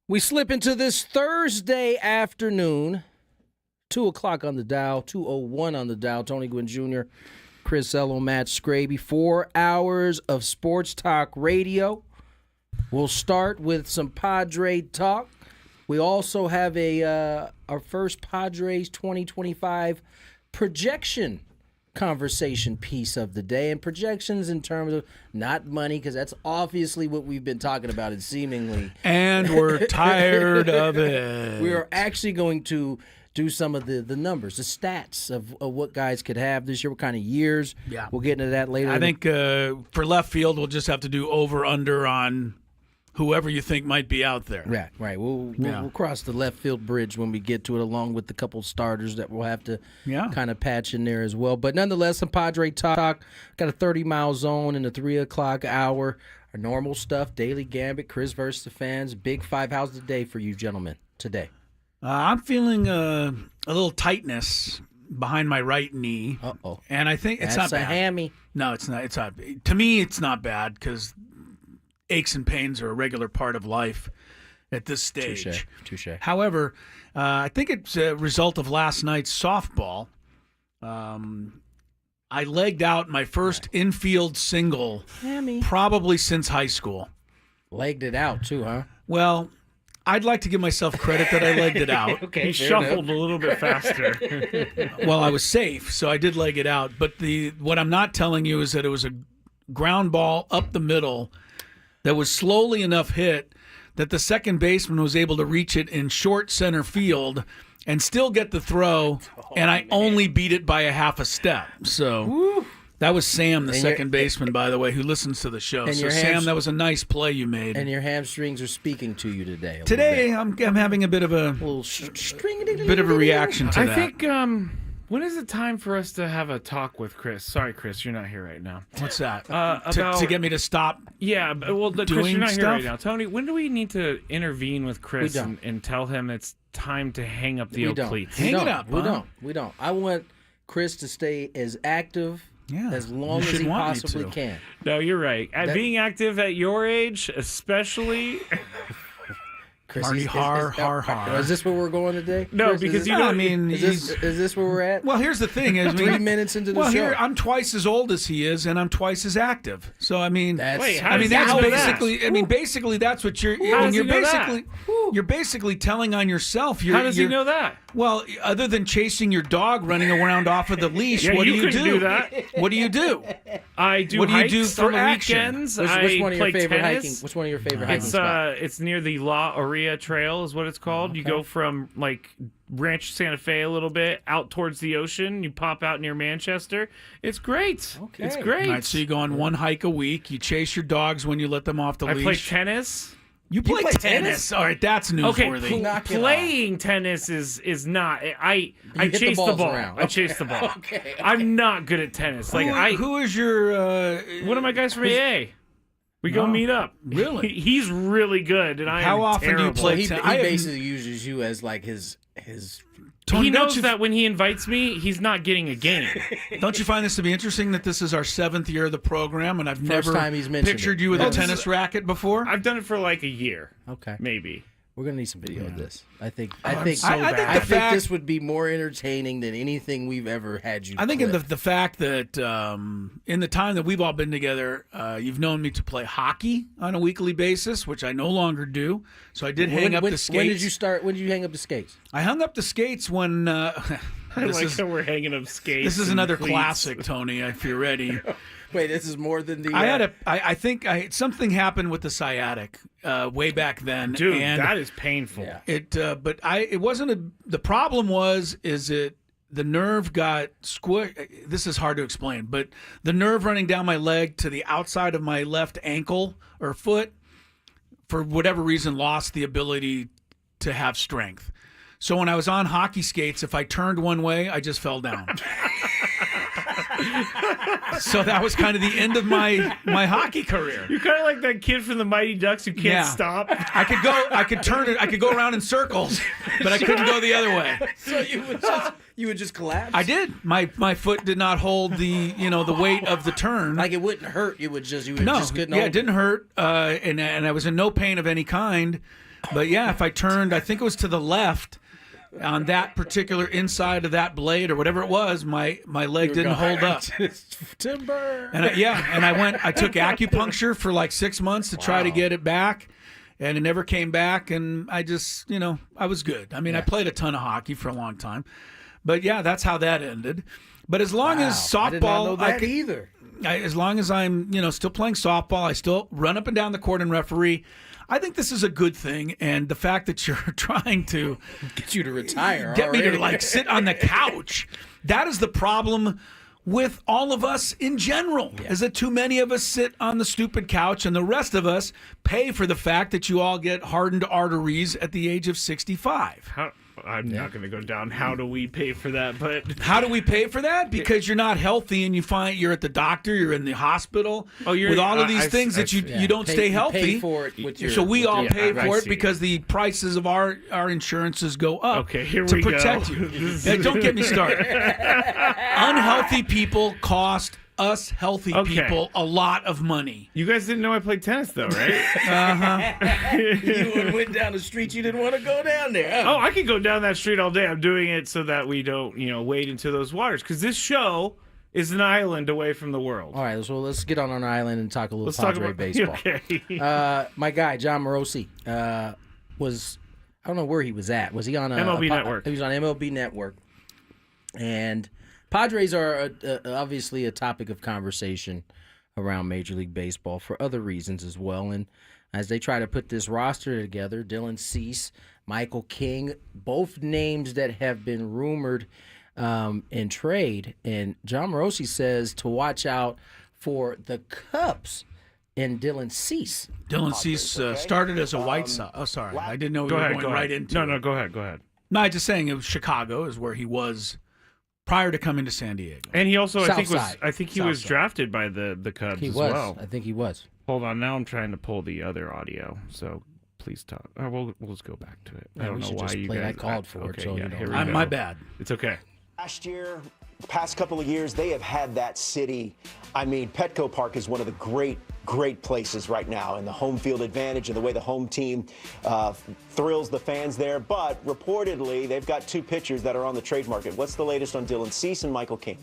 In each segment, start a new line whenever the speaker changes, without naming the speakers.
We slip into this Thursday afternoon, 2 o'clock on the dial, 2:01 on the dial. Tony Gwynn Jr., Chris Ello, Matt Scraby. 4 hours of sports talk radio. We'll start with some Padre talk. We also have our first Padres 2025 projection conversation piece of the day, and projections in terms of not money, because that's obviously what we've been talking about, and seemingly.
And we're tired of it.
We are actually going to do some of the numbers, the stats of what guys could have this year, what kind of years.
Yeah.
We'll get into that later.
I think for left field, we'll just have to do over-under on whoever you think might be out there.
Right. We'll cross the left field bridge when we get to it, along with the couple starters that we'll have to kind of patch in there as well. But nonetheless, some Padre talk. Got a 30-mile zone in the 3 o'clock hour. Our normal stuff, daily Gambit, Chris versus the fans. Big five. How's the day for you gentlemen today?
I'm feeling a little tightness behind my right knee.
Uh-oh.
And I think it's
That's
not
a
bad.
hammy.
No, it's not. It's not. To me, it's not bad because aches and pains are a regular part of life at this stage.
Touche.
However, I think it's a result of last night's softball. I legged out my first infield single probably since high school.
Legged it out too, huh?
Well, I'd like to give myself credit that I legged it out.
He shuffled a little bit faster.
Well, I was safe, so I did leg it out. But what I'm not telling you is that it was a ground ball up the middle that was slowly enough hit that the second baseman was able to reach it in short center field and still get the throw, and I only beat it by a half a step. So that was Sam, the second baseman, by the way, who listens to the show. So, Sam, that was a nice play you made.
And your hamstrings are speaking to you today.
Today, I'm having a bit of a reaction to that.
I think, when is it time for us to have a talk with Chris? Sorry, Chris, you're not here right now.
What's that?
About
to get me to stop?
Yeah, well, Chris,
doing
you're not
stuff?
here right now. Tony, when do we need to intervene with Chris
We don't.
and tell him it's time to hang up the
We
old
don't.
cleats?
Hang it up, huh?
We don't. I want Chris to stay as active as long as
should
he
want me
possibly
to.
can.
No, you're right. Being active at your age, especially.
Chris,
Marty, har.
Is this where we're going today?
No,
Chris,
because
is
you
this-
know,
I mean,
is this where we're at?
Well, here's the thing: is
3 minutes into the
well,
show.
here I'm twice as old as he is, and I'm twice as active. So I mean,
Wait, how
I
does
mean
he
that's
know that?
basically. I mean, basically that's what you're.
How
when
does
you're
he know that?
basically. You're basically telling on yourself.
How does he know that?
Well, other than chasing your dog running around off of the leash,
Yeah,
what do
you
you
couldn't do that.
What do you do?
I do
What do you
hikes
do for
on the
action?
weekends.
Which
I
one of your
play
favorite
tennis.
hiking? Which one of your favorite hiking
It's
spots?
it's near the La Oria Trail is what it's called. You go from like Ranch Santa Fe a little bit out towards the ocean. You pop out near Manchester. It's great.
Okay.
It's great.
All right, so you go on one hike a week. You chase your dogs when you let them off the
I
leash.
play tennis.
You play
play
tennis?
tennis?
All right, that's
Okay,
newsworthy.
Knock it
playing tennis is not. I
hit the
chase the
balls
ball.
around.
I chase the ball.
Okay.
I'm not good at tennis. Like
Who is your?
one of my guys from AA. We go meet up.
Really?
He's really good, and I
How
am
often do you
terrible.
play
He
tennis? I have-
basically uses you as like his
Tony,
He
don't
knows
you-
that when he invites me, he's not getting a game.
Don't you find this to be interesting that this is our 7th year of the program, and I've never
time he's mentioned
pictured
it.
you with
No,
a
this
tennis racket before?
I've done it for like a year,
Okay.
maybe.
We're gonna need some video of this. I think
I think the
I think
fact-
this would be more entertaining than anything we've ever had you.
I think in
clip.
the fact that in the time that we've all been together, you've known me to play hockey on a weekly basis, which I no longer do. So I did hang up the skates.
When did you start? When did you hang up the skates?
I hung up the skates when.
I
This
like
is-
how we're hanging up skates.
This is
and
another
cleats.
classic, Tony. If you're ready.
Wait, this is more than the.
I think something happened with the sciatic way back then,
Dude,
and
that is painful.
Yeah.
it wasn't the problem is the nerve got squished. This is hard to explain, but the nerve running down my leg to the outside of my left ankle or foot, for whatever reason, lost the ability to have strength. So when I was on hockey skates, if I turned one way, I just fell down. So that was kind of the end of my hockey career.
You're kind of like that kid from the Mighty Ducks who can't stop.
I could turn it. I could go around in circles, but I couldn't go the other way.
So you would just collapse.
I did. My foot did not hold the weight of the turn.
Like it wouldn't hurt. You just couldn't.
Yeah, it didn't hurt, and I was in no pain of any kind. But yeah, if I turned, I think it was to the left on that particular inside of that blade or whatever it was, my leg didn't hold up.
Timber.
And I took acupuncture for like 6 months to try to get it back, and it never came back. And I just, I was good. I mean, I played a ton of hockey for a long time, but yeah, that's how that ended. But as long as softball,
I did not know that either.
As long as I'm, still playing softball, I still run up and down the court and referee. I think this is a good thing, and the fact that you're trying to
get you to retire,
get me to sit on the couch, that is the problem with all of us in general, is that too many of us sit on the stupid couch, and the rest of us pay for the fact that you all get hardened arteries at the age of 65.
I'm not going to go down. How do we pay for that? But
how do we pay for that? Because you're not healthy, and you find you're at the doctor, you're in the hospital, with all of these things that you don't stay healthy.
You pay for it with
so we all pay for it because the prices of our insurances go up.
Okay, here we go.
To protect you. Don't get me started. Unhealthy people cost us healthy people a lot of money.
You guys didn't know I played tennis, though, right?
You went down the street. You didn't want to go down there. Huh?
Oh, I could go down that street all day. I'm doing it so that we don't, wade into those waters. Because this show is an island away from the world.
All right, so let's get on an island and talk a little Padre baseball.
Okay.
My guy, John Morosi, was, I don't know where he was at. Was he on
MLB Network?
He was on MLB Network. And Padres are obviously a topic of conversation around Major League Baseball for other reasons as well. And as they try to put this roster together, Dylan Cease, Michael King, both names that have been rumored in trade. And John Morosi says to watch out for the Cubs and Dylan Cease.
Dylan Cease started as a White Sox. Oh, sorry. I didn't know we were going right into it.
No, go ahead.
No, I'm just saying it was Chicago is where he was prior to coming to San Diego.
And he also, I think he was drafted by the Cubs as well.
I think he was.
Hold on, now I'm trying to pull the other audio, so please talk. We'll just go back to it. I don't know why you guys...
I called for it, so
here we
go.
go.
My bad.
It's okay.
Last year, past couple of years, they have had that city. I mean, Petco Park is one of the great places right now, and the home field advantage and the way the home team thrills the fans there. But reportedly, they've got two pitchers that are on the trade market. What's the latest on Dylan Cease and Michael King?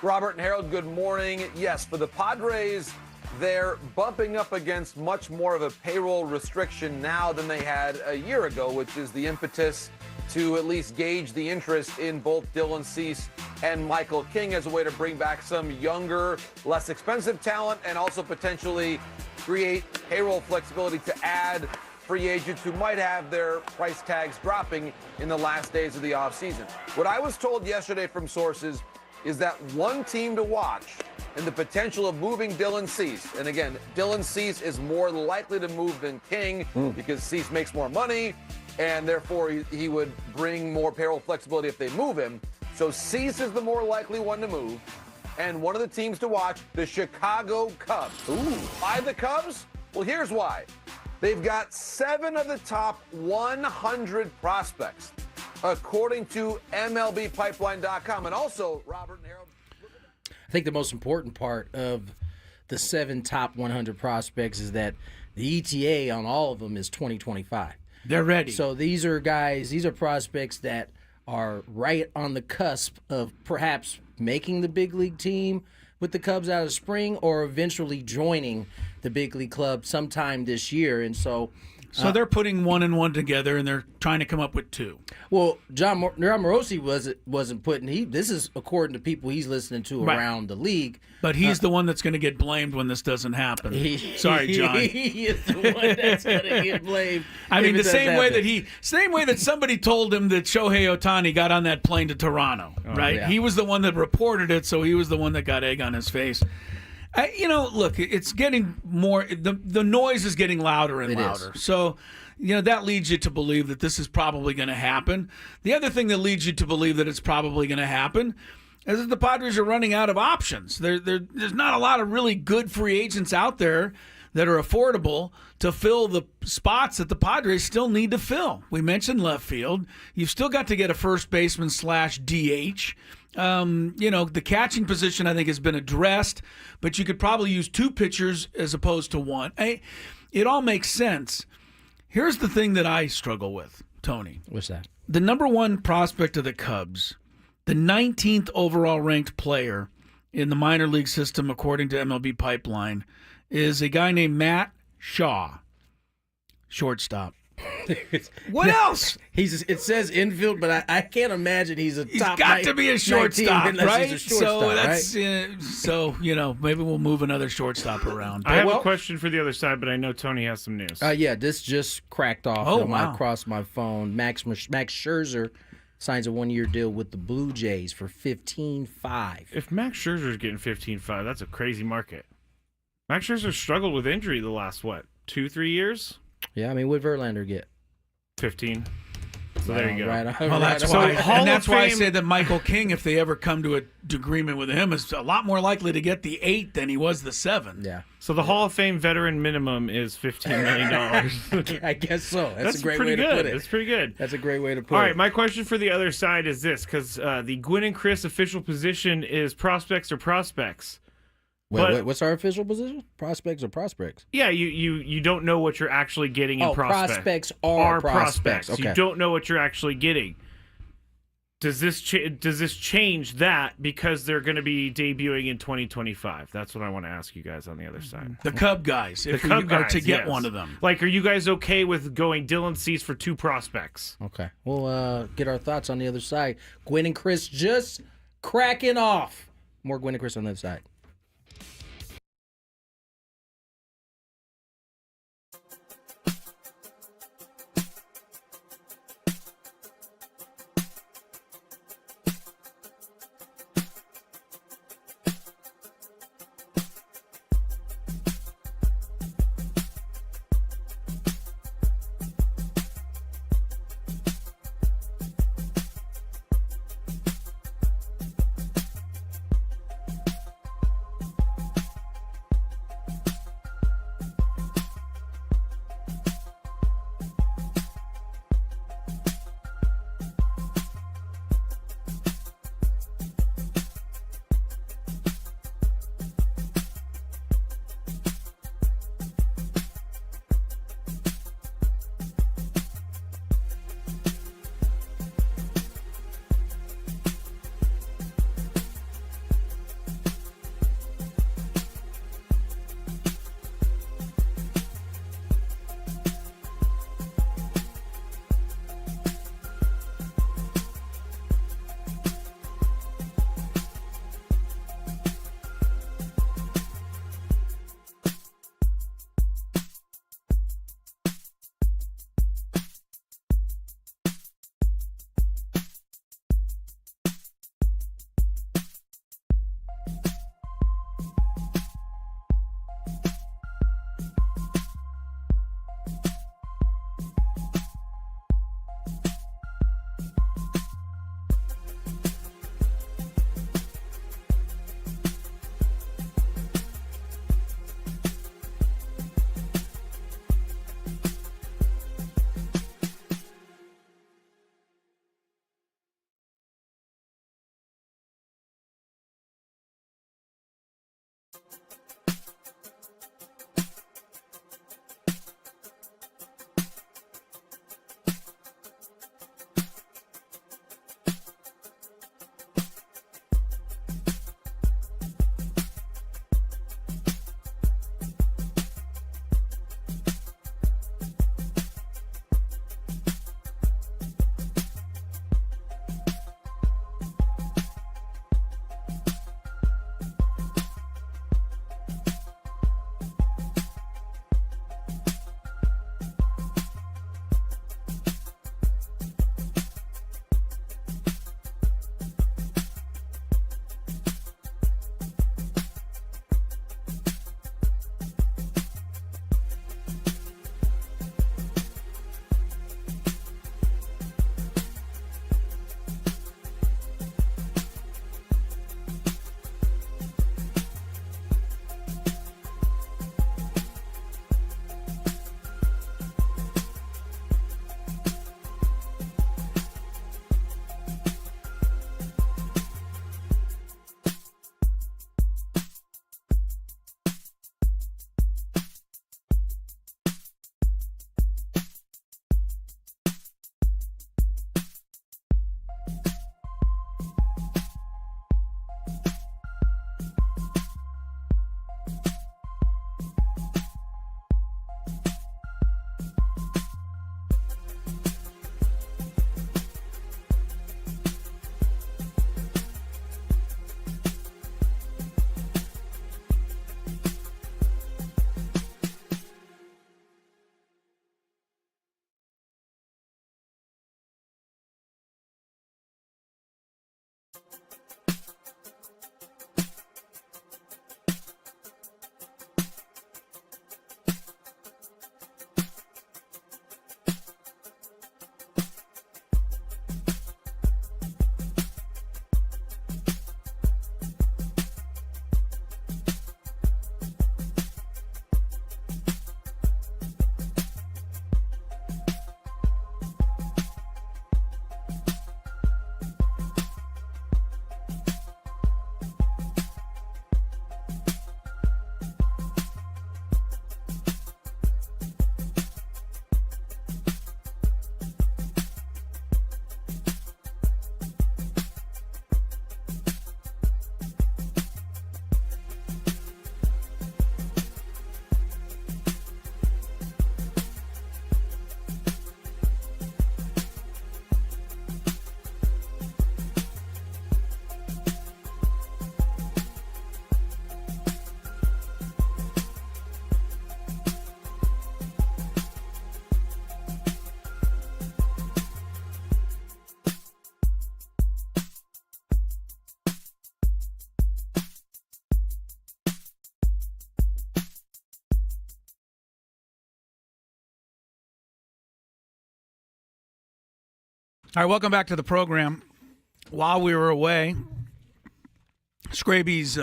Robert and Harold, good morning. Yes, for the Padres, they're bumping up against much more of a payroll restriction now than they had a year ago, which is the impetus to at least gauge the interest in both Dylan Cease and Michael King as a way to bring back some younger, less expensive talent and also potentially create payroll flexibility to add free agents who might have their price tags dropping in the last days of the offseason. What I was told yesterday from sources is that one team to watch in the potential of moving Dylan Cease. And again, Dylan Cease is more likely to move than King because Cease makes more money, and therefore he would bring more payroll flexibility if they move him. So Cease is the more likely one to move. And one of the teams to watch, the Chicago Cubs. Ooh. Why the Cubs? Well, here's why. They've got 7 of the top 100 prospects, according to MLBpipeline.com. And also, Robert and Harold.
I think the most important part of the 7 top 100 prospects is that the ETA on all of them is 2025.
They're ready.
So these are prospects that are right on the cusp of perhaps making the big league team with the Cubs out of spring or eventually joining the big league club sometime this year. And so
they're putting 1 and 1 together, and they're trying to come up with 2.
Well, John Morosi wasn't putting. This is according to people he's listening to around the league.
But he's the one that's going to get blamed when this doesn't happen. Sorry, John.
He is the one that's going to get blamed.
I mean, the same way that somebody told him that Shohei Ohtani got on that plane to Toronto, right?
Yeah.
He was the one that reported it, so he was the one that got egg on his face. Look, it's getting more. The noise is getting louder and louder. So, that leads you to believe that this is probably going to happen. The other thing that leads you to believe that it's probably going to happen is that the Padres are running out of options. There's not a lot of really good free agents out there that are affordable to fill the spots that the Padres still need to fill. We mentioned left field. You've still got to get a first baseman / DH. The catching position I think has been addressed, but you could probably use 2 pitchers as opposed to 1. It all makes sense. Here's the thing that I struggle with, Tony.
What's that?
The number 1 prospect of the Cubs, the 19th overall ranked player in the minor league system, according to MLB Pipeline, is a guy named Matt Shaw, shortstop. What else?
It says infield, but I can't imagine he's a top.
He's got to be a shortstop,
19 unless
right?
he's a shortstop,
So maybe we'll move another shortstop around.
I have a question for the other side, but I know Tony has some news.
Yeah, this just cracked off across my phone. Max Scherzer signs a 1-year deal with the Blue Jays for $15.5.
If Max Scherzer's getting $15.5, that's a crazy market. Max Scherzer struggled with injury the last 2-3 years.
Yeah, I mean, what Verlander get?
15. So there you go.
Well, that's why. And that's why I say that Michael King, if they ever come to an agreement with him, is a lot more likely to get the 8 than he was the 7.
Yeah.
So the Hall of Fame veteran minimum is $15 million.
I guess so. That's a great
pretty
way
good.
to put it.
That's pretty good.
That's a great way to put it.
All right, my question for the other side is this, because the Gwynn and Chris official position is prospects or prospects.
Wait, what's our official position? Prospects or prospects?
Yeah, you don't know what you're actually getting in prospects.
Prospects are prospects. Okay.
You don't know what you're actually getting. Does this change that because they're going to be debuting in 2025? That's what I want to ask you guys on the other side.
The Cub guys, if we are to get one of them.
Like, are you guys okay with going Dylan Cease for 2 prospects?
Okay. We'll get our thoughts on the other side. Gwynn and Chris just cracking off. More Gwynn and Chris on the other side.
All right, welcome back to the program. While we were away, Scraby's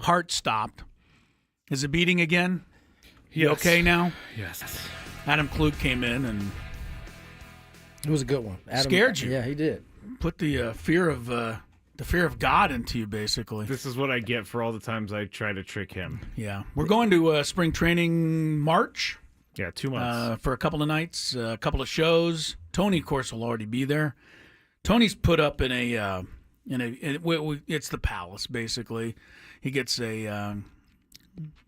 heart stopped. Is it beating again? You okay now?
Yes.
Adam Klug came in and
It was a good one. Adam,
scared you.
Yeah, he did.
Put the fear of God into you, basically.
This is what I get for all the times I try to trick him.
Yeah, we're going to spring training March.
Yeah, 2 months.
For a couple of nights, a couple of shows. Tony, of course, will already be there. Tony's put up in it's the Palace, basically. He gets a.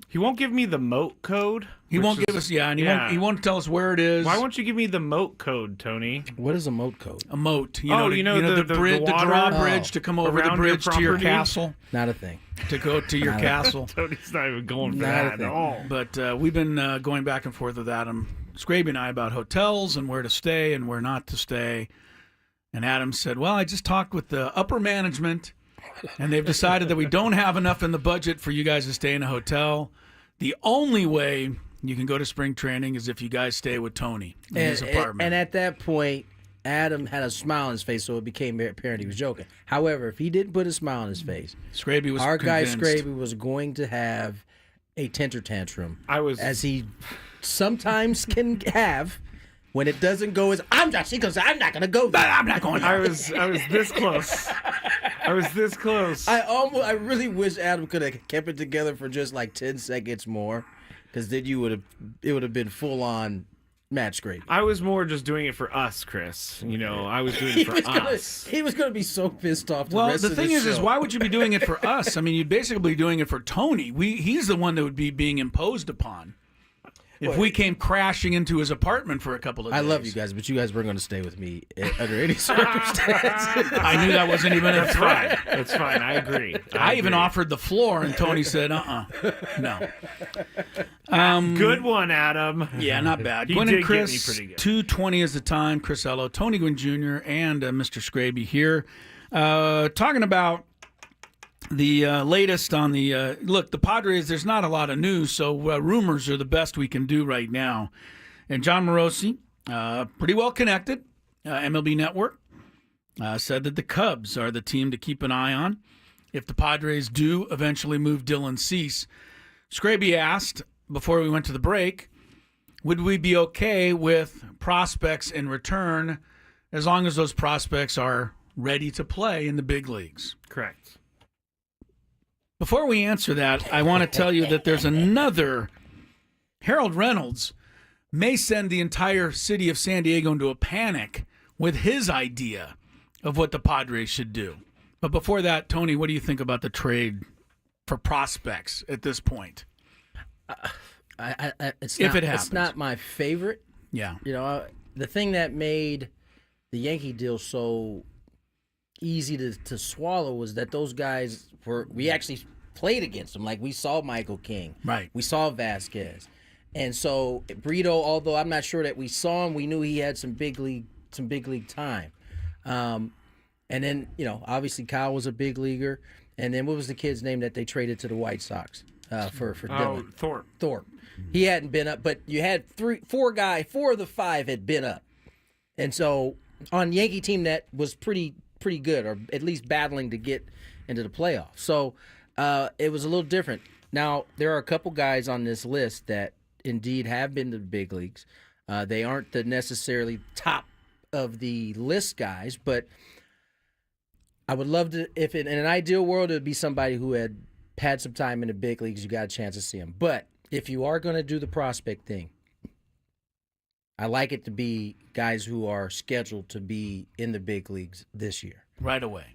He won't give me the moat code.
He won't give us, and he won't tell us where it is.
Why won't you give me the moat code, Tony?
What is a moat code?
A moat.
The
the
water
drawbridge to come over the
around
bridge
your
to your
property?
castle,
Not a thing.
to go to your castle.
Tony's not even going for
Not a
that
thing.
at all.
But we've been going back and forth with Adam Scraby and I about hotels and where to stay and where not to stay. And Adam said, well, I just talked with the upper management, and they've decided that we don't have enough in the budget for you guys to stay in a hotel. The only way you can go to spring training is if you guys stay with Tony in his apartment.
And at that point, Adam had a smile on his face, so it became apparent he was joking. However, if he didn't put a smile on his face,
Scraby was
our guy
convinced.
Scraby was going to have a temper tantrum, as he sometimes can have when it doesn't go as I'm not going to go there.
I'm not going
I
there.
was this close. I was this close.
I really wish Adam could have kept it together for just like 10 seconds more, because then it would have been full on Matt Scraby.
I was more just doing it for us, Chris. I was doing it for us.
He was going to be so pissed off.
Well,
rest
the
of
thing is,
show.
why would you be doing it for us? I mean, you'd basically be doing it for Tony. He's the one that would be being imposed upon if we came crashing into his apartment for a couple of days.
I love you guys, but you guys weren't going to stay with me under any circumstance.
I knew that wasn't even a threat.
It's fine. I agree.
I even offered the floor, and Tony said, no.
Good one, Adam.
Yeah, not bad.
He
Gwynn
did
and
get
Chris,
me pretty good.
2:20 is the time. Chris Ello, Tony Gwynn Jr., and Mr. Scraby here. Talking about the latest on the look, the Padres, there's not a lot of news, so rumors are the best we can do right now. And John Morosi, pretty well connected, MLB Network, said that the Cubs are the team to keep an eye on if the Padres do eventually move Dylan Cease. Scraby asked, before we went to the break, would we be okay with prospects in return as long as those prospects are ready to play in the big leagues?
Correct.
Before we answer that, I want to tell you that there's another. Harold Reynolds may send the entire city of San Diego into a panic with his idea of what the Padres should do. But before that, Tony, what do you think about the trade for prospects at this point?
It's not my favorite.
Yeah.
The thing that made the Yankee deal so easy to swallow was that those guys we actually played against them. Like, we saw Michael King.
Right.
We saw Vasquez. And so Brito, although I'm not sure that we saw him, we knew he had some big league time. And then, obviously Kyle was a big leaguer. And then what was the kid's name that they traded to the White Sox for Dylan?
Thorpe.
He hadn't been up, but you had four of the five had been up. And so on Yankee team that was pretty good, or at least battling to get into the playoffs. So it was a little different. Now, there are a couple guys on this list that indeed have been to the big leagues. They aren't the necessarily top of the list guys, but I would love to, if in an ideal world, it would be somebody who had some time in the big leagues. You got a chance to see him. But if you are going to do the prospect thing, I like it to be guys who are scheduled to be in the big leagues this year.
Right away.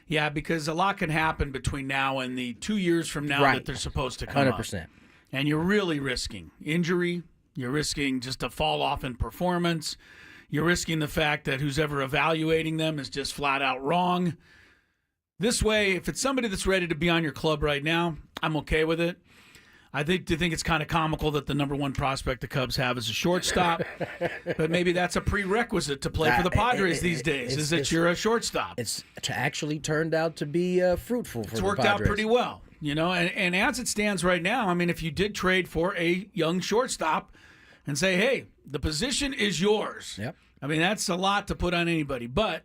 Yeah, because a lot can happen between now and the 2 years from now that they're supposed to come
100%.
up. And you're really risking injury. You're risking just a fall off in performance. You're risking the fact that who's ever evaluating them is just flat out wrong. This way, if it's somebody that's ready to be on your club right now, I'm okay with it. I think it's kind of comical that the number one prospect the Cubs have is a shortstop, but maybe that's a prerequisite to play for the Padres these days, is that you're a shortstop.
It's actually turned out to be fruitful for the Padres.
It's worked out pretty well, and as it stands right now, I mean, if you did trade for a young shortstop, and say, hey, the position is yours.
Yep.
I mean, that's a lot to put on anybody, but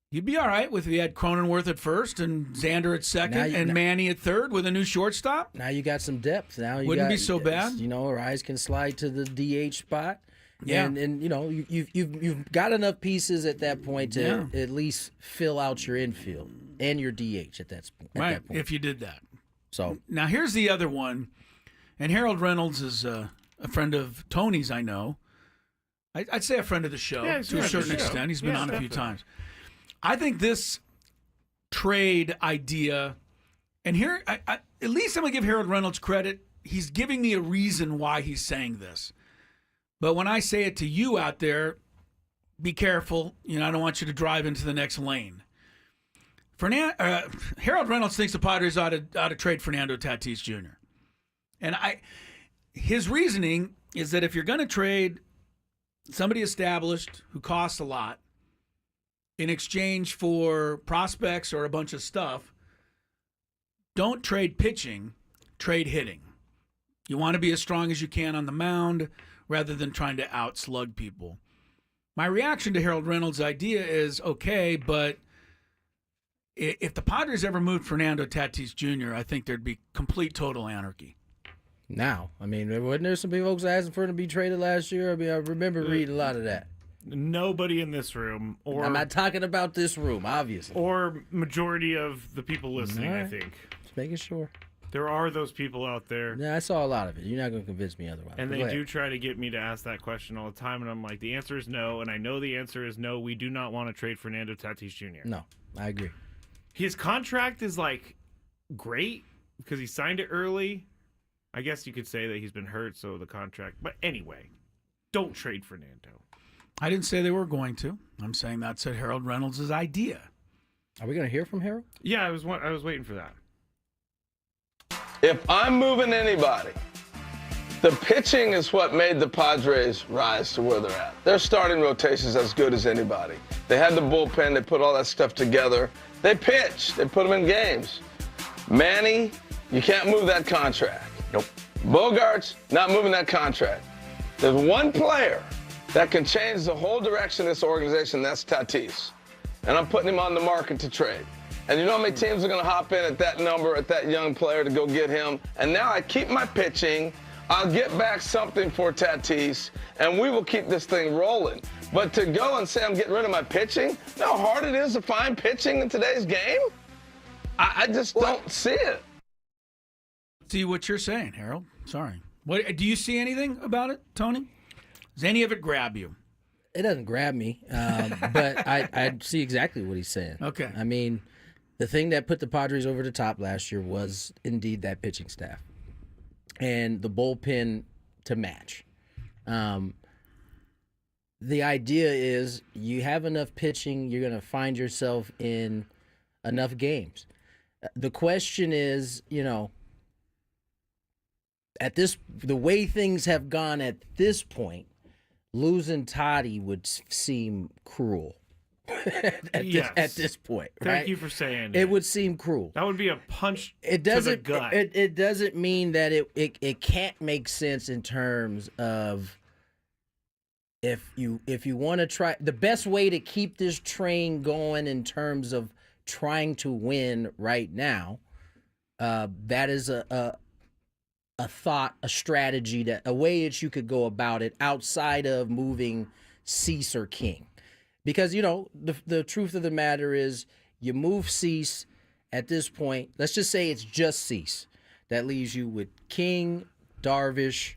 you'd be all right if you had Cronenworth at first and Xander at second and Manny at third with a new shortstop.
Now you got some depth. Now you
Wouldn't be so bad.
Arise can slide to the DH spot.
Yeah.
And you've got enough pieces at that point to at least fill out your infield and your DH at that point.
If you did that.
So
now here's the other one, and Harold Reynolds is a friend of Tony's. I know. I'd say a friend of the show to a certain extent. He's been on a few times. I think this trade idea, and here, at least I'm going to give Harold Reynolds credit. He's giving me a reason why he's saying this. But when I say it to you out there, be careful. I don't want you to drive into the next lane. Harold Reynolds thinks the Padres ought to trade Fernando Tatis Jr. And his reasoning is that if you're going to trade somebody established who costs a lot, in exchange for prospects or a bunch of stuff, don't trade pitching, trade hitting. You want to be as strong as you can on the mound rather than trying to outslug people. My reaction to Harold Reynolds' idea is, okay, but if the Padres ever moved Fernando Tatis Jr., I think there'd be complete, total anarchy.
Now, wasn't there some folks asking for him to be traded last year? I remember reading a lot of that.
Nobody in this room, or
I'm not talking about this room, obviously,
or majority of the people listening.
Right.
I think
just making sure
there are those people out there.
Yeah, I saw a lot of it. You're not going to convince me otherwise.
And they do try to get me to ask that question all the time, and I'm like, the answer is no, and I know the answer is no. We do not want to trade Fernando Tatis Jr.
No, I agree.
His contract is great because he signed it early. I guess you could say that he's been hurt, so the contract. But anyway, don't trade Fernando.
I didn't say they were going to. I'm saying that's Harold Reynolds' idea.
Are we going to hear from Harold?
Yeah, I was waiting for that.
If I'm moving anybody, the pitching is what made the Padres rise to where they're at. Their starting rotation's as good as anybody. They had the bullpen. They put all that stuff together. They pitched. They put them in games. Manny, you can't move that contract.
Nope.
Bogart's not moving that contract. There's one player that can change the whole direction of this organization. That's Tatis. And I'm putting him on the market to trade. And you know how many teams are going to hop in at that number, at that young player to go get him? And now I keep my pitching. I'll get back something for Tatis, and we will keep this thing rolling. But to go and say I'm getting rid of my pitching, you know how hard it is to find pitching in today's game? I just don't see it.
See what you're saying, Harold. Sorry. What do you see anything about it, Tony? Does any of it grab you?
It doesn't grab me, but I see exactly what he's saying.
Okay.
The thing that put the Padres over the top last year was indeed that pitching staff and the bullpen to match. The idea is you have enough pitching, you're going to find yourself in enough games. The question is, the way things have gone at this point, losing Toddy would seem cruel at this point. Right?
Thank you for saying
it. Would seem cruel.
That would be a punch
to the
gut.
It doesn't mean that it can't make sense in terms of if you want to try. The best way to keep this train going in terms of trying to win right now, that is a thought, a strategy, a way that you could go about it outside of moving Cease or King. Because, the truth of the matter is you move Cease at this point. Let's just say it's just Cease. That leaves you with King, Darvish,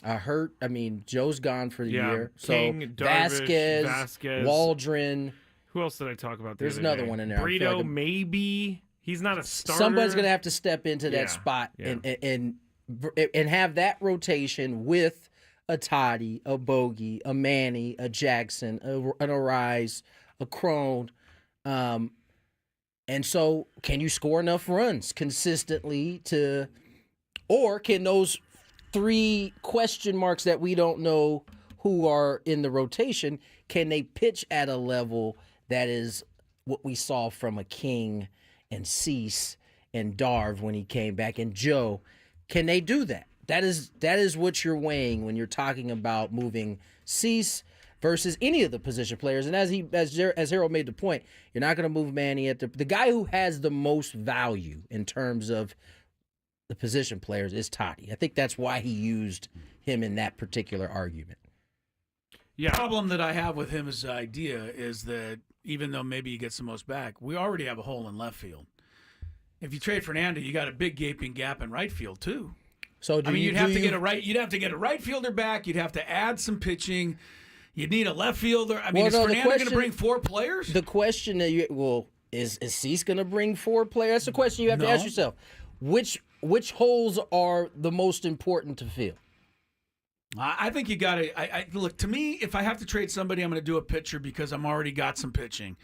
hurt. Joe's gone for the year.
King,
So
Darvish,
Vasquez, Waldron.
Who else did I talk about?
There's another one in there.
Brito, maybe. He's not a starter.
Somebody's going to have to step into that spot and have that rotation with a Toddy, a Bogey, a Manny, a Jackson, an Arise, a Crone. And so can you score enough runs consistently or can those three question marks that we don't know who are in the rotation, can they pitch at a level that is what we saw from a King and Cease and Darv when he came back, and Joe, can they do that? That is what you're weighing when you're talking about moving Cease versus any of the position players. And as Harold made the point, you're not going to move Manny at the guy who has the most value in terms of the position players is Toddy. I think that's why he used him in that particular argument.
Yeah. The problem that I have with him as an idea is that even though maybe he gets the most back, we already have a hole in left field. If you trade Fernando, you got a big gaping gap in right field too.
So
you'd have to get a right fielder back. You'd have to add some pitching. You'd need a left fielder. Is Fernando going to bring 4 players?
The question that is Cease going to bring 4 players? That's the question you have to ask yourself. Which holes are the most important to fill?
I think you got to look. To me, if I have to trade somebody, I'm going to do a pitcher because I'm already got some pitching,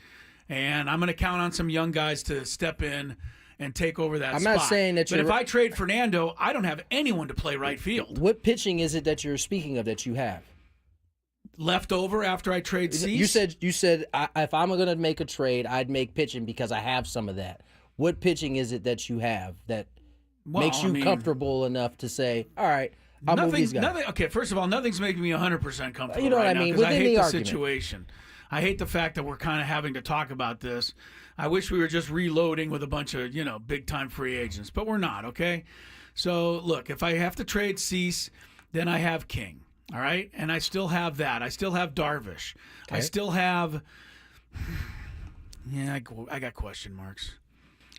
and I'm going to count on some young guys to step in and take over that spot.
I'm not saying that
But if I trade Fernando, I don't have anyone to play right field.
What pitching is it that you're speaking of that you have?
Left over after I trade Cease?
You said if I'm going to make a trade, I'd make pitching because I have some of that. What pitching is it that you have that makes you comfortable enough to say, all right, I'll move these guys?
Okay, first of all, nothing's making me 100% comfortable
you know
right
what I
now
mean?
because I
Within
hate
the
the
argument.
situation. I hate the fact that we're kind of having to talk about this. I wish we were just reloading with a bunch of, big-time free agents, but we're not, okay? So, look, if I have to trade Cease, then I have King, all right? And I still have that. I still have Darvish.
Okay.
I still have I got question marks.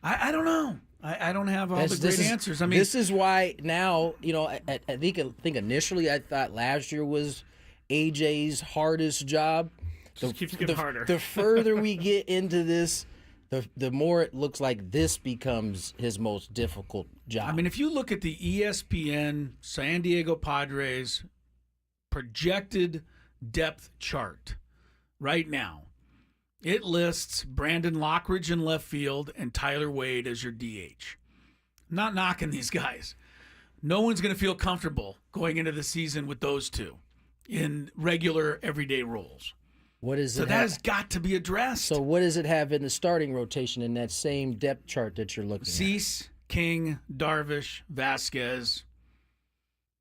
I don't know. I don't have all the great answers.
This is why now, I think initially I thought last year was AJ's hardest job.
Just keeps getting harder.
The further we get into this, the more it looks like this becomes his most difficult job.
If you look at the ESPN San Diego Padres projected depth chart right now, it lists Brandon Lockridge in left field and Tyler Wade as your DH. I'm not knocking these guys. No one's going to feel comfortable going into the season with those two in regular everyday roles. So that has got to be addressed.
So what does it have in the starting rotation in that same depth chart that you're looking
Cease, King, Darvish, Vasquez.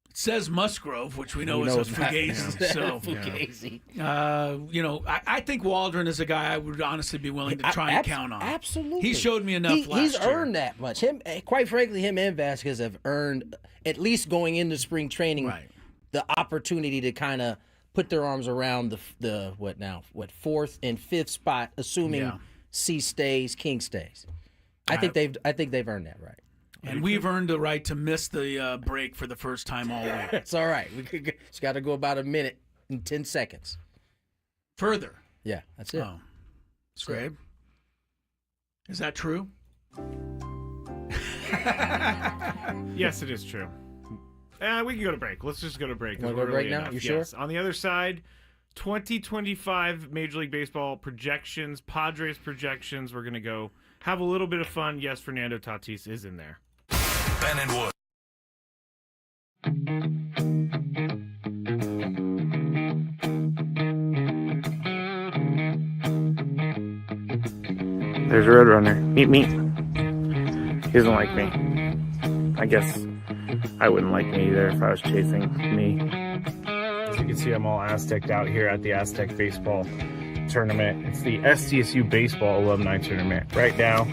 It says Musgrove, which we know is a Fugazi. So, I think Waldron is a guy I would honestly be willing to try and count on.
Absolutely.
He showed me enough last year.
He's earned that much. Quite frankly, him and Vasquez have earned, at least going into spring training, the opportunity to kind of put their arms around the 4th and 5th spot, assuming C stays, King stays. I think they've earned that right.
And we've earned the right to miss the break for the first time all week.
It's all right. It's got to go about a minute and 10 seconds.
Further.
Yeah, that's it.
Oh. Scrape. Is that true?
Yes, it is true. We can go to break. Let's just go to break.
Want to go to break now? You sure?
Yes. On the other side, 2025 Major League Baseball projections, Padres projections. We're going to go have a little bit of fun. Yes, Fernando Tatis is in there.
Ben and Wood.
There's a Roadrunner. Meet me. He doesn't like me. I guess I wouldn't like me either if I was chasing me. As you can see, I'm all Aztec'd out here at the Aztec Baseball Tournament. It's the SDSU Baseball Alumni Tournament. Right now,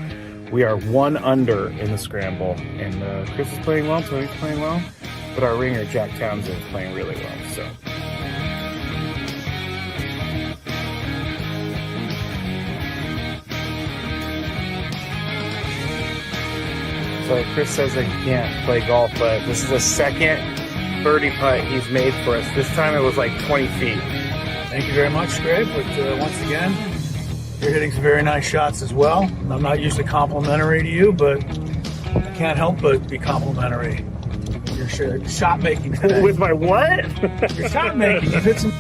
we are 1 under in the scramble. And Chris is playing well, Tony's playing well. But our ringer, Jack Townsend, is playing really well. So Chris says I can't play golf, but this is the second birdie putt he's made for us. This time it was like 20 feet.
Thank you very much, Scrape. But once again, you're hitting some very nice shots as well. I'm not usually complimentary to you, but I can't help but be complimentary. Your shot making today.
With my what?
Your shot making. You've hit some.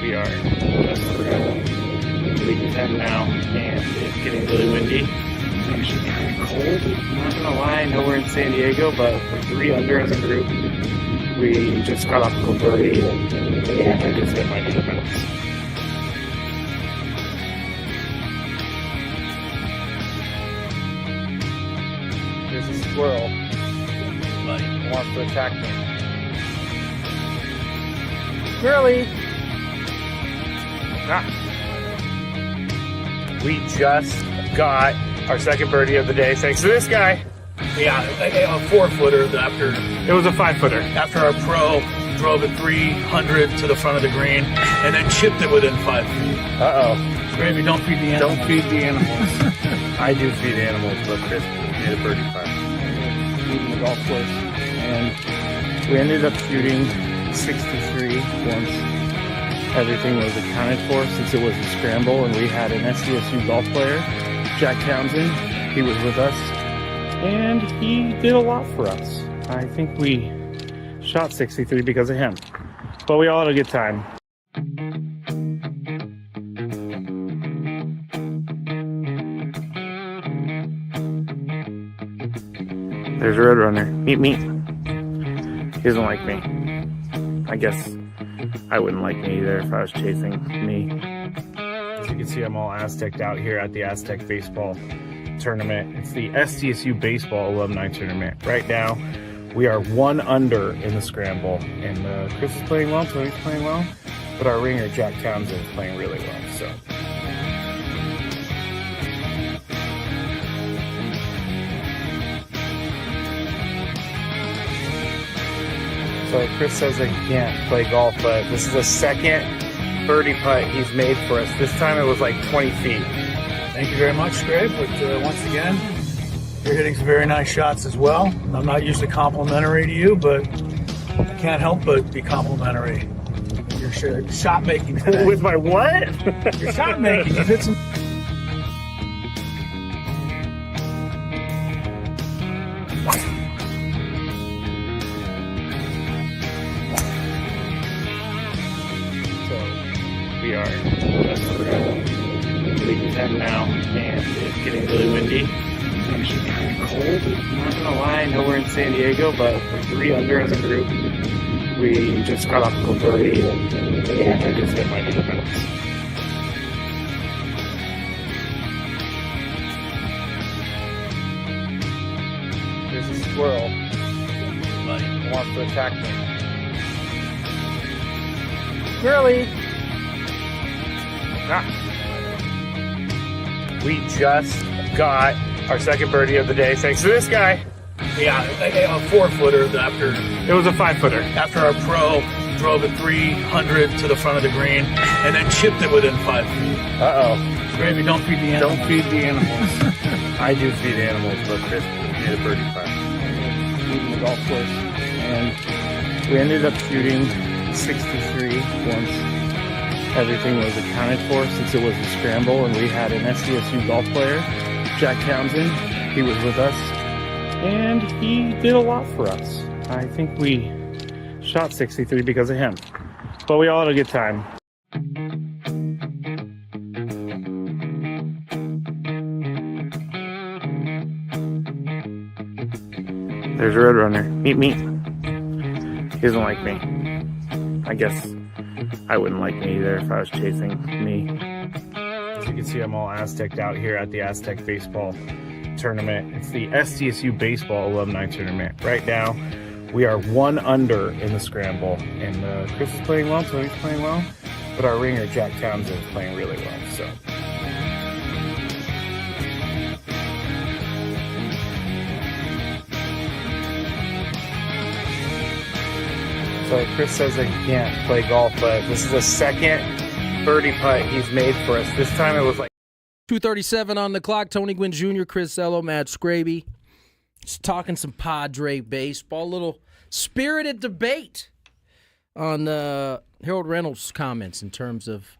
We are league 10 now, and it's getting really windy. It's actually kind of cold. I'm not gonna lie, I know we're in San Diego, but we're 3 under as a group. We just got off the birdie, and I just hit my defense. There's a squirrel. He wants to attack me. Squirrely! Ah. We just got our second birdie of the day thanks to this guy.
Yeah, a 4-footer after
It was a 5-footer.
after our pro drove it 300 to the front of the green and then chipped it within 5 feet.
Uh-oh.
Gravy, don't feed the animals.
Don't feed the animals. I do feed animals, but Chris made a birdie putt. Leaving the golf course. And we ended up shooting 63 once everything was accounted for, since it was a scramble and we had an SDSU golf player, Jack Townsend. He was with us and he did a lot for us. I think we shot 63 because of him, but we all had a good time. There's a Roadrunner. Meet me. He doesn't like me. I guess I wouldn't like me either if I was chasing me. As you can see, I'm all Aztec'd out here at the Aztec Baseball Tournament. It's the SDSU Baseball Alumni Tournament. Right now, we are 1 under in the scramble. And Chris is playing well, Tony's playing well. But our ringer, Jack Townsend, is playing really well. So Chris says I can't play golf, but this is the second birdie putt he's made for us. This time it was like 20 feet.
Thank you very much, Greg. But once again, you're hitting some very nice shots as well. I'm not usually complimentary to you, but I can't help but be complimentary. Your shot making today.
With my what?
Your shot making. You hit some.
We are just around league 10 now, and it's getting really windy. It's actually kind of cold. I'm not gonna lie, I know we're in San Diego, but we're 3 under as a group. We just got off the birdie, and I just hit my defense. There's a squirrel. He wants to attack me. Squirrely! Ah. We just got our second birdie of the day thanks to this guy.
Yeah, a 4-footer after
It was a 5-footer.
after our pro drove it 300 to the front of the green and then chipped it within 5 feet.
Uh-oh.
Gravy, don't feed the animals.
Don't feed the animals. I do feed animals, but Chris made a birdie putt. Leaving the golf course. And we ended up shooting 63 once everything was accounted for, since it was a scramble and we had an SDSU golf player, Jack Townsend. He was with us and he did a lot for us. I think we shot 63 because of him, but we all had a good time. There's a Roadrunner. Meet me. He doesn't like me. I guess I wouldn't like me either if I was chasing me. As you can see, I'm all Aztec'd out here at the Aztec Baseball Tournament. It's the SDSU Baseball Alumni Tournament. Right now, we are 1 under in the scramble. And Chris is playing well, Tony's playing well. But our ringer, Jack Townsend, is playing really well. So Chris says I can't play golf, but this is the second birdie putt he's made for us. This time it was like
2:37 on the clock. Tony Gwynn Jr., Chris Ello, Matt Scraby. Just talking some Padre baseball. A little spirited debate on Harold Reynolds' comments in terms of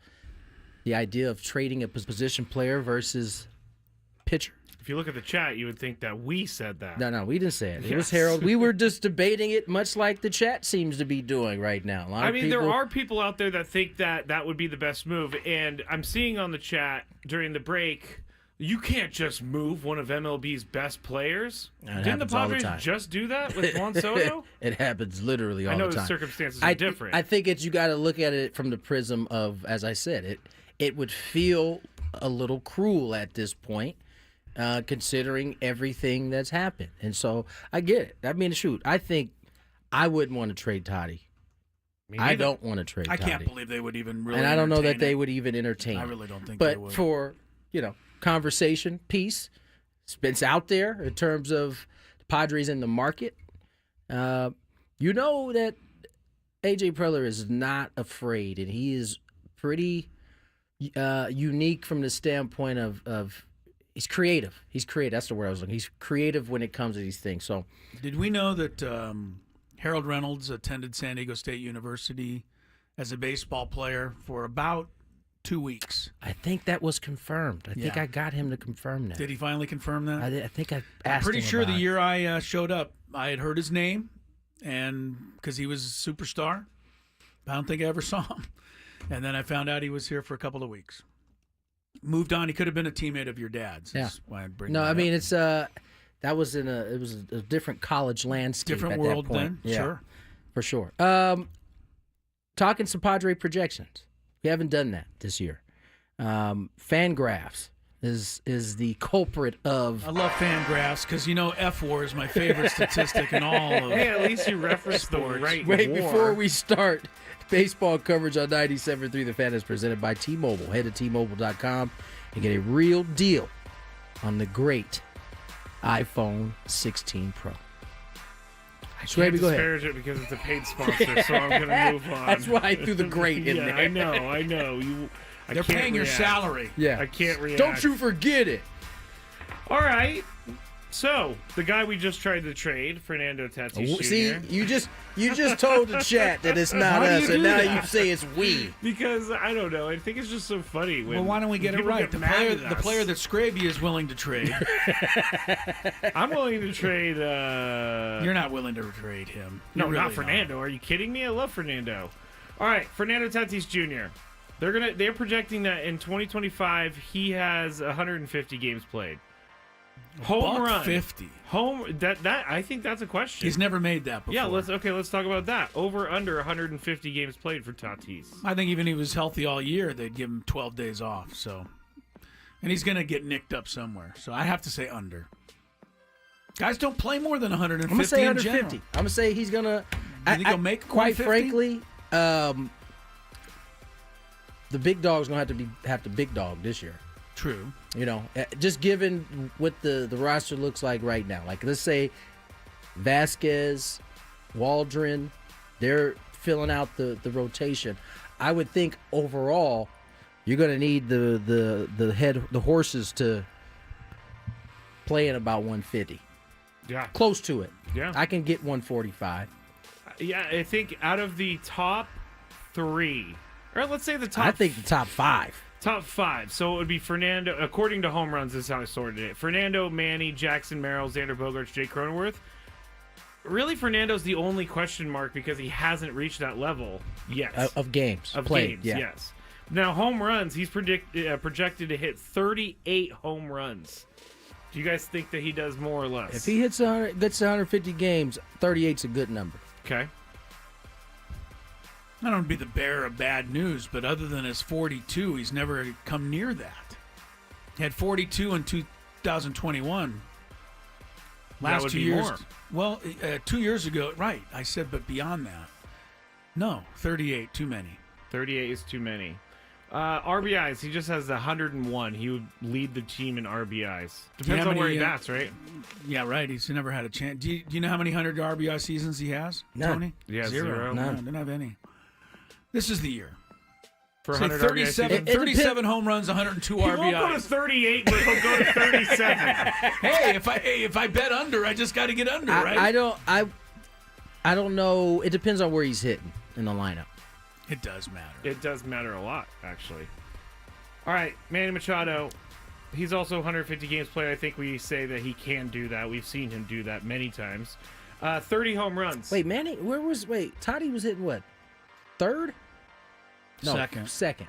the idea of trading a position player versus pitcher.
If you look at the chat, you would think that we said that.
No, we didn't say it. It was
Yes.
Harold. We were just debating it, much like the chat seems to be doing right now. A lot
I
of
mean,
people,
there are people out there that think that that would be the best move, and I'm seeing on the chat during the break You can't just move one of MLB's best players.
That
Didn't the
happens all the
Padres
time.
just do that with Juan Soto?
It happens literally all
I know
the
the
time.
circumstances are different.
I think you got to look at it from the prism of, as I said, it would feel a little cruel at this point, considering everything that's happened. And so I get it. I mean, shoot, I think I wouldn't want to trade Toddy. I don't want to trade
I
Toddy.
can't believe they would even really
And I don't know that
entertain
they
it.
would even entertain
I
it.
really don't think they
But
would.
for, conversation, peace, it's out there in terms of the Padres in the market. You know that A.J. Preller is not afraid, and he is pretty unique from the standpoint of he's creative. He's creative. That's the word I was looking. He's creative when it comes to these things. So,
Did we know that Harold Reynolds attended San Diego State University as a baseball player for about 2 weeks?
I think that was confirmed. I think
Yeah.
I got him to confirm that.
Did he finally confirm that?
I think I
I'm
asked
pretty
him
sure
about
the
it.
year I showed up, I had heard his name, and because he was a superstar, I don't think I ever saw him. And then I found out he was here for a couple of weeks. Moved on. He could have been a teammate of your dad's.
Yeah.
That's why I bring
No,
that
I mean
up.
it's that was it was a different college landscape.
Different
at
world
that point.
then.
Yeah,
Sure.
for sure. Talking some Padre projections. We haven't done that this year. Fangraphs is the culprit of.
I love fan graphs because F-War is my favorite statistic in all of
Hey, at least you referenced the
sports.
right
Wait,
war.
before we start, baseball coverage on 97.3 The Fan is presented by T-Mobile. Head to T-Mobile.com and get a real deal on the great iPhone 16 Pro.
I can't
Scrappy, go ahead.
disparage it because it's a paid sponsor, so I'm going to move on.
That's why I threw the great in
yeah,
there.
I know. I
They're
can't
paying your
react.
salary.
Yeah.
I can't react.
Don't you forget it.
All right. So, the guy we just tried to trade, Fernando Tatis Jr.
See, you just told the chat that it's not
Why do
us,
you
and
do
now
that?
you say it's we.
Because, I don't know, I think it's just so funny. When
Well, why don't we get it
people
right?
get
The
mad
player,
at
the
us.
player that Scraby is willing to trade.
I'm willing to trade...
You're not willing to trade him.
No,
You're
not
really
Fernando. Are you kidding me? I love Fernando. All right, Fernando Tatis Jr. They're projecting that in 2025 he has 150 games played. Home run.
50.
That I think that's a question.
He's never made that before.
Yeah, let's talk about that. Over under 150 games played for Tatis.
I think even if he was healthy all year, they'd give him 12 days off. So, and he's going to get nicked up somewhere. So I have to say under. Guys don't play more than 150.
I'm gonna say
in
150.
general.
I'm gonna say he's gonna.
You think he'll make
quite
150?
frankly, the big dog's gonna have to big dog this year.
True.
Just given what the roster looks like right now. Like, let's say Vasquez, Waldron, they're filling out the rotation. I would think overall you're going to need the horses to play at about 150.
Yeah.
Close to it.
Yeah.
I can get 145.
Yeah, I think out of the top 3, or let's say the top
I think the top 5.
Top 5. So it would be Fernando, according to home runs, this is how I sorted it. Fernando, Manny, Jackson Merrill, Xander Bogaerts, Jake Cronenworth. Really, Fernando's the only question mark because he hasn't reached that level yet.
Of games.
Of
played,
games,
yeah.
yes. Now, home runs, he's projected to hit 38 home runs. Do you guys think that he does more or less?
If he gets 150 games, 38's a good number.
Okay.
I don't want to be the bearer of bad news, but other than his 42, he's never come near that. He had 42 in 2021.
That would
2
be
years.
more.
Well, 2 years ago, right? I said, but beyond that, no, 38, too many.
38 is too many. RBIs, he just has 101. He would lead the team in RBIs. Depends on where he bats, right?
Yeah, right. He's never had a chance. Do you know how many 100 RBI seasons he has,
None.
Tony?
Yeah,
Zero.
zero.
No,
None.
didn't have any. This is the year.
For
Say
100 RBI
37,
season.
It
37 home runs, 102
He won't go to
RBIs.
38, but he'll go to 37.
Hey, if I bet under, I just got to get under, right?
I don't know. It depends on where he's hitting in the lineup.
It does matter.
It does matter a lot, actually. All right, Manny Machado. He's also 150 games played. I think we say that he can do that. We've seen him do that many times. 30 home runs.
Wait, Manny, Toddy was hitting what? Third? No,
Second.
Second.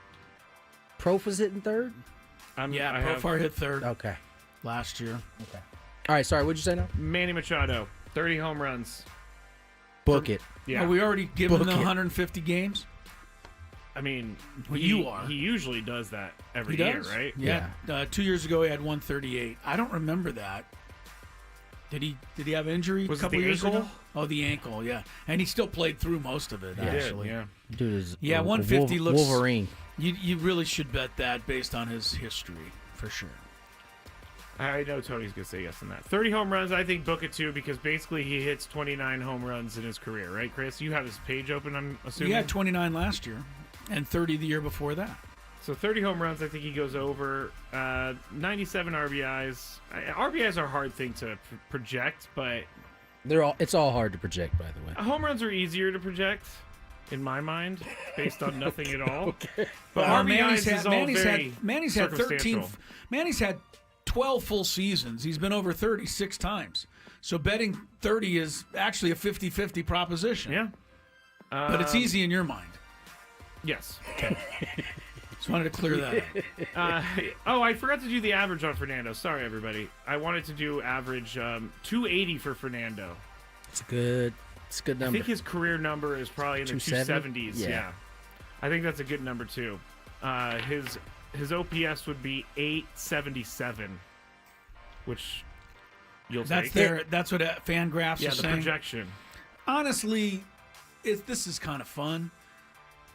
Prof was hitting third?
Profar hit third
Okay.
last year.
Okay. All right. Sorry. What'd you say now?
Manny Machado, 30 home runs.
Book it.
Yeah.
Are we already given
Book
the
it.
150 games?
I mean,
Well, you are.
He usually does that every
He
year,
does,
right?
Yeah. 2 years ago, he had 138. I don't remember that. Did he have injury
Was
a
it
couple
the
years
ankle?
ago? Oh, the ankle, yeah. And he still played through most of it, actually.
Yeah.
Dude is
Yeah,
a
150 looks-
Wolverine.
You really should bet that based on his history, for sure.
I know Tony's going to say yes on that. 30 home runs, I think book it too, because basically he hits 29 home runs in his career, right, Chris? You have his page open, I'm assuming?
He had 29 last year and 30 the year before that.
So 30 home runs, I think he goes over. 97 RBIs. RBIs are a hard thing to project, but
It's all hard to project, by the way.
home runs are easier to project, in my mind, based on nothing at all.
Okay.
But RBIs is all very
Manny's had 13.
circumstantial.
Manny's had 12 full seasons. He's been over 36 times. So betting 30 is actually a 50-50 proposition.
Yeah.
But it's easy in your mind.
Yes.
Just wanted to clear that up.
I forgot to do the average on Fernando. Sorry, everybody. I wanted to do average 280 for Fernando.
It's a good
I
number.
think his career number is probably in the
270?
270s.
Yeah.
Yeah. I think that's a good number too. His OPS would be 877, which you'll take.
That's what Fangraphs
Yeah,
is
the
saying.
projection.
Honestly, this is kind of fun.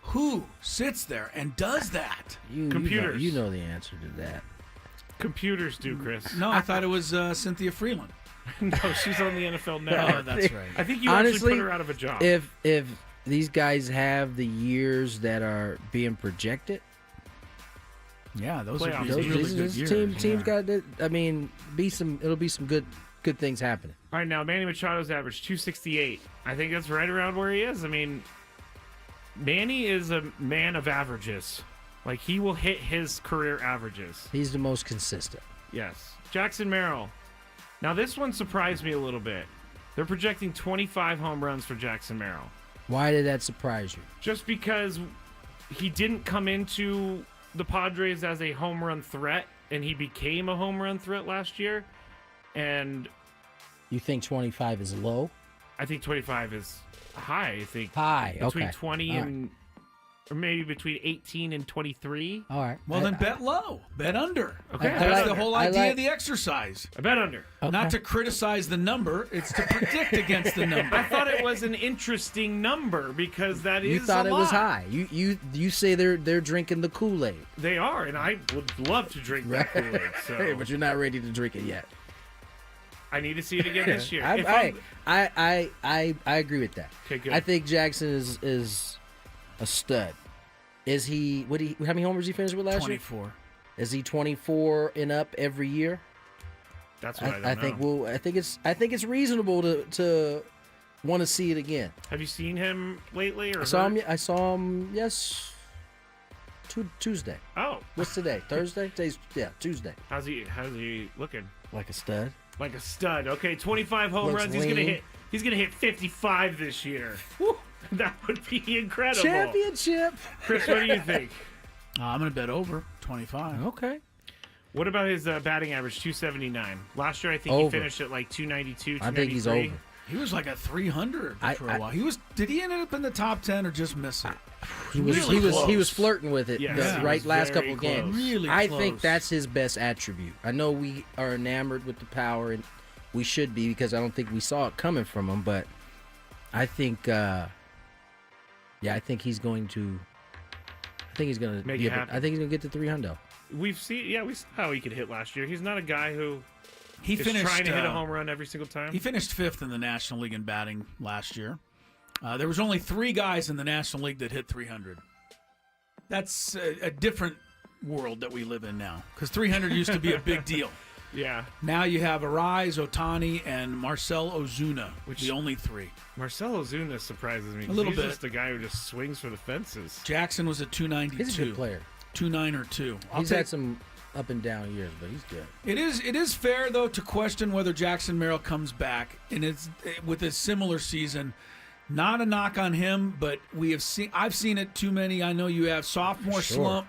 Who sits there and does that?
Computers.
You know the answer to that.
Computers do, Chris.
No, I thought it was Cynthia Freeland.
No, she's on the NFL Network.
Oh, that's right.
I think you
Honestly,
actually put her out of a job.
If these guys have the years that are being projected,
Yeah, those
Playoffs.
are
Those-
really
this
good years.
team's
yeah.
got to. I mean, it'll be some good things happening.
All right, now Manny Machado's average 268. I think that's right around where he is. I mean, Manny is a man of averages. Like, he will hit his career averages.
He's the most consistent.
Yes. Jackson Merrill. Now, this one surprised me a little bit. They're projecting 25 home runs for Jackson Merrill.
Why did that surprise you?
Just because he didn't come into the Padres as a home run threat, and he became a home run threat last year. And
You think 25 is low?
I think 25 is high. I think
High.
between
Okay.
20
All right.
and or maybe between 18 and 23.
All right.
Well, then bet low. Bet under.
Okay,
I
That's
like-
the whole
I
idea
like-
of the exercise.
I bet under.
Not to criticize the number, it's to predict against the number.
I thought it was an interesting number because that is
You thought
a
it was
lot.
high. You say they're drinking the Kool-Aid,
They are, and I would love to drink that Kool-Aid. So
but you're not ready to drink it yet.
I need to see it again this year. If
I
I'm-
agree with that.
Okay, good.
I think Jackson is a stud. Is he? How many homers he finished with last year?
24.
Is he 24 and up every year?
That's what I don't
I
know.
think it's reasonable to want to see it again.
Have you seen him lately? Or
I saw
heard?
him. I saw him. Yes. Tuesday.
Oh,
What's today? Thursday. Tuesday.
how's he looking?
Like a stud.
Like a stud. Okay, 25 home
Looks
runs.
lean.
He's gonna hit 55 this year. That would be incredible.
Championship.
Chris, what do you think?
I'm going to bet over 25.
Okay.
What about his batting average, 279? Last year, I think
Over.
he finished at like 292,
I think he's over.
He was like a 300 for a while. Did he end up in the top 10 or just miss it?
He was
Really
he
close.
was flirting with it
Yes,
the
he
right
was
last
very
couple of
close.
games.
Really
I
close.
think that's his best attribute. I know we are enamored with the power, and we should be because I don't think we saw it coming from him. But I think, I think he's going to. I think he's going to
Make it happen.
I think he's going to get to 300.
We saw how he could hit last year. He's not a guy who
He
is
finished
trying to hit a home run every single time.
He finished 5th in the National League in batting last year. There was only 3 guys in the National League that hit 300. That's a different world that we live in now because 300 used to be a big deal.
Yeah.
Now you have Arise, Ohtani, and Marcell Ozuna, the only 3.
Marcell Ozuna surprises me.
A little
he's
bit.
just a guy who just swings for the fences.
Jackson was at 292.
He's a good player.
292.
He's had some up and down years, but he's good.
It is fair though to question whether Jackson Merrill comes back, and it's with a similar season Not a knock on him, but I've seen it too many. I know you have. Sophomore slump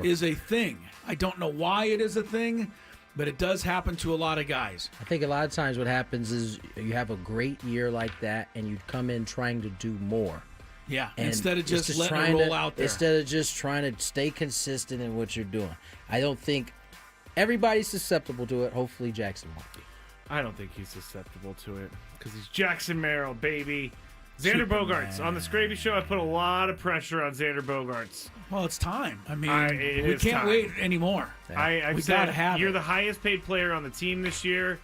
is a thing. I don't know why it is a thing, but it does happen to a lot of guys.
I think a lot of times what happens is you have a great year like that, and you come in trying to do more.
Yeah,
And
instead of just letting it roll out there.
Instead of just trying to stay consistent in what you're doing. I don't think everybody's susceptible to it. Hopefully Jackson won't be.
I don't think he's susceptible to it because he's Jackson Merrill, baby. Xander Bogaerts. On the Scraby Show, I put a lot of pressure on Xander Bogaerts.
Well, it's time. I mean,
it
we
is
can't
time.
wait anymore.
I've
we
said
gotta have
you're
it.
the highest paid player on the team this year.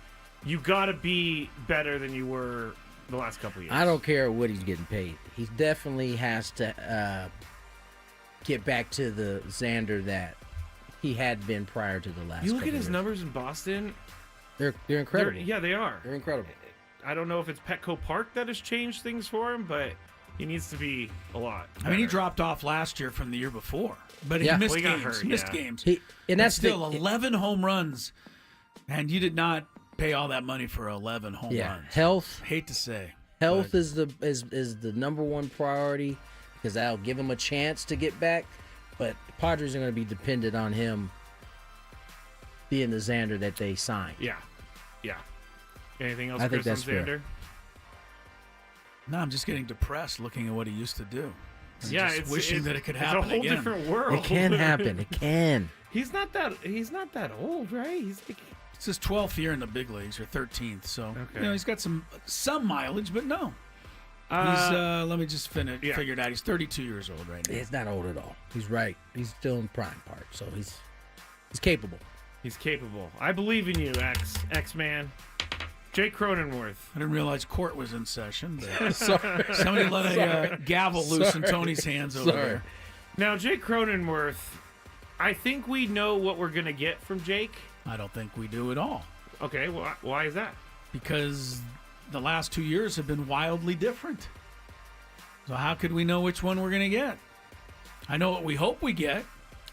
You got to be better than you were the last couple of years.
I don't care what he's getting paid. He definitely has to get back to the Xander that he had been prior to the last.
You look at
couple
his
years.
numbers in Boston.
They're incredible.
Yeah, they are.
They're incredible.
I don't know if it's Petco Park that has changed things for him, but he needs to be a lot better.
I mean, he dropped off last year from the year before, but he
Yeah.
missed
Well, he got
games.
hurt,
missed
yeah.
games.
And that's
still 11 home runs, and you did not pay all that money for 11 home runs.
Health
Hate to say.
Health is the number one priority because that'll give him a chance to get back. But the Padres are going to be dependent on him being the Xander that they signed.
Yeah. Anything else,
I think
Chris,
that's
on Xander?
fair.
No, I'm just getting depressed looking at what he used to do. I'm
Yeah,
just
it's
wishing that it could happen
It's a whole
again.
different world.
It can happen. It can.
He's not that old, right? He's like,
It's his 12th year in the big leagues, or 13th. So
Okay.
he's got some mileage, but no. He's let me just figure it out. He's 32 years old right now.
He's not old at all. He's right. He's still in prime part, so he's capable.
he's capable. I believe in you, X-Man. Jake Cronenworth.
I didn't realize court was in session. But
Sorry.
somebody let a gavel loose in Tony's hands over there.
Now, Jake Cronenworth, I think we know what we're going to get from Jake.
I don't think we do at all,
Okay, why is that?
because the last 2 years have been wildly different. So how could we know which one we're going to get? I know what we hope we get.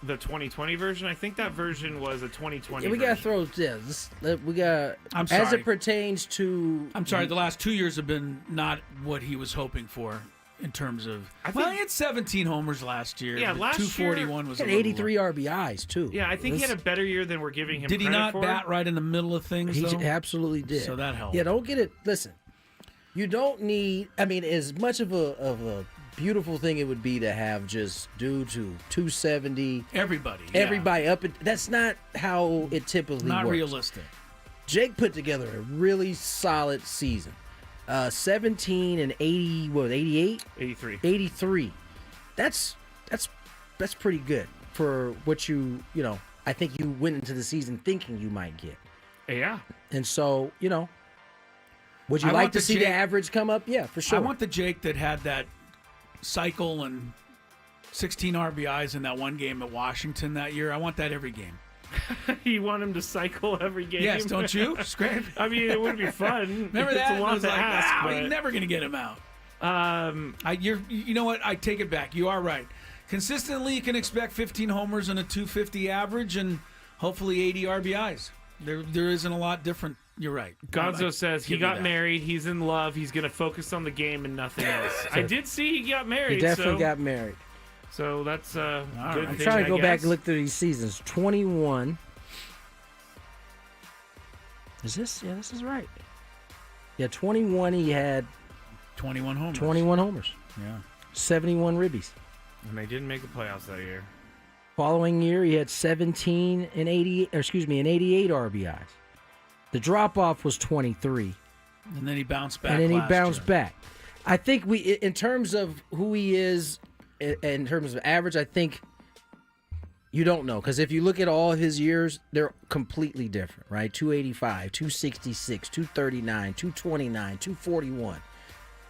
The 2020 version? I think that version was a 2020
Yeah, we got to
version.
throw this. We got.
I'm
As
sorry.
it pertains to.
I'm sorry, the last 2 years have been not what he was hoping for in terms of. Well, he had 17 homers last year.
Yeah,
but
last
241
year-
was
He
a
had
little
83 RBIs too.
Yeah, I think he had a better year than we're giving him
Did he
credit
not
for.
bat right in the middle of things,
He
though?
absolutely did.
So that helped.
Yeah, don't get it. Listen, you don't need. I mean, as much of a beautiful thing it would be to have just due to 270.
Everybody. Yeah.
Everybody up. That's not how it typically
Not
works.
realistic.
Jake put together a really solid season. 17 and 80. What? 88.
83.
83. That's pretty good for what you know. I think you went into the season thinking you might get.
Yeah.
And so, would you
I
like
want
to
the
see
Jake-
the average come up? Yeah, for sure.
I want the Jake that had that cycle and 16 RBIs in that one game at Washington that year. I want that every game.
You want him to cycle every game?
Yes, don't you? Scrape.
I mean, it would be fun.
Remember
It's
that?
a lot
I was
to
like,
ask,
we're
but,
never going to get him out. You know what? I take it back. You are right. Consistently, you can expect 15 homers and a 250 average and hopefully 80 RBIs. There isn't a lot different. You're right.
Gonzo says he
give you
got
that.
married. He's in love. He's going to focus on the game and nothing else. I did see he got married.
He definitely got married.
So that's a good
right.
I'm
thing,
trying to
I
go back
guess.
and look through these seasons. 21. Is this? Yeah, this is right. Yeah, 21. He had
21 homers.
21 homers,
Yeah.
71 ribbies.
And they didn't make the playoffs that year.
Following year, he had 17 and 88. Or excuse me, and 88 RBIs. The drop off was 23.
And then he bounced back.
And then he
last
bounced
year.
back. I think in terms of who he is, in terms of average, I think you don't know. Because if you look at all of his years, they're completely different, right? 285, 266, 239, 229, 241.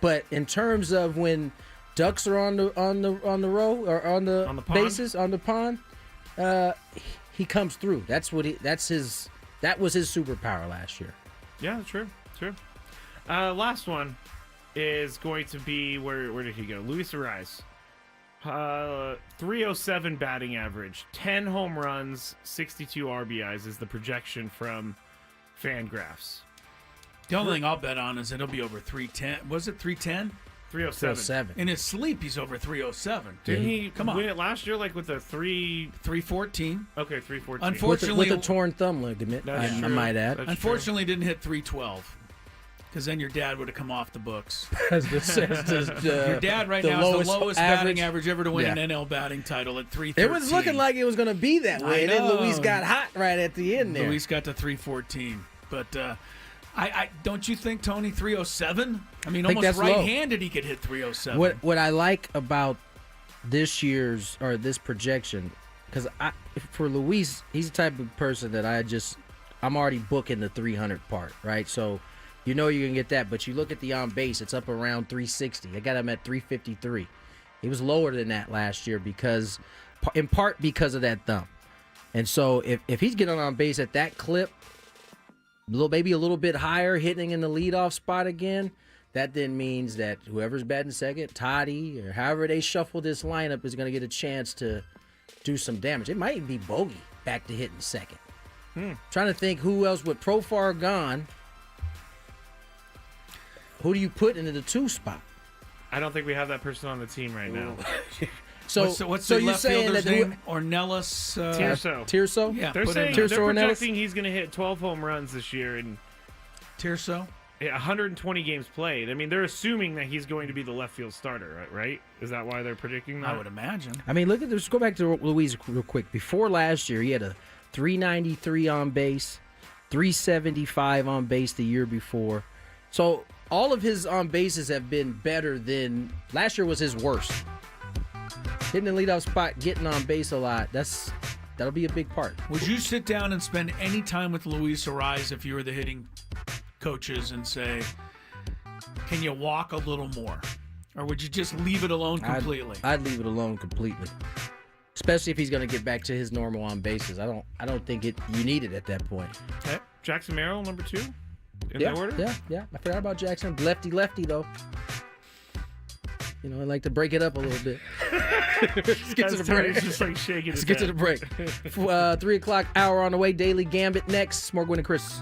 But in terms of when ducks are on the row or on the
On the pond?
bases on the pond, he comes through. That was his superpower last year.
Yeah, true. Last one is going to be where did he go? Luis Ariz. 307 batting average, 10 home runs, 62 RBIs is the projection from Fangraphs.
The only thing I'll bet on is it'll be over 310. Was it 310?
307.
307.
In his sleep, he's over 307.
Didn't he
Come on.
win it last year like with a
314.
Okay, 314.
Unfortunately,
With a torn thumb ligament,
That's
I
true.
might add.
That's
unfortunately, didn't hit 312. Because then your dad would have come off the books.
Your
Your dad right now is the lowest batting average ever to win
Yeah.
an NL batting title at 313.
It was looking like it was going to be that way, and then
know.
Luis got hot right at the end there.
Luis got to 314. But I don't you think, Tony, 307? I mean,
I think
almost
that's low.
right-handed he could hit 307.
What I like about this year's or this projection, because for Luis, he's the type of person that I'm already booking the 300 part, right? So you know you can get that, but you look at the on base, it's up around 360. I got him at 353. He was lower than that last year in part because of that thumb. And so if he's getting on base at that clip, maybe a little bit higher, hitting in the leadoff spot again, that then means that whoever's batting second, Toddy, or however they shuffle this lineup, is going to get a chance to do some damage. It might even be Bogey back to hitting second. Trying to think who else with Profar gone. Who do you put into the 2 spot?
I don't think we have that person on the team right now.
So
what's
so
the
you're
left
saying
fielder's
that
name? Ornelas?
Tirso.
Tirso?
Yeah,
They're
put
saying
in
they're
Tirso Ornelas?
projecting he's going to hit 12 home runs this year and
Tirso?
120 games played. I mean, they're assuming that he's going to be the left field starter, right? Is that why they're predicting that?
I would imagine.
I mean, look at this. Go back to Luis real quick. Before last year, he had a 393 on base, 375 on base the year before. So all of his on bases have been better than last year was his worst. Hitting the leadoff spot, getting on base a lot. That'll be a big part.
Would you sit down and spend any time with Luis Ariz if you were the hitting coaches and say, can you walk a little more? Or would you just leave it alone completely?
I'd leave it alone completely. Especially if he's going to get back to his normal on bases. I don't think you need it at that point.
Okay. Jackson Merrill, number 2 in
Yeah,
the order?
yeah. I forgot about Jackson. Lefty though. You know, I like to break it up a little bit. Let's get to the break.
He's just like shaking
Let's
his
get to
head.
the break. 3 o'clock hour on the way. Daily Gambit next. More Gwynn and Chris.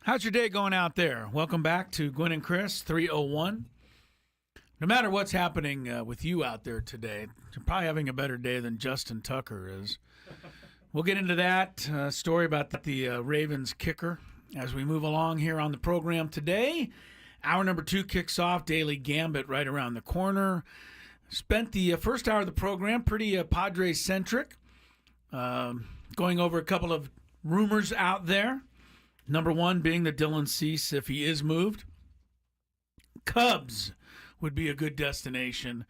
How's your day going out there? Welcome back to Gwynn and Chris, 301. No matter what's happening with you out there today, you're probably having a better day than Justin Tucker is. We'll get into that story about the Ravens kicker as we move along here on the program today. Hour number 2 kicks off, Daily Gambit right around the corner. Spent the first hour of the program pretty Padres-centric, going over a couple of rumors out there. Number one being that Dylan Cease, if he is moved, Cubs would be a good destination.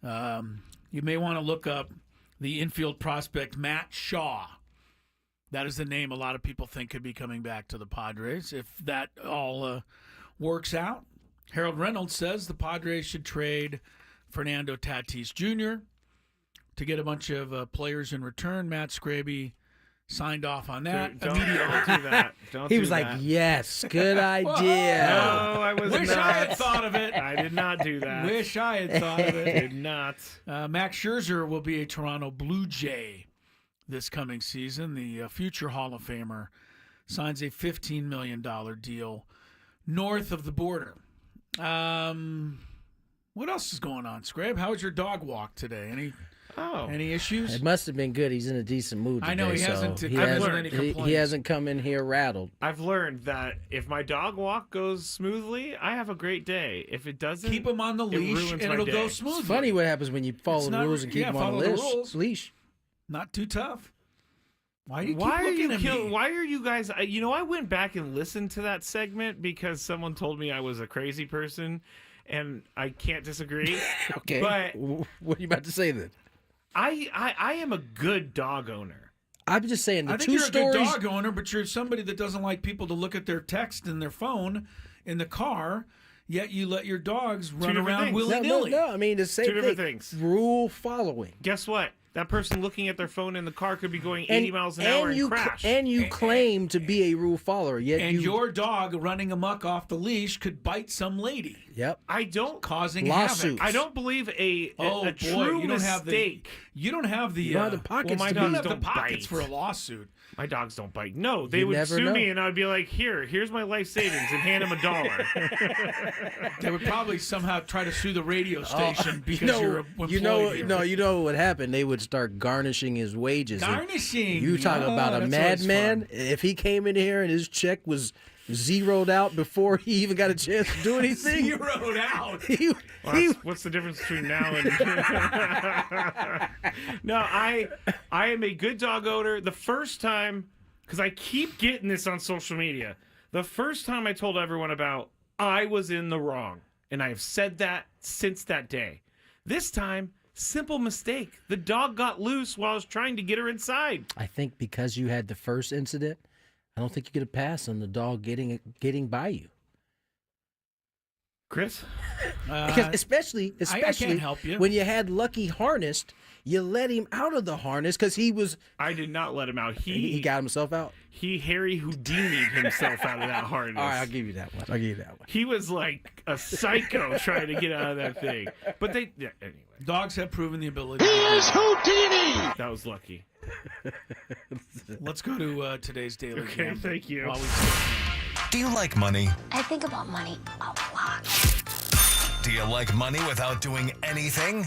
You may want to look up the infield prospect Matt Shaw. That is the name a lot of people think could be coming back to the Padres. If that all works out, Harold Reynolds says the Padres should trade Fernando Tatis Jr. to get a bunch of players in return. Matt Scraby signed off on that immediately.
Don't do that. Don't
He
do
was like,
that.
yes, good idea.
No, I was
Wish
not.
I had thought of it.
I did not do that.
Wish I had thought of it.
Did not.
Max Scherzer will be a Toronto Blue Jay this coming season. The future Hall of Famer signs a $15 million deal north of the border. What else is going on, Scrabe? How was your dog walk today? Any issues?
It must have been good. He's in a decent mood today.
I know he
so
hasn't.
He
I've
hasn't,
learned any complaints.
he hasn't come in here rattled.
I've learned that if my dog walk goes smoothly, I have a great day. If it doesn't,
Keep him on the leash,
ruins
and
my
it'll
day.
go
It's
smoothly.
It's funny what happens when you follow
It's
the
not-
rules and keep
yeah,
him on
follow
the
the rules.
leash.
Not too tough. Why do you
Why
keep
are
looking
you
at
kill?
me?
Why are you guys? I went back and listened to that segment because someone told me I was a crazy person, and I can't disagree.
Okay.
But
What are you about to say then?
I am a good dog owner.
I'm just saying the
I think
two
you're
stories.
a good dog owner, but you're somebody that doesn't like people to look at their text and their phone in the car, yet you let your dogs run
different
around
things.
willy-nilly.
No. I mean, the same
Two different
thing.
things.
Rule following.
Guess what? That person looking at their phone in the car could be going 80 miles an hour and crash.
And you claim to be a rule follower, yet
And
you.
your dog running amok off the leash could bite some lady,
Yep.
I don't.
causing
Lawsuits.
havoc.
I don't believe a
boy,
true
you don't have the.
mistake.
You don't have the.
You don't have the pockets
my
to
you don't
be.
have the
don't
pockets
bite.
for a lawsuit.
My dogs don't bite. No, they
You
would
never
sue
know.
me, and I'd be like, here's my life savings, and hand them $1.
They would probably somehow try to sue the radio station because you're a employee here.
you know what happened? They would start garnishing his wages. And
Garnishing.
You talk about a
that's always
madman.
fun.
If he came in here and his check was zeroed out before he even got a chance to do anything,
Zeroed out.
What's the difference between now and? No, I am a good dog owner. The first time, because I keep getting this on social media. The first time I told everyone about, I was in the wrong, and I have said that since that day. This time, simple mistake. The dog got loose while I was trying to get her inside.
I think because you had the first incident, I don't think you get a pass on the dog getting by you.
Chris?
Because especially
I can't help you.
when you had Lucky harnessed, you let him out of the harness because he
I did not let him out.
he got himself out.
He Harry Houdini'd himself out of that harness.
All right, I'll give you that one.
He was like a psycho trying to get out of that thing. But anyway,
Dogs have proven the ability.
that was lucky.
Let's go to today's daily.
Okay,
Gambit
thank you.
while we still
Do you like money?
I think about money a lot.
Do you like money without doing anything?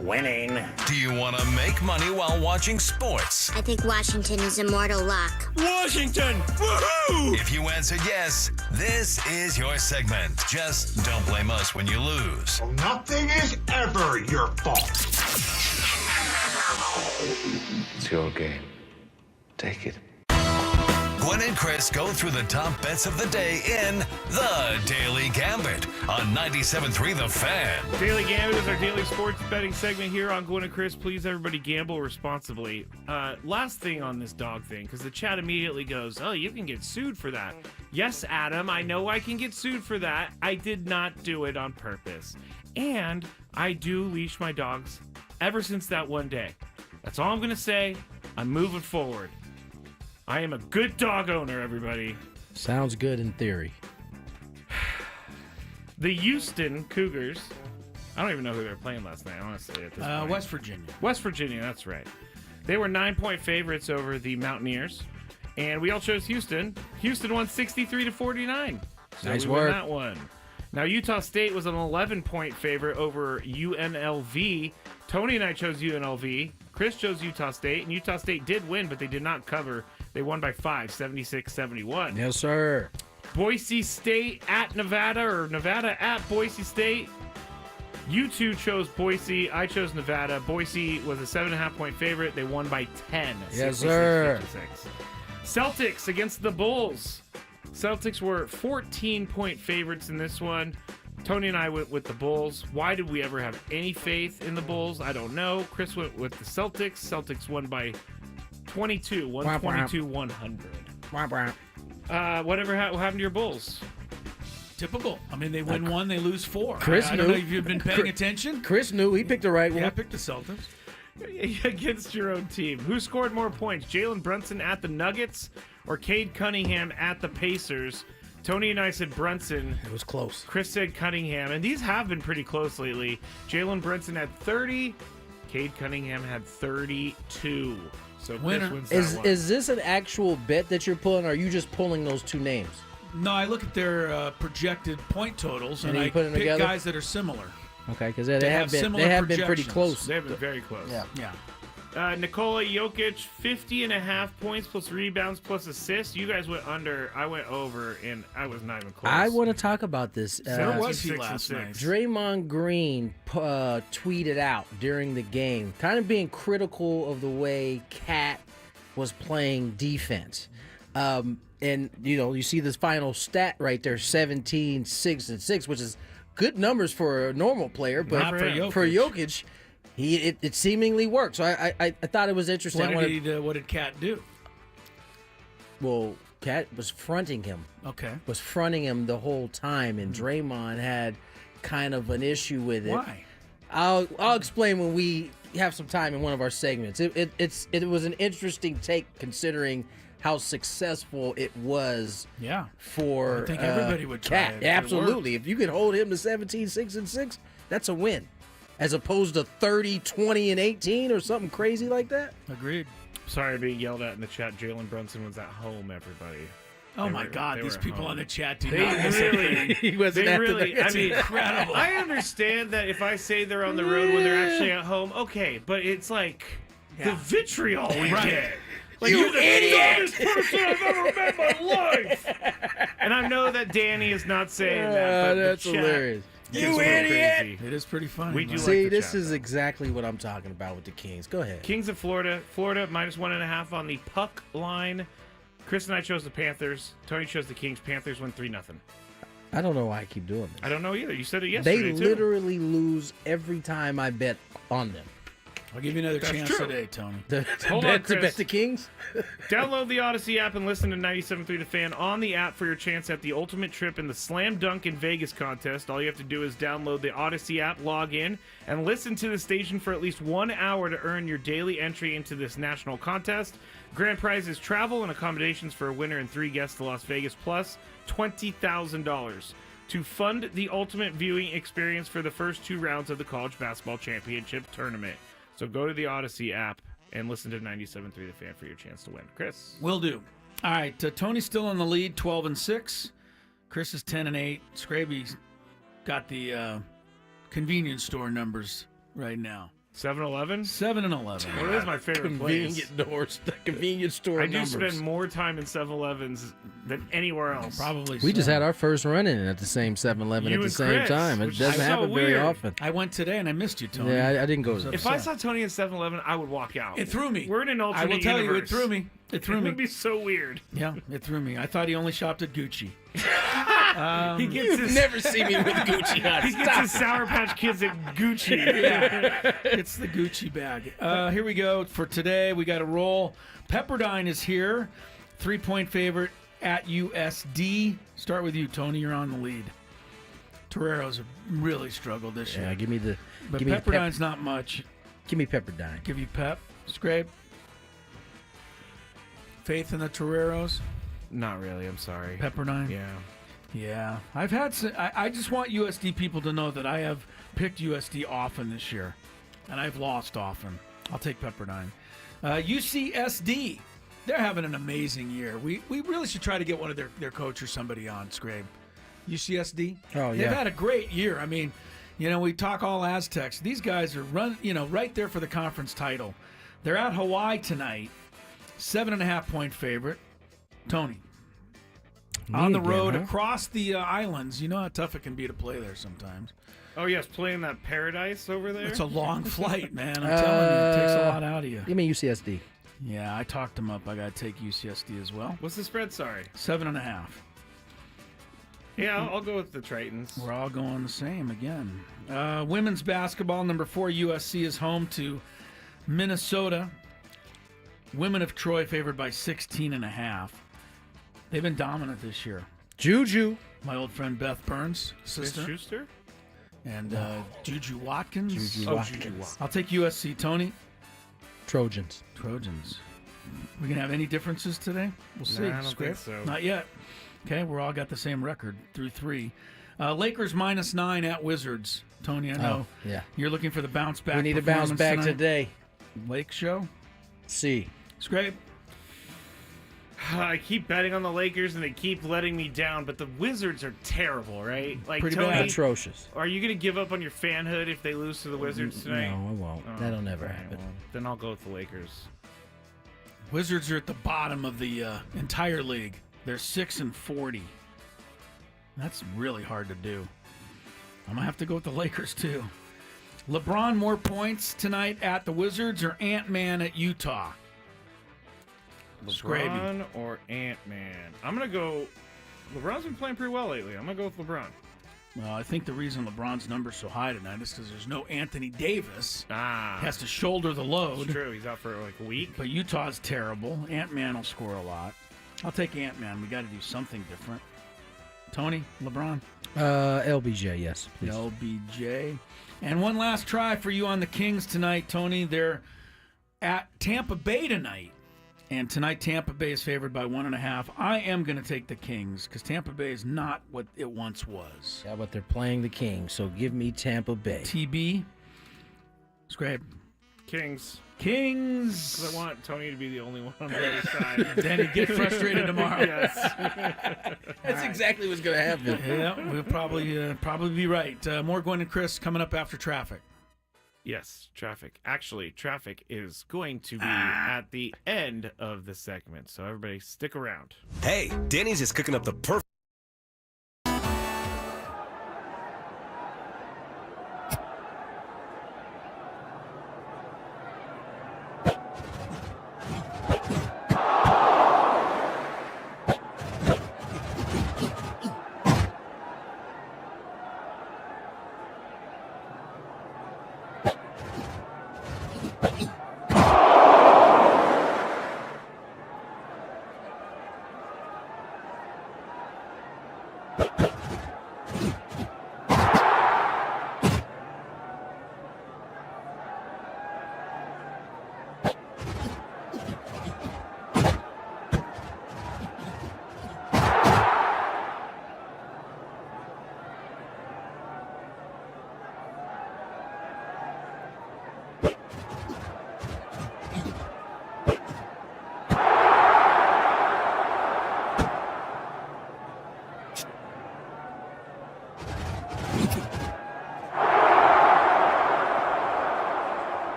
Winning.
Do you want to make money while watching sports?
I think Washington is immortal luck.
Washington! Woohoo! If you answered yes, this is your segment. Just don't blame us when you lose.
Nothing is ever your fault.
It's your game. Take it.
Gwynn and Chris go through the top bets of the day in The Daily Gambit on 97.3 The Fan.
Daily Gambit is our daily sports betting segment here on Gwynn and Chris. Please, everybody, gamble responsibly. Last thing on this dog thing, because the chat immediately goes, oh, you can get sued for that. Yes, Adam, I know I can get sued for that. I did not do it on purpose. And I do leash my dogs ever since that one day. That's all I'm going to say. I'm moving forward. I am a good dog owner, everybody.
Sounds good in theory.
The Houston Cougars. I don't even know who they were playing last night, honestly, at this point.
West Virginia.
West Virginia, that's right. They were 9-point favorites over the Mountaineers. And we all chose Houston. Houston won 63-49. So
Nice
we won
work.
that one. Now, Utah State was an 11-point favorite over UNLV. Tony and I chose UNLV. Chris chose Utah State, and Utah State did win, but they did not cover. They won by 5, 76-71.
Yes, sir.
Boise State at Nevada, or Nevada at Boise State. You two chose Boise. I chose Nevada. Boise was a 7.5-point favorite. They won by 10.
Yes, sir.
66-56. Celtics against the Bulls. Celtics were 14-point favorites in this one. Tony and I went with the Bulls. Why did we ever have any faith in the Bulls? I don't know. Chris went with the Celtics. Celtics won by 22, 122-100. Whatever happened to your Bulls?
Typical. I mean, they win 1, they lose 4.
Chris
I don't know
knew.
if you've been paying attention.
Chris knew. He picked the right
Yeah, I
one.
picked the Celtics.
Against your own team. Who scored more points? Jalen Brunson at the Nuggets or Cade Cunningham at the Pacers? Tony and I said Brunson.
It was close.
Chris said Cunningham. And these have been pretty close lately. Jalen Brunson had 30. Cade Cunningham had 32. So
Winner.
Chris wins that one.
Is this an actual bet that you're pulling, or are you just pulling those two names?
No, I look at their projected point point
And
and
you
I
put them
pick
together?
guys that are similar.
Okay, because they
They
have
have
been
similar
they have been pretty
projections.
close.
They've been very close.
Yeah.
Nikola Jokic, 50.5 points plus rebounds plus assists. You guys went under. I went over, and I was not even close.
I want to talk about this.
Where was he
6 and
last
6.
night?
Draymond Green tweeted out during the game, kind of being critical of the way Cat was playing defense. And, you see this final stat right there, 17, 6, and 6, which is good numbers for a normal player, but
Not for Jokic.
for Jokic, it seemingly worked. So I thought it was interesting.
What did Cat do?
Well, Cat was fronting him.
Okay.
Was fronting him the whole time, and Draymond had kind of an issue with it.
Why?
I'll explain when we have some time in one of our segments. It was an interesting take considering how successful it was.
Yeah.
For
I think everybody would try
Cat.
it if it
Absolutely. If you could hold him to 17, 6, and 6, that's a win, as opposed to 30, 20, and 18 or something crazy like that.
Agreed.
Sorry, being yelled at in the chat. Jalen Brunson was at home, everybody.
Oh my God!
they
These
were
people
home.
on the chat do
They
not miss
really,
He wasn't
they
at the
really.
game.
I mean,
incredible.
I understand that if I say they're on the road when they're actually at home, okay, but it's like the vitriol we
Right.
get. Like,
You
you're the
idiot!
dumbest person I've ever met in my life. And I know that Danny is not saying that, but
That's
the chat
hilarious.
gets
You
real
idiot!
crazy.
It is pretty funny.
We do
man.
like
See,
the
this
chat,
is
though.
exactly what I'm talking about with the Kings. Go ahead.
Kings of Florida. Florida minus 1.5 on the puck line. Chris and I chose the Panthers. Tony chose the Kings. Panthers win 3-0.
I don't know why I keep doing this.
I don't know either. You said it
They
yesterday, too.
literally lose every time I bet on them.
I'll give you another
That's
chance
true.
today, Tony.
To
Hold on,
bet
Chris.
the Kings?
Download the Odyssey app and listen to 97.3 The Fan on the app for your chance at the ultimate trip in the Slam Dunk in Vegas contest. All you have to do is download the Odyssey app, log in, and listen to the station for at least 1 hour to earn your daily entry into this national contest. Grand prize is travel and accommodations for a winner and 3 guests to Las Vegas, plus $20,000 to fund the ultimate viewing experience for the first 2 rounds of the College Basketball Championship Tournament. So go to the Odyssey app and listen to 97.3 The Fan for your chance to win. Chris?
Will do. All right, Tony's still in the lead, 12-6. Chris is 10-8. Scraby's got the convenience store numbers right now.
7-Eleven?
7-11.
Well, it is my favorite place.
Convenience store
I do
numbers.
spend more time in 7-Elevens than anywhere else.
Probably.
We just
so.
had our first run-in at the same 7-Eleven
You
at the
and
same
Chris,
time. It
which is
doesn't
so
happen very
weird.
often.
I went today and I missed you, Tony.
Yeah, I didn't go.
was
If I saw Tony in 7-Eleven, I would walk out.
It threw me.
We're in an alternate
I will tell you, it
universe.
threw me. It threw
It
me.
would be so weird.
Yeah, it threw me. I thought he only shopped at Gucci.
He gets
You've
his,
never seen me with Gucci on.
he gets his Sour Patch Kids at Gucci.
Yeah, it's the Gucci bag. Here we go for today. We got a roll. Pepperdine is here. 3-point favorite at USD. Start with you, Tony. You're on the lead. Toreros have really struggled this year.
Yeah, give me the.
But
give me
Pepperdine's not much.
Give me Pepperdine.
Give you Pep. Scrape. Faith in the Toreros.
Not really, I'm sorry.
Pepperdine.
Yeah.
Yeah, I've had. I just want USD people to know that I have picked USD often this year, and I've lost often. I'll take Pepperdine. UCSD. They're having an amazing year. We really should try to get one of their coach or somebody on, Scrape. UCSD.
Oh, yeah.
They've had a great year. I mean, we talk all Aztecs. These guys are right there for the conference title. They're at Hawaii tonight. 7.5-point favorite. Tony. On the road across the islands. You know how tough it can be to play there sometimes.
Oh, yes, playing that paradise over there?
It's a long flight, man. I'm telling you, it takes a lot out of you.
You mean UCSD?
Yeah, I talked them up. I got to take UCSD as well.
What's the spread? Sorry.
7.5.
Yeah, I'll go with the Tritons.
We're all going the same again. Women's basketball, number 4, USC is home to Minnesota. Women of Troy favored by 16.5. They've been dominant this year.
Juju.
My old friend Beth Burns' sister.
Schuster?
And Juju Watkins.
Juju Watkins.
I'll take USC. Tony?
Trojans.
We going to have any differences today? We'll see.
I don't think so.
Not yet. Okay, we're all got the same record through 3. Lakers -9 at Wizards. Tony, I know.
Yeah.
You're looking for the bounce back.
We need a bounce back
tonight.
today.
Lake show?
See.
Scrape?
I keep betting on the Lakers and they keep letting me down, but the Wizards are terrible, right? Like,
Pretty
Tony,
bad.
Atrocious.
are you going to give up on your fanhood if they lose to the Wizards tonight?
No, I won't. That'll never happen.
Well, then I'll go with the Lakers.
Wizards are at the bottom of the entire league. They're 6-40. That's really hard to do. I'm going to have to go with the Lakers, too. LeBron more points tonight at the Wizards or Ant-Man at Utah?
LeBron or Ant-Man? I'm going to go... LeBron's been playing pretty well lately. I'm going to go with LeBron.
Well, I think the reason LeBron's number's so high tonight is because there's no Anthony Davis. He has to shoulder the load.
It's true. He's out for like a week.
But Utah's terrible. Ant-Man will score a lot. I'll take Ant-Man. We got to do something different. Tony, LeBron?
LBJ, yes, please.
LBJ. And one last try for you on the Kings tonight, Tony. They're at Tampa Bay tonight. And tonight, Tampa Bay is favored by 1.5. I am going to take the Kings because Tampa Bay is not what it once was.
Yeah, but they're playing the Kings, so give me Tampa Bay.
TB. Scrape.
Kings.
Kings.
Because I want Tony to be the only one on the other side.
Then he'd get frustrated tomorrow.
Yes.
That's exactly what's going to happen.
Yeah, we'll probably be right. More Gwynn and Chris coming up after traffic.
Yes, traffic. Actually, traffic is going to be at the end of the segment, so everybody stick around.
Hey, Danny's is cooking up the perfect...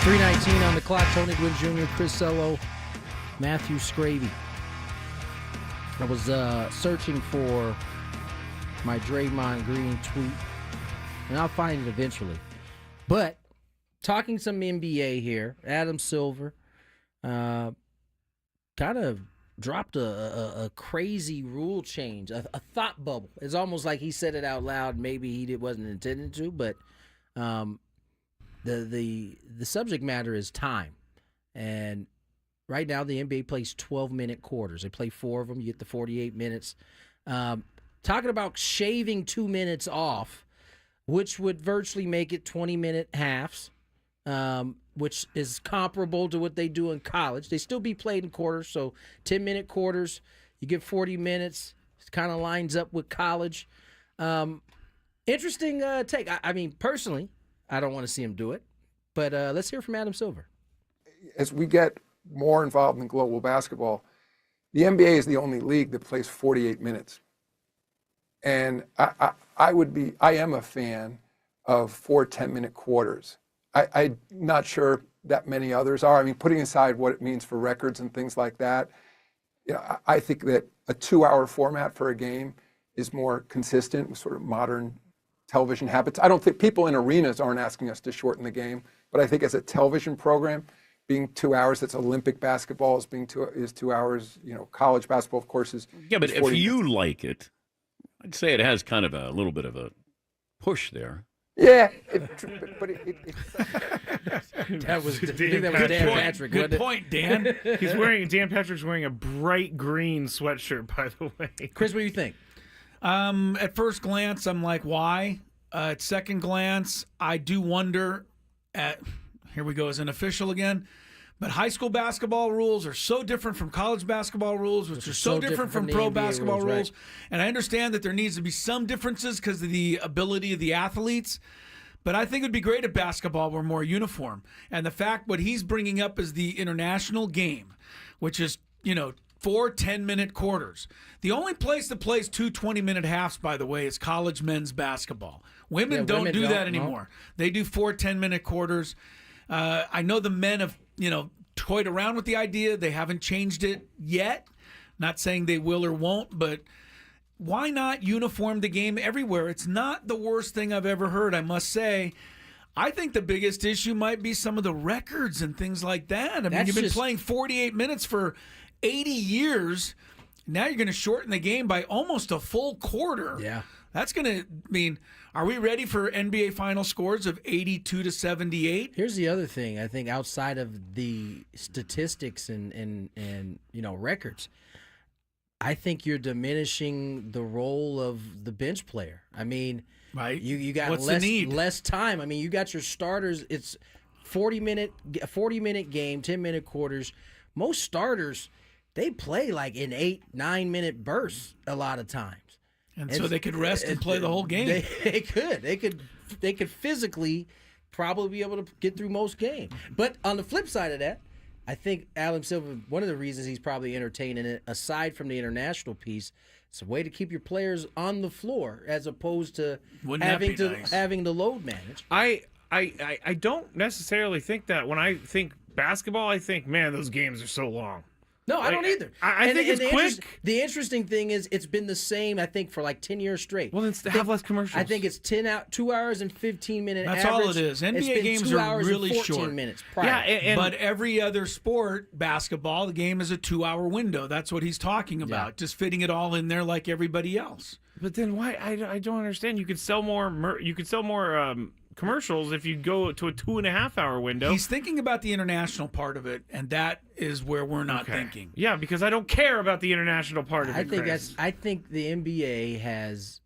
.319 on the clock. Tony Gwynn Jr., Chris Sello, Matthew Scraby. I was searching for my Draymond Green tweet, and I'll find it eventually. But talking some NBA here, Adam Silver kind of dropped a crazy rule change, a thought bubble. It's almost like he said it out loud. Maybe he wasn't intended to, but the subject matter is time. And right now the NBA plays 12-minute quarters. They play 4 of them. You get the 48 minutes. Talking about shaving 2 minutes off, which would virtually make it 20-minute halves, which is comparable to what they do in college. They still be played in quarters, so 10-minute quarters. You get 40 minutes. It kind of lines up with college. Interesting take. I mean, personally, I don't want to see him do it, but let's hear from Adam Silver.
As we get more involved in global basketball, the NBA is the only league that plays 48 minutes. And I am a fan of 4 10-minute quarters. I'm not sure that many others are. I mean, putting aside what it means for records and things like that, you know, I think that a 2-hour format for a game is more consistent with sort of modern television habits. I don't think people in arenas aren't asking us to shorten the game, but I think as a television program, being 2 hours, that's Olympic basketball is 2 hours. You know, college basketball, of course, is
but
is
if
40
you
minutes.
like it, I'd say it has kind of a little bit of a push there.
Yeah,
That was Dan Patrick.
Good point, Dan.
Dan Patrick's wearing a bright green sweatshirt, by the way.
Chris, what do you think?
At first glance, I'm like, why? At second glance, I do wonder here we go as an official again, but high school basketball rules are so different from college basketball rules, which are so different from pro basketball rules.
Right.
And I understand that there needs to be some differences because of the ability of the athletes. But I think it would be great if basketball were more uniform. And the fact what he's bringing up is the international game, which is, 4 10-minute quarters. The only place that plays 2 20-minute halves, by the way, is college men's basketball. Women don't do that anymore. No. They do 4 10-minute quarters. I know the men have, toyed around with the idea. They haven't changed it yet. Not saying they will or won't, but why not uniform the game everywhere? It's not the worst thing I've ever heard, I must say. I think the biggest issue might be some of the records and things like that. I mean, you've been playing 48 minutes for 80 years. Now you're going to shorten the game by almost a full quarter.
Yeah.
That's going to mean, are we ready for NBA final scores of 82-78?
Here's the other thing. I think outside of the statistics and records, I think you're diminishing the role of the bench player. I mean,
right?
You got
What's the need?
less time. I mean, you got your starters. It's 40-minute game, 10-minute quarters. Most starters, they play like in 8-9 minute bursts a lot of times.
And so they could rest and play the whole game.
They could physically probably be able to get through most games. But on the flip side of that, I think Adam Silver, one of the reasons he's probably entertaining it, aside from the international piece, it's a way to keep your players on the floor as opposed to having to load manage.
I
I don't necessarily think that. When I think basketball, I think, man, those games are so long.
No, I don't either.
I think it's quick.
The interesting thing is it's been the same, I think, for like 10 years straight.
Well, then have less commercials.
I think it's 2 hours and 15 minutes.
That's all it is. NBA games are really short.
Minutes prior.
Yeah, but every other sport, basketball, the game is a 2-hour window. That's what he's talking about. Just fitting it all in there like everybody else.
But then why? I don't understand. You could sell more. You could sell more commercials if you go to a 2.5-hour window.
He's thinking about the international part of it, and that is where we're not thinking.
Yeah, because I don't care about the international part of it.
I think the NBA has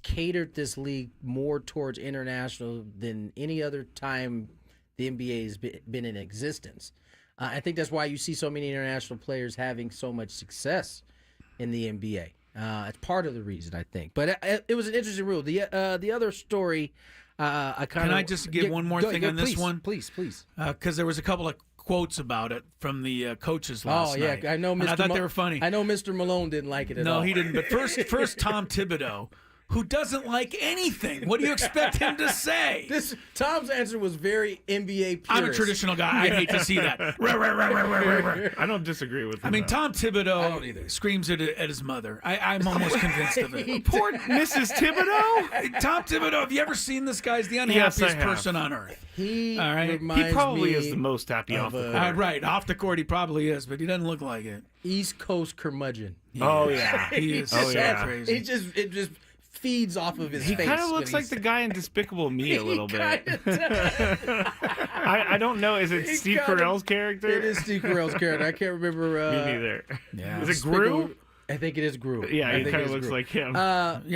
catered this league more towards international than any other time the NBA has been in existence. I think that's why you see so many international players having so much success in the NBA. It's part of the reason, I think. But it was an interesting rule. The other story, Can
I just give one more thing on this one?
Please.
Because there was a couple of quotes about it from the coaches last night.
I know.
And I thought they were funny.
I know Mr. Malone didn't like it at all.
No, he didn't. But first Tom Thibodeau, who doesn't like anything. What do you expect him to say?
Tom's answer was very NBA purist.
I'm a traditional guy. I hate to see that.
I don't disagree with him.
I mean, Tom Thibodeau screams at his mother. I'm almost convinced of it.
Poor Mrs. Thibodeau.
Tom Thibodeau, have you ever seen this guy? He's the unhappiest person on earth.
He
probably is the most happy off the court.
Right, off the court he probably is, but he doesn't look like it.
East Coast curmudgeon.
Oh, yeah.
He is so crazy.
It just feeds off of his face.
He kind of looks like the guy in Despicable Me a little bit. I don't know. Is it Steve Carell's character?
It is Steve Carell's character. I can't remember.
Me neither.
Yeah.
Is it Gru?
I think it is Gru.
Yeah, he kind of looks like him.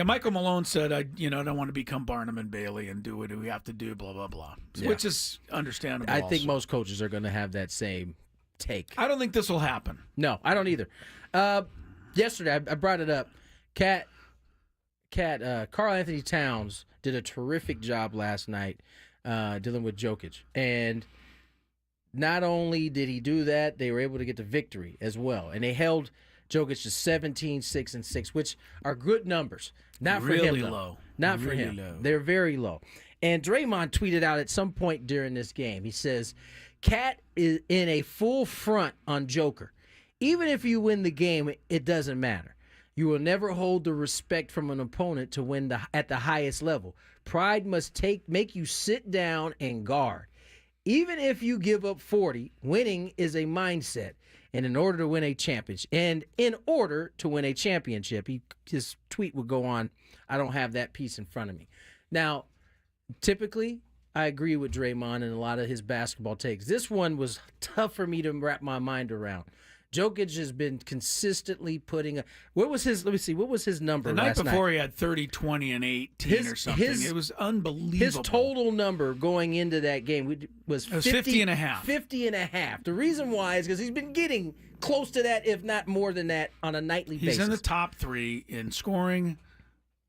Michael Malone said, I don't want to become Barnum and Bailey and do what we have to do, blah, blah, blah. Yeah. Which is understandable.
I think most coaches are going to have that same take.
I don't think this will happen.
No, I don't either. Yesterday, I brought it up. Karl Anthony Towns did a terrific job last night dealing with Jokic. And not only did he do that, they were able to get the victory as well. And they held Jokic to 17, 6, and 6, which are good numbers. Not for
really
him, though.
low.
Not for
really
him.
Low.
They're very low. And Draymond tweeted out at some point during this game, he says, Cat is in a full front on Joker. Even if you win the game, it doesn't matter. You will never hold the respect from an opponent to win at the highest level. Pride must make you sit down and guard. Even if you give up 40, winning is a mindset. And in order to win a championship, his tweet would go on, I don't have that piece in front of me. Now, typically, I agree with Draymond and a lot of his basketball takes. This one was tough for me to wrap my mind around. Jokic has been consistently putting what was his number
the night
last
before
night?
He had 30, 20, and 18 or something. It was unbelievable.
His total number going into that game was
50 and a half.
50 and a half. The reason why is because he's been getting close to that, if not more than that, on a nightly basis.
He's in the top 3 in scoring,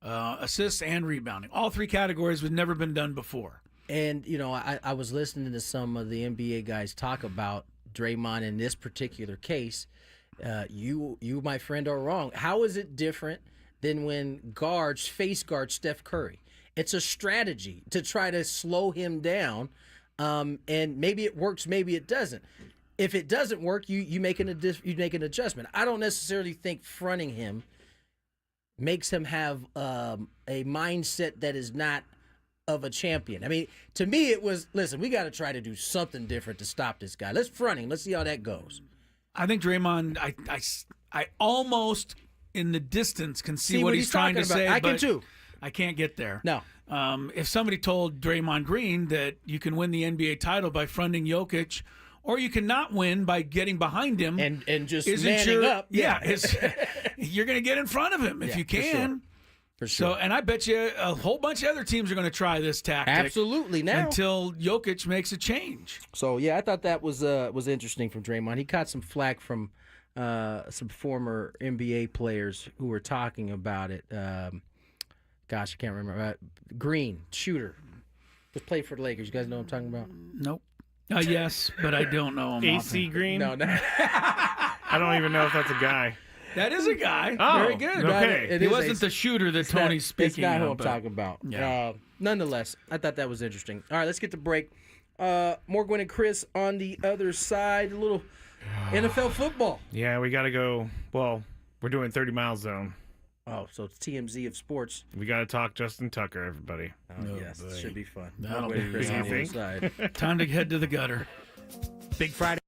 assists, and rebounding. All 3 categories have never been done before.
And, I was listening to some of the NBA guys talk about Draymond in this particular case. You, my friend, are wrong. How is it different than when face guard Steph Curry? It's a strategy to try to slow him down, and maybe it works, maybe it doesn't. If it doesn't work, you make an adjustment. I don't necessarily think fronting him makes him have a mindset that is not of a champion. I mean, to me, it was, listen, we got to try to do something different to stop this guy. Let's front him. Let's see how that goes.
I think Draymond, I almost in the distance can see what he's trying to say.
I can too.
I can't get there.
No.
If somebody told Draymond Green that you can win the NBA title by fronting Jokic, or you cannot win by getting behind him
and just manning up.
Yeah, you're going to get in front of him if you can.
For sure.
So, and I bet you a whole bunch of other teams are going to try this tactic.
Absolutely, now
until Jokic makes a change.
So, yeah, I thought that was interesting from Draymond. He caught some flack from some former NBA players who were talking about it. I can't remember. Green, shooter, just played for the Lakers. You guys know what I'm talking about?
Nope. Yes, but I don't know him.
AC Green?
No.
I don't even know if that's a guy.
That is a guy.
Oh,
Very good.
okay.
He wasn't the shooter that Tony's speaking
It's not
of.
who I'm
but-
talking about.
Yeah.
Nonetheless, I thought that was interesting. All right, let's get to break. More Gwynn and Chris on the other side. A little NFL football.
Yeah, we got to go. Well, we're doing 30 Mile Zone.
Oh, so it's TMZ of sports.
We got to talk Justin Tucker, everybody.
Oh, yes, it should be fun.
That'll
More Gwynn and
be
Chris on the other
you
side.
Time to head to the gutter.
Big Friday.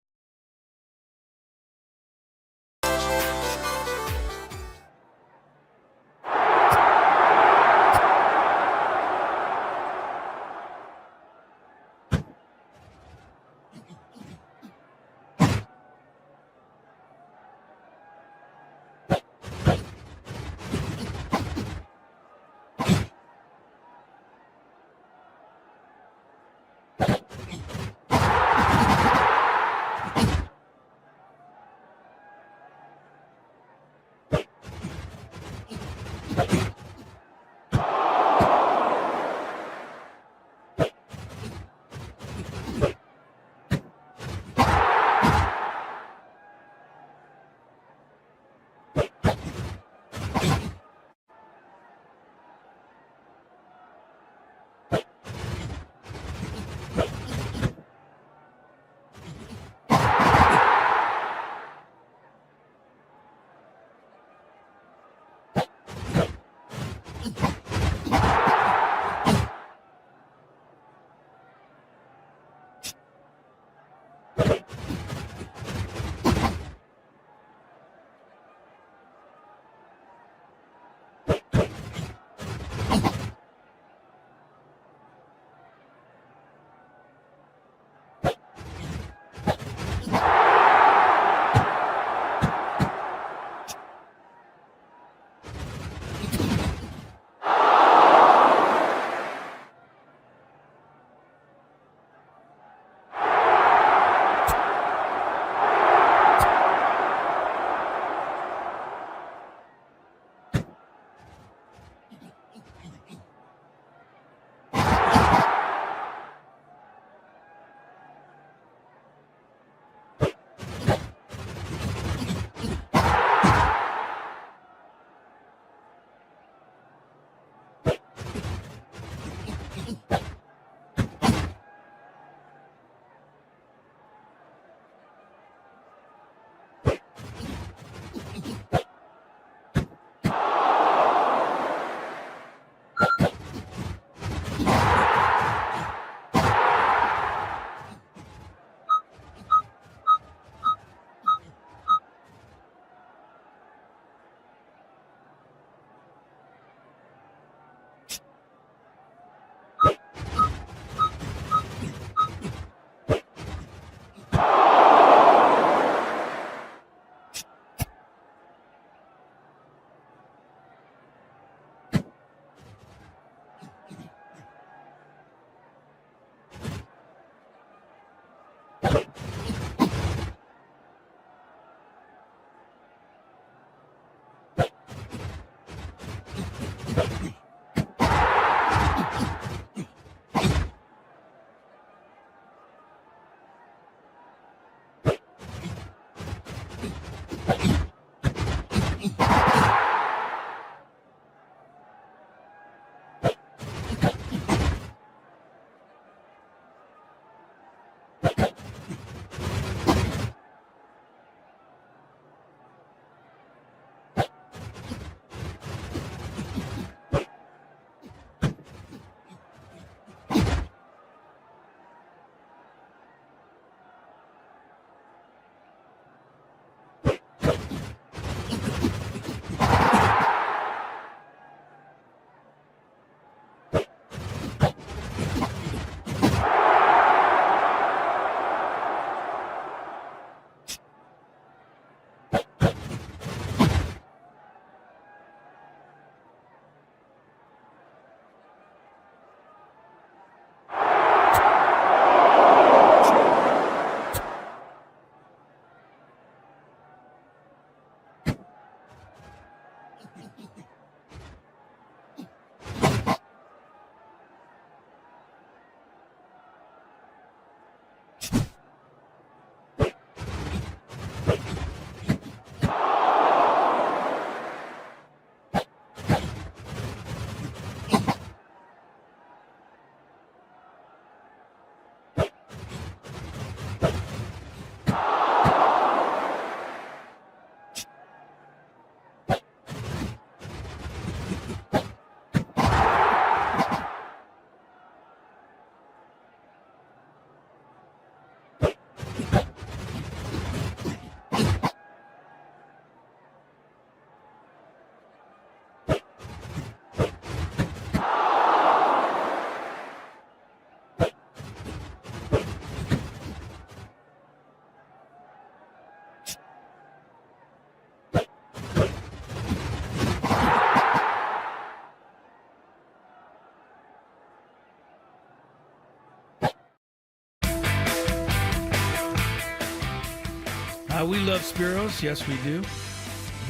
We love Spiros. Yes, we do.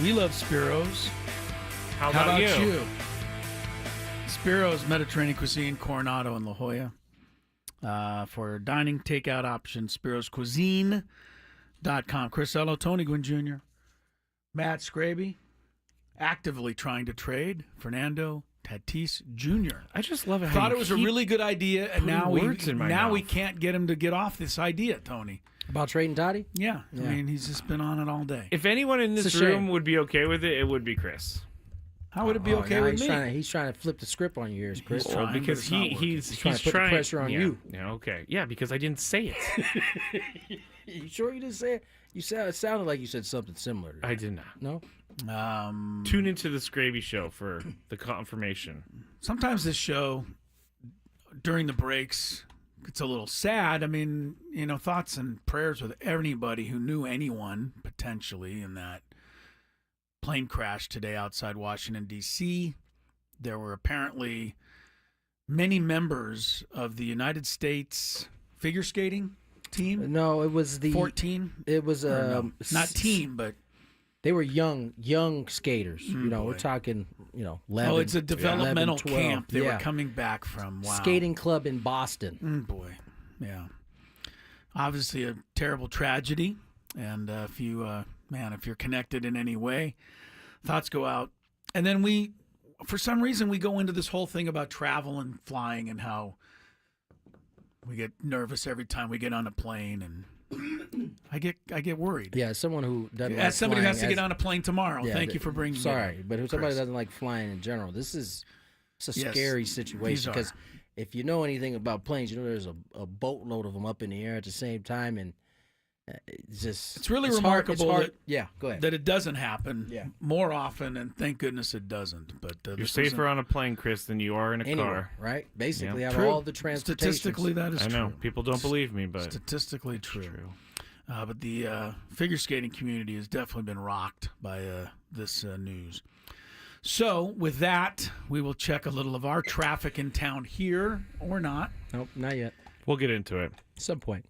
We love Spiros.
How about you?
Spiros Mediterranean Cuisine, Coronado in La Jolla. For dining takeout options, SpirosCuisine.com. Chris Ello, Tony Gwynn Jr., Matt Scraby, actively trying to trade Fernando Tatis Jr.
I just love it.
Thought it was a really good idea, and now
mouth.
we can't get him to get off this idea, Tony.
About trading Toddy?
Yeah. I mean, he's just been on it all day.
If anyone in this room would be okay with it, it would be Chris.
How would it be okay with me?
He's trying to flip the script on you, Chris.
Because he's
trying to put the pressure on you.
Yeah, okay. Yeah, because I didn't say it.
You sure you didn't say it? It sounded like you said something similar to that.
I did not.
No?
Tune into the Scraby Show for the confirmation.
Sometimes this show, during the breaks, it's a little sad. I mean, thoughts and prayers with anybody who knew anyone potentially in that plane crash today outside Washington, D.C. There were apparently many members of the United States figure skating team.
No, it was the
14.
It was
not team, but
they were young skaters. We're talking 11.
Oh, it's a developmental
11, 12.
camp they were coming back from. Wow.
Skating club in Boston.
Boy, yeah. Obviously a terrible tragedy, and if you're connected in any way, thoughts go out. And then for some reason, we go into this whole thing about travel and flying and how we get nervous every time we get on a plane, and I get worried.
Yeah, someone who doesn't.
As somebody who has to get on a plane tomorrow. Yeah, thank you for bringing.
Sorry, but if somebody doesn't like flying in general, it's a scary situation because if you know anything about planes, there's a boatload of them up in the air at the same time, and it's
really remarkable
hard. Go ahead.
that it doesn't happen more often, and thank goodness it doesn't. But
you're safer on a plane, Chris, than you are in a car,
right? Basically, out of all the transportation.
Statistically, that is true.
I know people don't believe me, but
statistically true. But the figure skating community has definitely been rocked by this news. So with that, we will check a little of our traffic in town here, or not.
Nope, not yet.
We'll get into it
at some point.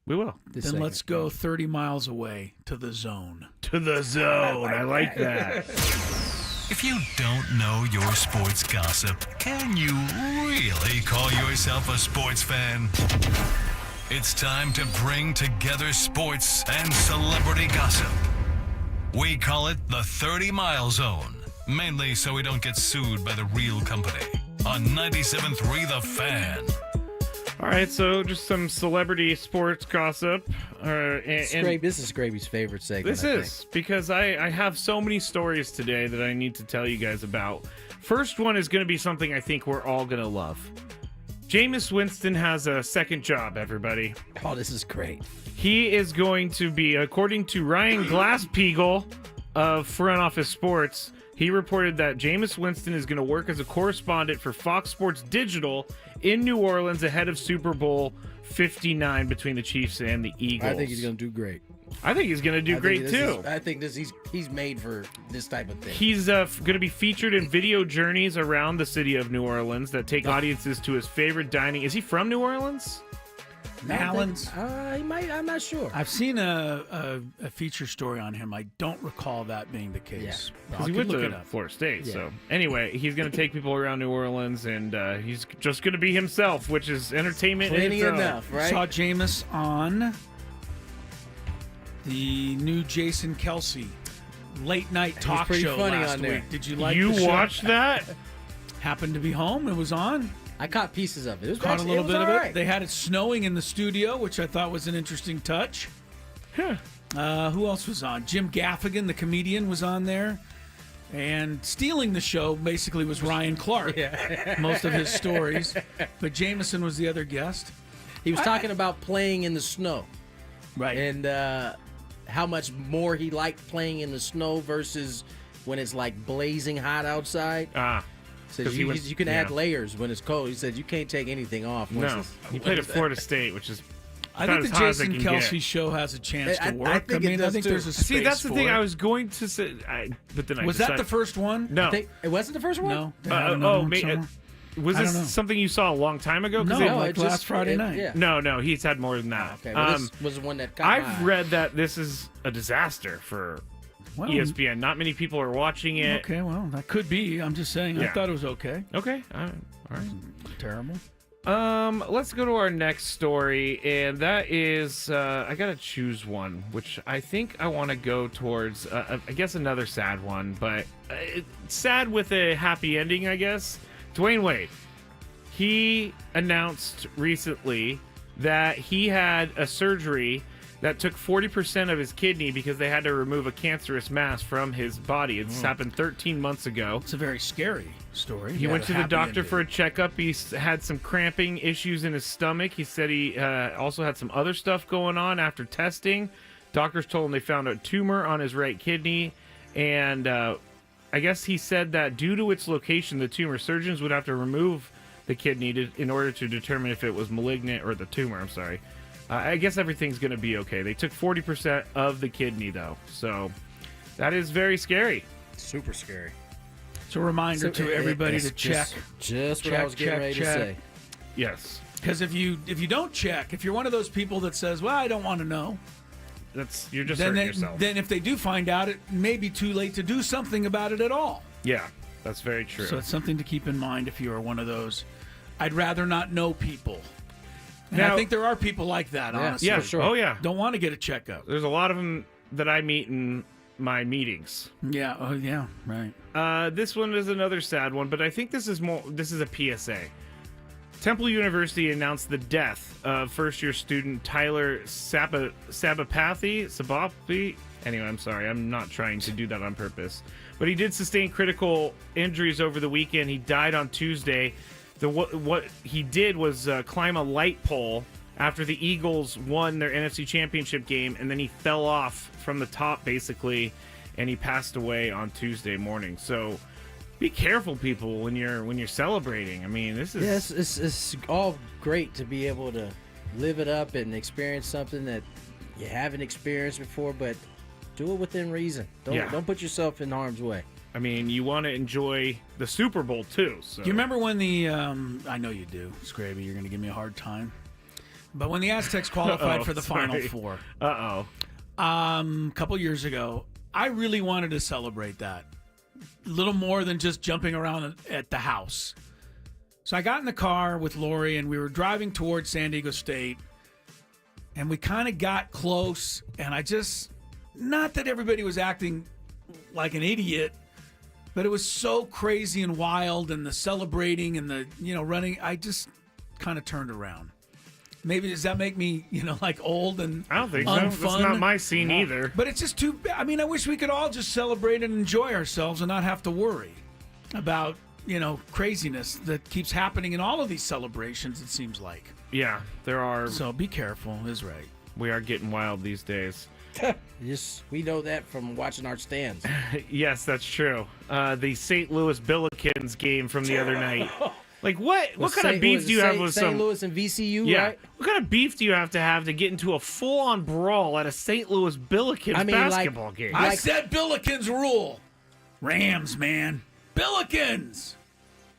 We will.
Then let's go 30 miles away to the zone.
To the zone. I like that.
If you don't know your sports gossip, can you really call yourself a sports fan? It's time to bring together sports and celebrity gossip. We call it the 30-mile zone, mainly so we don't get sued by the real company. On 97.3 The Fan.
All right, so just some celebrity sports gossip.
This is Scraby's favorite segment.
Because I have so many stories today that I need to tell you guys about. First one is going to be something I think we're all going to love. Jameis Winston has a second job, everybody.
Oh, this is great.
He is going to be, according to Ryan Glasspiegel of Front Office Sports, he reported that Jameis Winston is going to work as a correspondent for Fox Sports Digital in New Orleans ahead of Super Bowl 59 between the Chiefs and the Eagles.
I think he's going to do great.
I think he's going to do great, too.
I think he's made for this type of thing.
He's going to be featured in video journeys around the city of New Orleans that take audiences to his favorite dining. Is he from New Orleans?
Nowlands?
He might. I'm not sure.
I've seen a feature story on him. I don't recall that being the case.
Because he went to Florida State.
Yeah.
So anyway, he's going to take people around New Orleans, and he's just going to be himself, which is entertainment.
Plenty enough, right?
Saw Jameis on the new Jason Kelce late night talk show last week. Did you like the show?
You watched that?
Happened to be home. It was on.
I caught pieces of it. It was
caught a little bit of it.
Right.
They had it snowing in the studio, which I thought was an interesting touch. Who else was on? Jim Gaffigan, the comedian, was on there. And stealing the show basically was Ryan Clark. Most of his stories. But Jameson was the other guest.
He was talking about playing in the snow.
Right.
And how much more he liked playing in the snow versus when it's like blazing hot outside. So you can add layers when it's cold. He said you can't take anything off.
He played at Florida State, which is
I think the Jason Kelce show has a chance to work. I think there's a space.
See, that's the thing I was going to say. But then
was that the first one?
No,
it wasn't the first one.
No.
Was
I don't know.
this something you saw a long time ago?
No, like last Friday night.
Yeah.
No, he's had more than that.
Okay, well, this was the one that caught my
I've
eye.
read that this is a disaster for ESPN. Not many people are watching it.
Okay, well, that could be. I'm just saying. I
Yeah.
thought it was okay.
Okay, all right.
Terrible.
Let's go to our next story, and that is I gotta choose one, which I think I want to go towards. I guess another sad one, but sad with a happy ending, I guess. Dwayne Wade. He announced recently that he had a surgery that took 40% of his kidney because they had to remove a cancerous mass from his body. It's happened 13 months ago.
It's a very scary story.
He went to the doctor for a checkup. He had some cramping issues in his stomach. He said he also had some other stuff going on after testing. Doctors told him they found a tumor on his right kidney. And I guess he said that due to its location, the tumor, surgeons would have to remove the kidney in order to determine if it was malignant or the tumor, I'm sorry. I guess everything's going to be okay. They took 40% of the kidney, though. So that is very scary.
Super scary.
It's a reminder to everybody to check.
Just what I was getting ready to say.
Yes.
Because if you don't check, if you're one of those people that says, well, I don't want to know,
you're just hurting yourself.
Then if they do find out, it may be too late to do something about it at all.
Yeah, that's very true.
So it's something to keep in mind if you are one of those. I'd rather not know people. And
Now-
I think there are people like that, honestly.
Yeah, sure. Oh, yeah.
Don't want to get a checkup.
There's a lot of them that I meet in my meetings.
Yeah. Oh, yeah. Right.
This one is another sad one, but I think this is a PSA. Temple University announced the death of first-year student Tyler Sabapathy. Anyway, I'm sorry. I'm not trying to do that on purpose. But he did sustain critical injuries over the weekend. He died on Tuesday. What he did was climb a light pole after the Eagles won their NFC Championship game, and then he fell off from the top, basically, and he passed away on Tuesday morning. So be careful, people, when you're celebrating. I mean, this is...
Yes, it's all great to be able to live it up and experience something that you haven't experienced before, but do it within reason. Don't put yourself in harm's way.
I mean, you want to enjoy the Super Bowl, too. So.
Do you remember when I know you do, Scraby, you're going to give me a hard time. But when the Aztecs qualified for the Final Four.
Uh-oh.
A couple years ago, I really wanted to celebrate that. A little more than just jumping around at the house. So I got in the car with Lori, and we were driving towards San Diego State. And we kind of got close, and not that everybody was acting like an idiot, but it was so crazy and wild, and the celebrating and the, running, I just kind of turned around. Maybe does that make me, like old and
I don't think
unfun?
so. That's not my scene either.
But it's just too. I mean, I wish we could all just celebrate and enjoy ourselves and not have to worry about craziness that keeps happening in all of these celebrations. It seems like.
Yeah, there are.
So be careful. Is right.
We are getting wild these days.
Yes, we know that from watching our stands.
Yes, that's true. The St. Louis Billikens game from the other night. Like, what kind of beef do you have with
St. Louis and VCU,
yeah.
right?
What kind of beef do you have to get into a full-on brawl at a St. Louis Billikens basketball game?
I said Billikens rule. Rams, man. Billikens.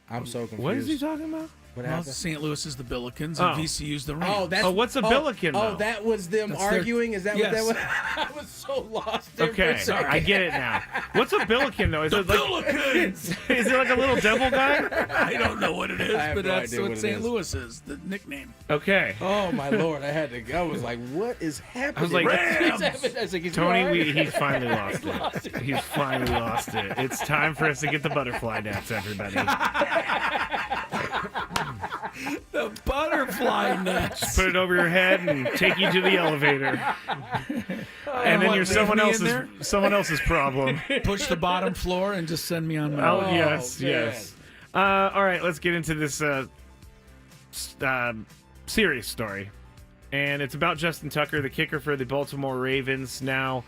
I'm so confused.
What is he talking about?
What
Well,
happened?
St. Louis is the Billikens and VCU's the Rams.
What's a Billiken, though?
Oh, that was them arguing? Is that what that was? I was so lost there for a
Okay,
second.
I get it now. What's a Billiken, though? Is it
Billikens!
Is it like a little devil guy?
I don't know what it is,
I have
but
no
that's
idea
what
what it
St.
is.
Louis is, the nickname.
Okay.
Oh, my Lord. I was like, what is happening?
I was like,
Rams! I was like,
Tony, he finally lost it. He's finally lost it. It's time for us to get the butterfly dance, everybody.
The butterfly nest.
Just put it over your head and take you to the elevator. And then you're someone else's problem.
Push the bottom floor and just send me on my
Oh,
way.
yes. All right, let's get into this serious story. And it's about Justin Tucker, the kicker for the Baltimore Ravens. Now,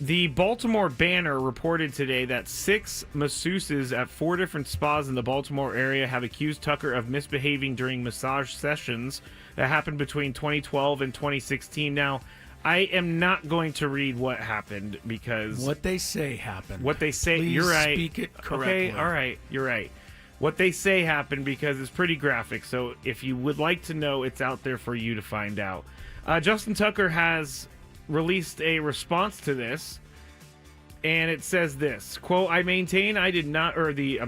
the Baltimore Banner reported today that 6 masseuses at 4 different spas in the Baltimore area have accused Tucker of misbehaving during massage sessions that happened between 2012 and 2016. Now, I am not going to read what happened because...
What they say happened.
What they say,
Please
you're right.
speak it correctly.
Okay, all right, you're right. what they say happened because it's pretty graphic. So if you would like to know, it's out there for you to find out. Justin Tucker has released a response to this, and it says this, quote, I maintain I did not, the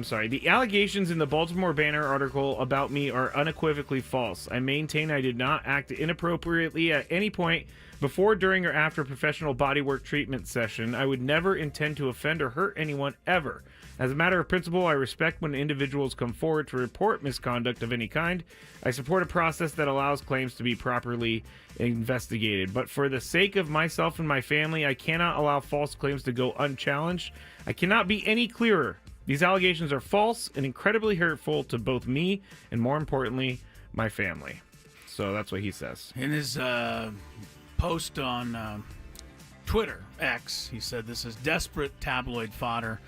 allegations in the Baltimore Banner article about me are unequivocally false. I maintain I did not act inappropriately at any point before, during, or after a professional bodywork treatment session. I would never intend to offend or hurt anyone ever. As a matter of principle, I respect when individuals come forward to report misconduct of any kind. I support a process that allows claims to be properly investigated. But for the sake of myself and my family, I cannot allow false claims to go unchallenged. I cannot be any clearer. These allegations are false and incredibly hurtful to both me and, more importantly, my family. So that's what he says.
In his post on Twitter, X, he said this is desperate tabloid fodder.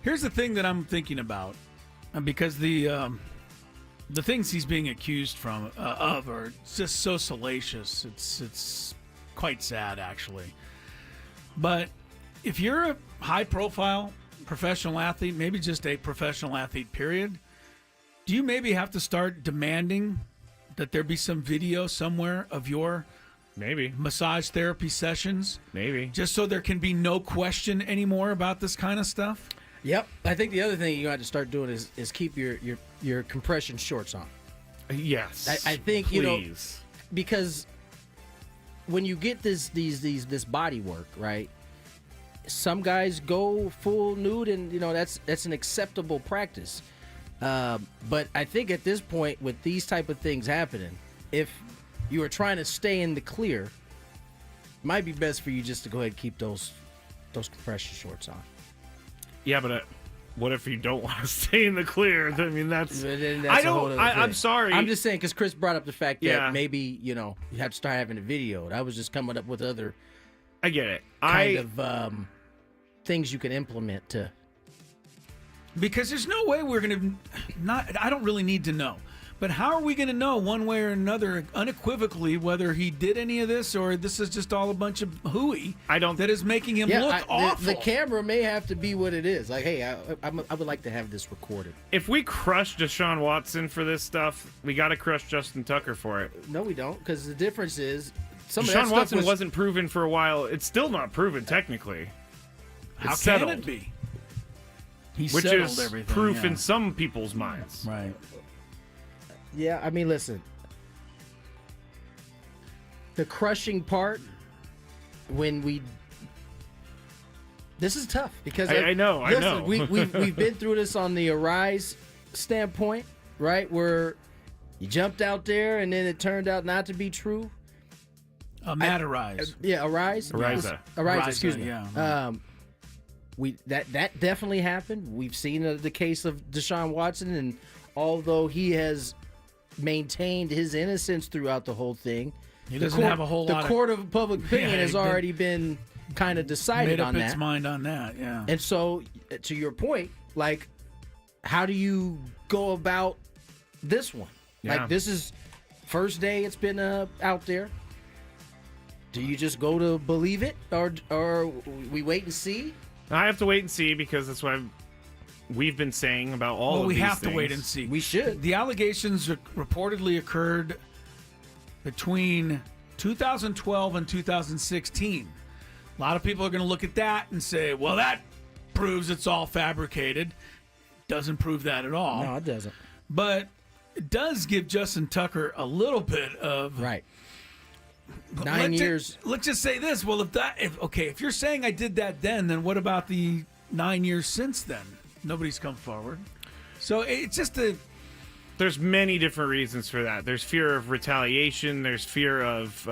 Here's the thing that I'm thinking about, because the things he's being accused of are just so salacious. It's quite sad, actually. But if you're a high-profile professional athlete, maybe just a professional athlete, period, do you maybe have to start demanding that there be some video somewhere of your massage therapy sessions?
Maybe.
Just so there can be no question anymore about this kind of stuff?
Yep. I think the other thing you got to start doing is keep your compression shorts on.
Yes.
I think
please.
Because when you get this body work, right? Some guys go full nude, and that's an acceptable practice. But I think at this point, with these type of things happening, if you are trying to stay in the clear, it might be best for you just to go ahead and keep those compression shorts on.
Yeah, but what if you don't want to stay in the clear? I mean, that's I'm sorry.
I'm just saying, because Chris brought up the fact that maybe you have to start having a video. I was just coming up with other.
I get it.
Kind of things you can implement to.
Because there's no way we're going to I don't really need to know. But how are we going to know one way or another unequivocally whether he did any of this or this is just all a bunch of hooey that is making him look awful?
The camera may have to be what it is. Like, hey, I would like to have this recorded.
If we crush Deshaun Watson for this stuff, we got to crush Justin Tucker for it.
No, we don't, because the difference is
Deshaun Watson wasn't proven for a while. It's still not proven technically.
How can it be?
Which is proof in some people's minds.
Right.
Yeah, I mean, listen. The crushing part, this is tough because
I know.
We've been through this on the Arise standpoint, right? Where you jumped out there and then it turned out not to be true.
Matt Arise.
Arise.
Ariza.
Excuse me.
Yeah.
That definitely happened. We've seen the case of Deshaun Watson, and although he has maintained his innocence throughout the whole thing,
he doesn't have a whole lot.
The court of public opinion has already been kind of decided on that.
Made up its mind on that, yeah.
And so, to your point, like, how do you go about this one?
Yeah.
Like, this is first day it's been out there. Do you just go to believe it, or we wait and see?
I have to wait and see because that's what we've been saying about all of these things.
We have to wait and see.
We should.
The allegations reportedly occurred between 2012 and 2016. A lot of people are going to look at that and say, well, that proves it's all fabricated. Doesn't prove that at all.
No, it doesn't.
But it does give Justin Tucker a little bit of...
Right. 9 years.
Let's just say this. Well, if you're saying I did that then what about the 9 years since then? Nobody's come forward. So it's just
There's many different reasons for that. There's fear of retaliation. There's fear of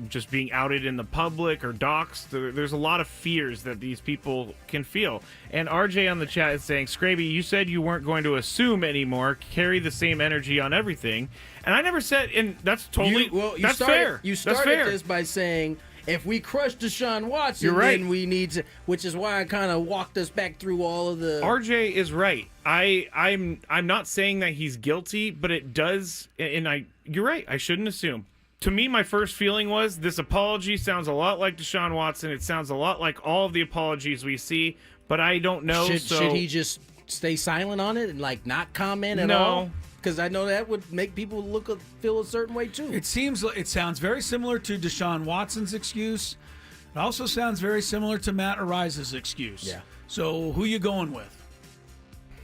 just being outed in the public or doxxed. There's a lot of fears that these people can feel. And RJ on the chat is saying, Scraby, you said you weren't going to assume anymore, carry the same energy on everything. And I never said, and that's totally, that's fair.
You started this by saying, if we crush Deshaun Watson, then we need to, which is why I kind of walked us back through all of the...
RJ is right. I'm not saying that he's guilty, but it does, and you're right, I shouldn't assume. To me, my first feeling was this apology sounds a lot like Deshaun Watson. It sounds a lot like all of the apologies we see, but I don't know.
Should he just stay silent on it and like not comment at
No.
all? Because I know that would make people feel a certain way too.
It sounds very similar to Deshaun Watson's excuse. It also sounds very similar to Matt Ariza's excuse.
Yeah.
So who you going with?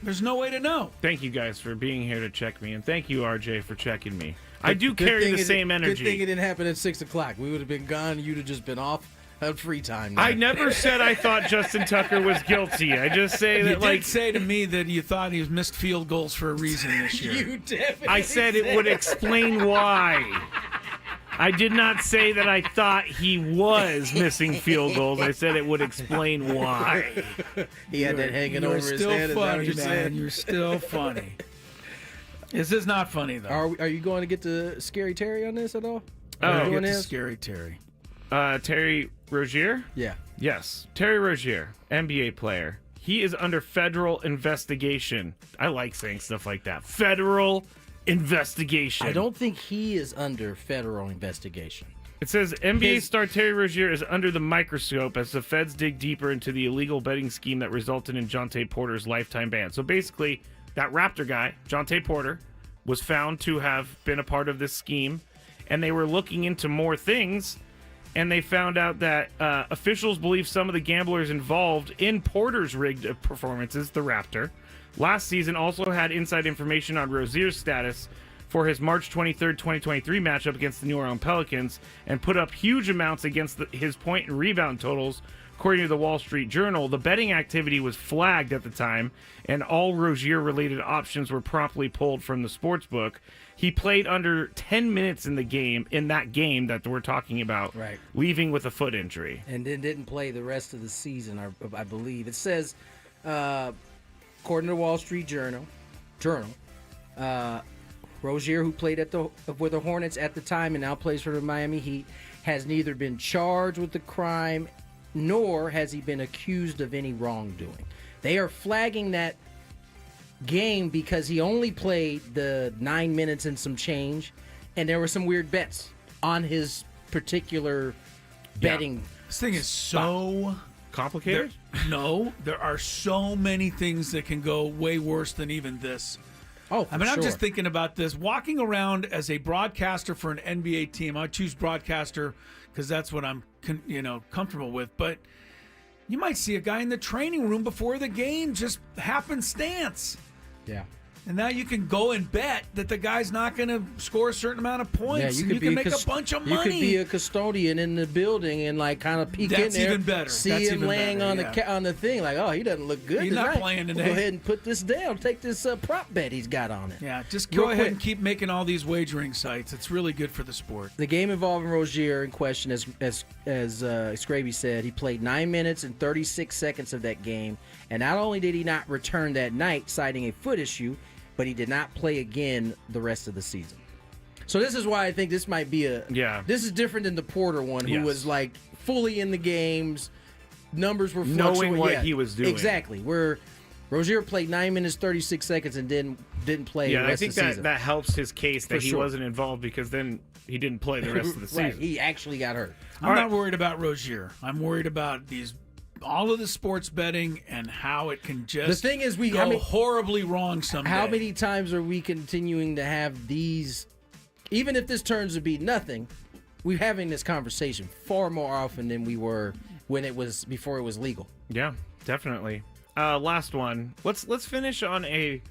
There's no way to know.
Thank you guys for being here to check me, and thank you, RJ, for checking me. I do carry the same energy.
Good thing it didn't happen at 6 o'clock. We would have been gone. You'd have just been off at free time. Now.
I never said I thought Justin Tucker was guilty. I just say that,
You did say to me that you thought he missed field goals for a reason this year.
You definitely
I said it would explain why. I did not say that I thought he was missing field goals. I said it would explain why.
He had that hanging over his head.
Funny,
Is that what you're saying?
man. You're still funny. This is not funny, though.
Are you going to get to Scary Terry on this at all?
Get to Scary Terry.
Terry Rozier?
Yeah.
Yes. Terry Rozier, NBA player. He is under federal investigation. I like saying stuff like that. Federal investigation.
I don't think he is under federal investigation.
It says NBA star Terry Rozier is under the microscope as the feds dig deeper into the illegal betting scheme that resulted in Jonte Porter's lifetime ban. So basically, that Raptor guy, Jonte Porter, was found to have been a part of this scheme, and they were looking into more things, and they found out that officials believe some of the gamblers involved in Porter's rigged performances, the Raptor, last season also had inside information on Rozier's status for his March 23rd, 2023 matchup against the New Orleans Pelicans and put up huge amounts against his point and rebound totals. According to the Wall Street Journal, the betting activity was flagged at the time, and all Rozier-related options were promptly pulled from the sportsbook. He played under 10 minutes in that game that we're talking about,
right, leaving
with a foot injury.
And then didn't play the rest of the season, I believe. It says, according to the Wall Street Journal, Rozier, who played with the Hornets at the time and now plays for the Miami Heat, has neither been charged with the crime nor has he been accused of any wrongdoing. They are flagging that game because he only played the 9 minutes and some change, and there were some weird bets on his particular betting.
This thing is so
complicated.
There are so many things that can go way worse than even this.
Oh,
I'm just thinking about this. Walking around as a broadcaster for an NBA team, I choose broadcaster because that's what I'm, comfortable with. But you might see a guy in the training room before the game, just happenstance.
Yeah.
And now you can go and bet that the guy's not going to score a certain amount of points.
Yeah,
you can make a bunch of money.
You could be a custodian in the building and kind of peek in there.
That's even better.
See him laying on the thing, like, oh, he doesn't look good.
He's not playing today.
Go ahead and put this down. Take this prop bet he's got on it.
Yeah, just go ahead and keep making all these wagering sites. It's really good for the sport.
The game involving Rozier in question, as Scraby said, he played 9 minutes and 36 seconds of that game, and not only did he not return that night, citing a foot issue, but he did not play again the rest of the season. So this is why I think this might be this is different than the Porter one, who was like fully in the games, numbers were fluctuating.
Knowing what he was doing.
Exactly. Where Rozier played 9 minutes 36 seconds and didn't play the rest of the season.
I think that helps his case that he wasn't involved, because then he didn't play the rest of the season.
Right, he actually got hurt.
I'm not worried about Rozier. I'm worried about all of the sports betting and how it can just
the thing is
go horribly wrong someday.
How many times are we continuing to have these, even if this turns to be nothing, we're having this conversation far more often than we were before it was legal.
Yeah, definitely. Last one. Let's finish on a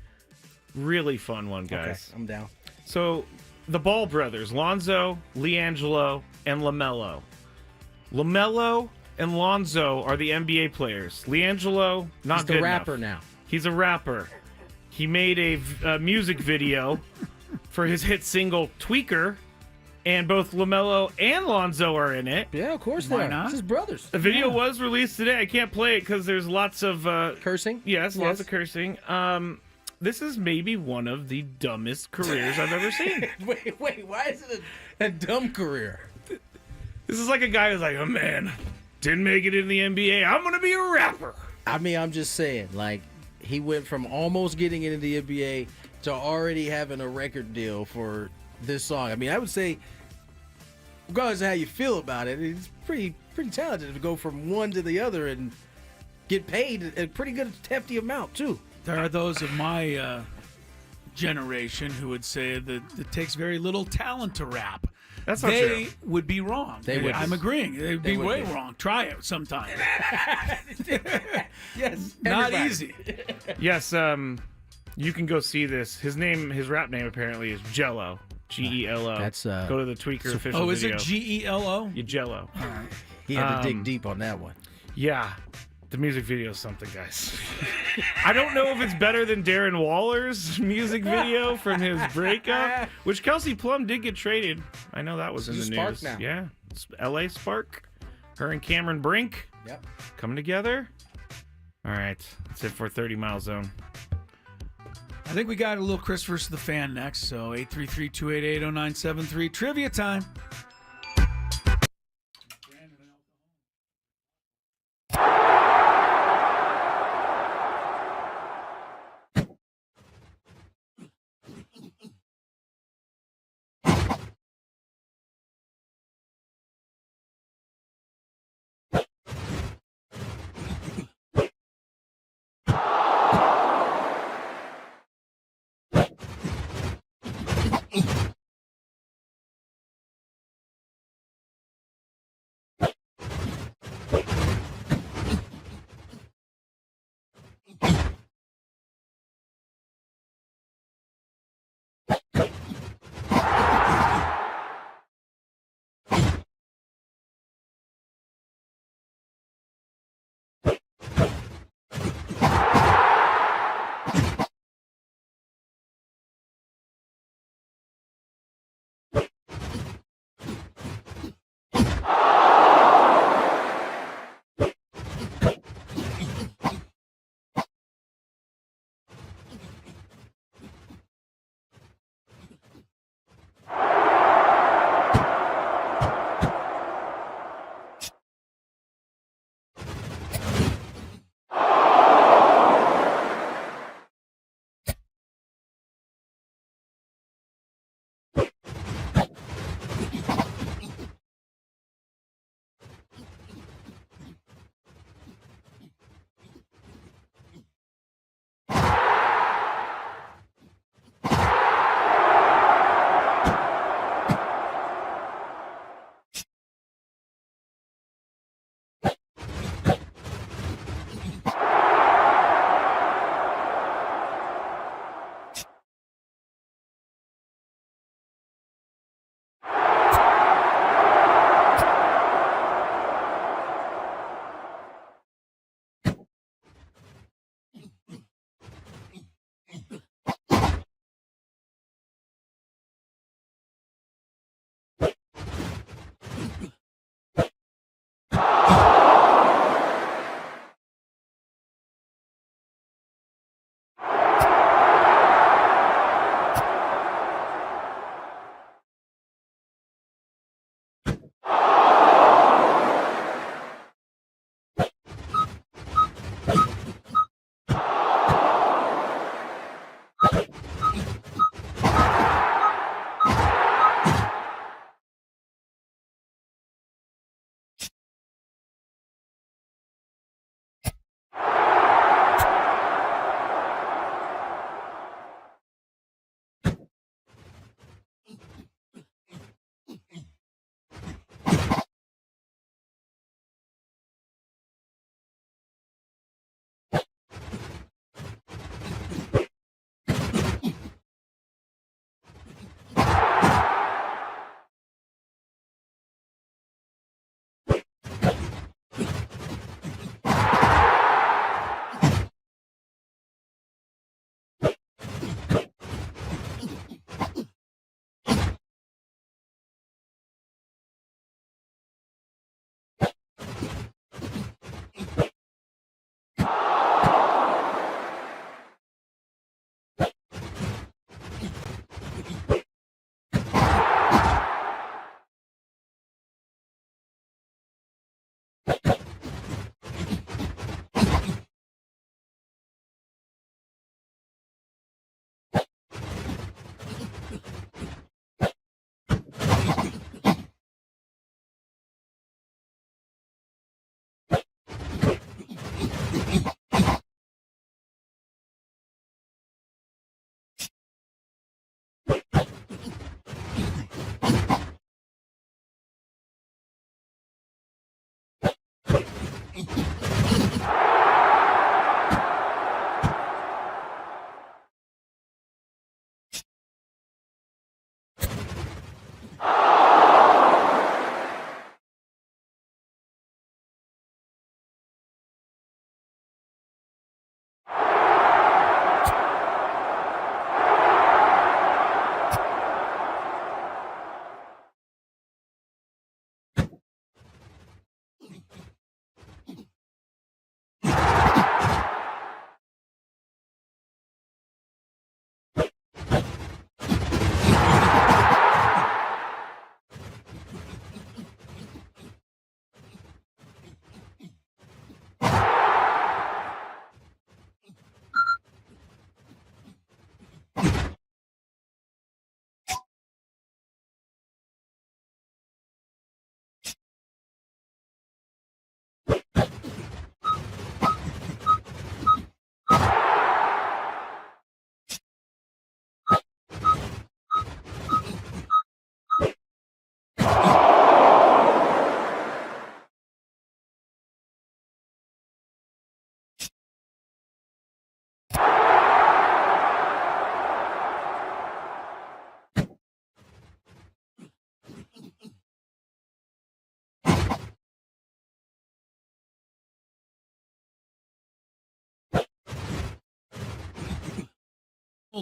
really fun one, guys.
Okay, I'm down.
So the Ball brothers, Lonzo, LiAngelo, and LaMelo. LaMelo and Lonzo are the NBA players. LiAngelo, not
He's
good
the rapper
enough.
now.
He's a rapper. He made a music video for his hit single Tweaker, and both LaMelo and Lonzo are in it.
Yeah, of course they are.
not?
It's his brothers.
The video was released today. I can't play it because there's lots of
cursing.
Yes, lots of cursing. This is maybe one of the dumbest careers I've ever seen.
Wait, why is it a dumb career?
This is like a guy who's like, oh man, didn't make it in the NBA. I'm going to be a rapper.
I mean, I'm just saying, like, he went from almost getting into the NBA to already having a record deal for this song. I mean, I would say, regardless of how you feel about it, it's pretty talented to go from one to the other and get paid a pretty good hefty amount, too.
There are those of my generation who would say that it takes very little talent to rap.
That's not
They
true.
would be wrong. I'm agreeing. They'd be way wrong. Try it sometime.
Yes.
Not
everybody.
easy.
Yes, you can go see this. His rap name apparently is Jello. G-E-L-O.
That's,
go to the Tweaker official
Oh, is
video.
it G-E-L-O?
Yeah, Jello.
He had to dig deep on that one.
Yeah. The music video is something, guys. I don't know if it's better than Darren Waller's music video from his breakup, which Kelsey Plum did get traded. I know that was in the
Spark
news.
now.
Yeah. It's LA Spark. Her and Cameron Brink.
Yep.
Coming together. All right. That's it for 30 Mile Zone.
I think we got a little Chris versus the Fan next. So 833-288-0973. Trivia time.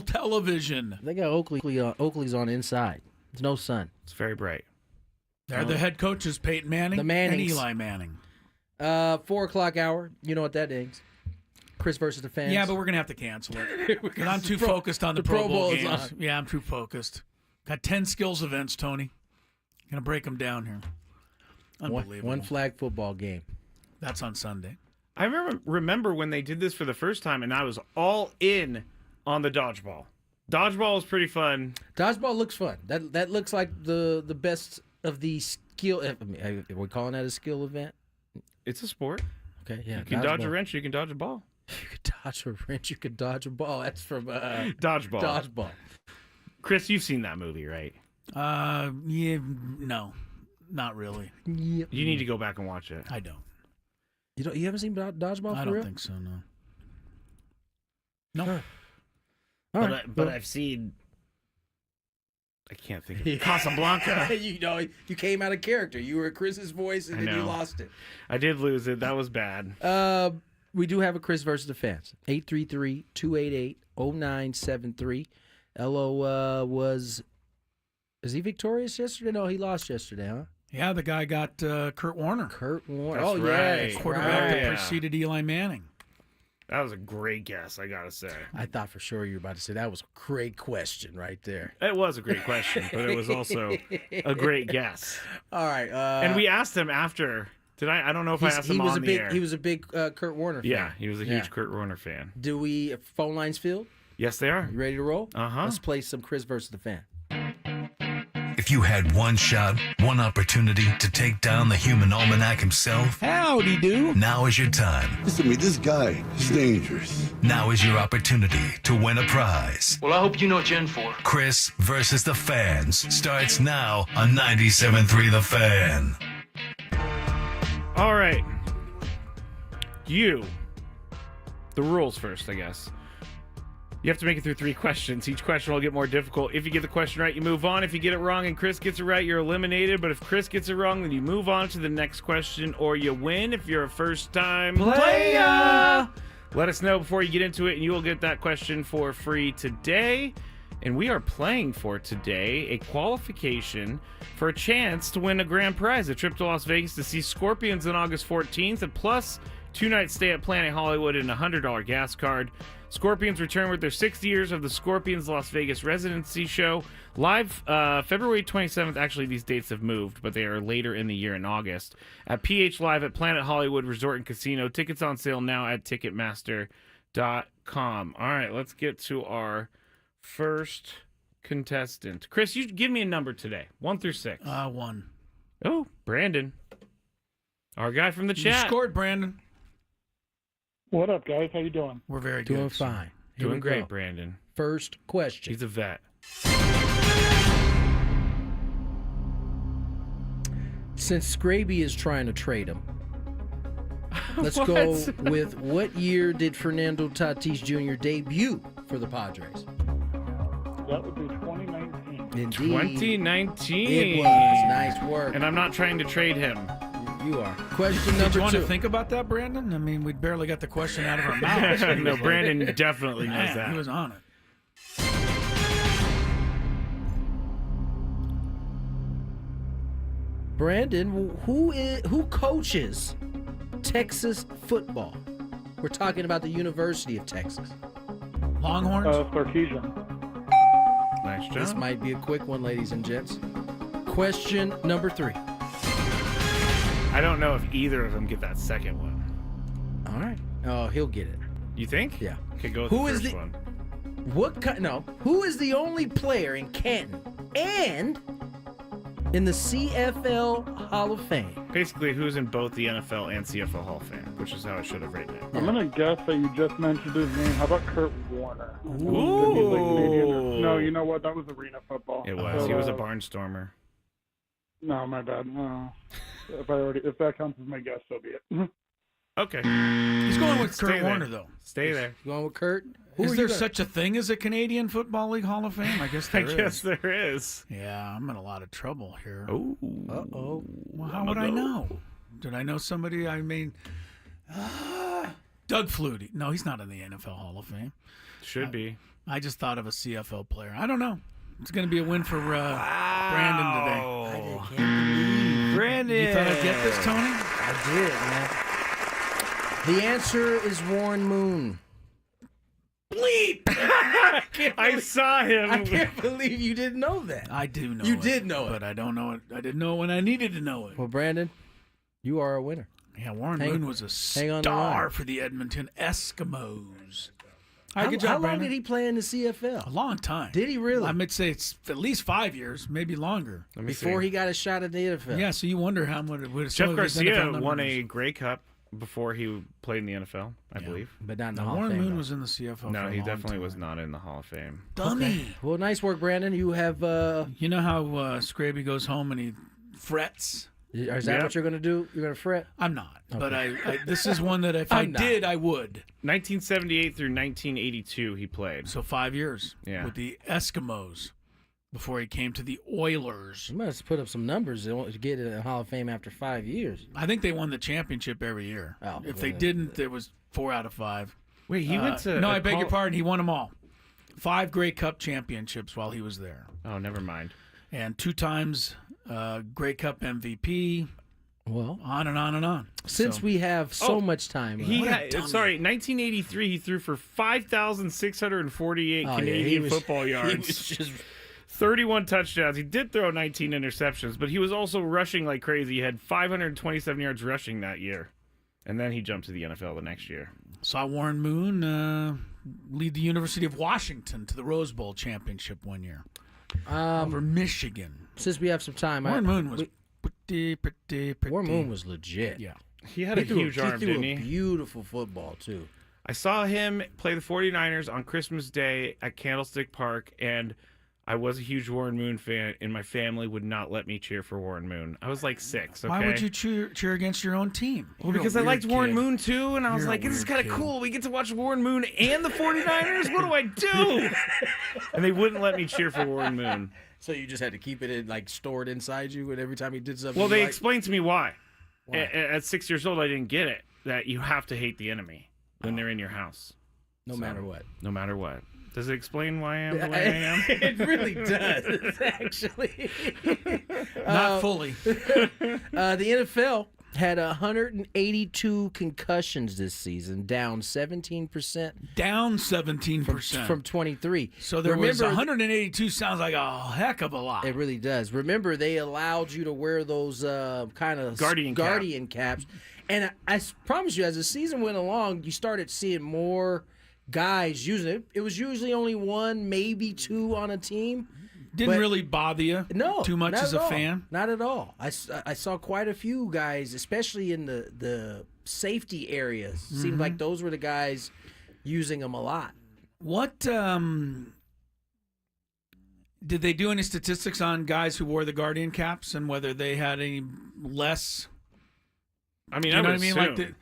television.
They got Oakley's on inside. There's no sun.
It's very bright.
They're the head coaches, Peyton Manning
The Mannings.
and Eli Manning.
4 o'clock hour. You know what that is. Chris versus the fans.
Yeah, but we're going to have to cancel it. Because I'm too focused on the Pro Bowl
is
games.
on.
Yeah, I'm too focused. Got 10 skills events, Tony. Going to break them down here. Unbelievable.
One flag football game.
That's on Sunday.
I remember when they did this for the first time, and I was all in on the dodgeball. Dodgeball was pretty fun.
Dodgeball looks fun. That looks like the best of the skill. I mean, are we calling that a skill event?
It's a sport.
Okay, yeah.
You can dodge a wrench. You can dodge a ball.
You could dodge a wrench. You could dodge a ball. That's from
Dodgeball.
Dodgeball.
Chris, you've seen that movie, right?
Yeah, no, not really.
Yep.
You need to go back and watch it.
I don't.
You haven't seen Dodgeball for
I don't
real?
think so, no. No.
All right.
But I've seen. I can't think of Casablanca.
You came out of character. You were Chris's voice, and then you lost it.
I did lose it. That was bad.
We do have a Chris versus the fans. 833-288-0973. Elo is he victorious yesterday? No, he lost yesterday, huh?
Yeah, the guy got Kurt Warner.
Kurt Warner.
That's right.
Yeah.
Quarterback that
Yeah.
preceded Eli Manning.
That was a great guess, I gotta say.
I thought for sure you were about to say that was a great question right there.
It was a great question, but it was also a great guess.
All right.
And we asked him after. Did I? I don't know if I asked him on the air.
He was a big Kurt Warner fan.
Yeah, he was a huge Kurt Warner fan.
Do we phone lines filled?
Yes, they are.
You ready to roll?
Uh-huh.
Let's play some Chris versus the fan.
If you had one shot, one opportunity to take down the human almanac himself,
howdy do.
Now is your time.
Listen to me, this guy is dangerous.
Now is your opportunity to win a prize.
Well, I hope you know what you're in for.
Chris versus the fans starts now on 97.3 The Fan.
All right. The rules first, I guess. You have to make it through 3 questions. Each question will get more difficult. If you get the question right, you move on. If you get it wrong and Chris gets it right, you're eliminated. But if Chris gets it wrong, then you move on to the next question or you win if you're a first-time player. Let us know before you get into it, and you will get that question for free today. And we are playing for today a qualification for a chance to win a grand prize, a trip to Las Vegas to see Scorpions on August 14th, and plus 2-night stay at Planet Hollywood and a $100 gas card. Scorpions return with their 6 years of the Scorpions Las Vegas residency show. Live February 27th. Actually, these dates have moved, but they are later in the year in August. At PH Live at Planet Hollywood Resort and Casino. Tickets on sale now at Ticketmaster.com. All right, let's get to our first contestant. Chris, you give me a number today. 1 through 6.
1.
Oh, Brandon. Our guy from the
You
chat.
scored, Brandon.
What up, guys? How you doing?
We're very
Doing
good.
fine. Here
Doing
we
great,
go.
Brandon.
First question.
He's a vet.
Since Scraby is trying to trade him, let's go with what year did Fernando Tatis Jr. debut for the Padres?
That would be 2019.
Indeed.
2019.
It was. Nice work.
And I'm not trying to trade him.
You are. Question
Did
number
you want
2.
to think about that, Brandon? I mean, we barely got the question out of our mouths.
No, Brandon definitely knows
Man,
that.
he was on it.
Brandon, who coaches Texas football? We're talking about the University of Texas.
Longhorns?
Sarkisian.
Nice job.
This might be a quick one, ladies and gents. Question number 3.
I don't know if either of them get that second one.
All right. Oh, he'll get it.
You think?
Yeah.
Okay, go with
Who
the
is
first
the-
one.
Who is the only player in Canton and in the CFL Hall of Fame?
Basically, who's in both the NFL and CFL Hall of Fame, which is how I should have written it.
I'm gonna guess that you just mentioned his name. How about Kurt Warner?
Ooh.
No, you know what? That was arena football.
It was.
So,
He was a barnstormer.
No, my bad. If that counts as my guess, so be it.
Okay.
He's going with
Stay
Kurt
there.
Warner, though.
Stay there.
You going with Kurt?
Is there such a thing as a Canadian Football League Hall of Fame? I guess
I
there is.
guess there is.
Yeah, I'm in a lot of trouble here.
Oh.
Uh-oh.
Well, how would I know? Did I know somebody? I mean, Doug Flutie. No, he's not in the NFL Hall of Fame.
Should be.
I just thought of a CFL player. I don't know. It's going to be a win for Brandon today.
I can't believe.
Brandon.
You thought I'd get this, Tony?
I did, man. The answer is Warren Moon.
Bleep!
I saw him.
I can't believe you didn't know that.
I do know
You
it.
did know it.
But I don't know it. I didn't know it when I needed to know it.
Well, Brandon, you are a winner.
Yeah, Warren Moon was a
hang on the
star
line.
for the Edmonton Eskimos.
How,
good job,
how long
Brandon.
did he play in the CFL?
A long time.
Did he really?
I would say it's at least 5 years, maybe longer.
Before he got a shot at the NFL.
Yeah, so you wonder how much it would
Jeff Garcia won a Grey Cup before he played in the NFL, I believe.
But not in the
Now,
Hall of
Warren
Fame.
Moon
though.
was in the CFL for
No,
a
he
long
definitely
time.
was not in the Hall of Fame.
Dummy.
Well, nice work, Brandon. You have.
You know how Scraby goes home and he frets?
Is that what you're going to do? You're going to fret?
I'm not.
Okay.
But I this is one that if I
I'm not.
did, I would.
1978 through 1982, he played.
So 5 years with the Eskimos before he came to the Oilers.
You must put up some numbers to get in the Hall of Fame after 5 years.
I think they won the championship every year.
Oh,
if they didn't, it was 4 out of 5.
Wait, he went to.
No, I beg your pardon. He won them all. 5 Grey Cup championships while he was there.
Oh, never mind.
And 2 times Grey Cup MVP.
Well,
on and on and on.
Since we have so much time,
Sorry, 1983, he threw for 5,648 Canadian football yards.
He was just
31 touchdowns. He did throw 19 interceptions, but he was also rushing like crazy. He had 527 yards rushing that year. And then he jumped to the NFL the next year.
Saw Warren Moon lead the University of Washington to the Rose Bowl championship one year over Michigan.
Since we have some time,
Warren Moon was pretty.
Warren Moon was legit.
Yeah.
He had a huge arm, didn't he?
Beautiful football, too.
I saw him play the 49ers on Christmas Day at Candlestick Park, and I was a huge Warren Moon fan, and my family would not let me cheer for Warren Moon. I was like 6, okay?
Why would you cheer against your own team?
Well, because I liked Warren Moon, too, and I was like, this is kind of cool. We get to watch Warren Moon and the 49ers? What do I do? And they wouldn't let me cheer for Warren Moon.
So you just had to keep it stored inside you, and every time he did something.
Well, they explained to me why. At 6 years old, I didn't get it. That you have to hate the enemy when they're in your house.
No matter what.
No matter what. Does it explain why I am the way I am?
It really does, actually.
Not fully.
The NFL had 182 concussions this season, down 17%.
Down 17%.
From 23.
So there was 182 sounds like a heck of a lot.
It really does. Remember, they allowed you to wear those kind of guardian caps. And I promise you, as the season went along, you started seeing more guys using it. It was usually only 1, maybe 2 on a team.
Didn't really bother you too much
not
as
at
a
all.
fan?
Not at all. I saw quite a few guys, especially in the safety areas. Seemed like those were the guys using them a lot.
What did they do any statistics on guys who wore the Guardian caps and whether they had any less?
I mean,
you know
I
what I mean?
assume.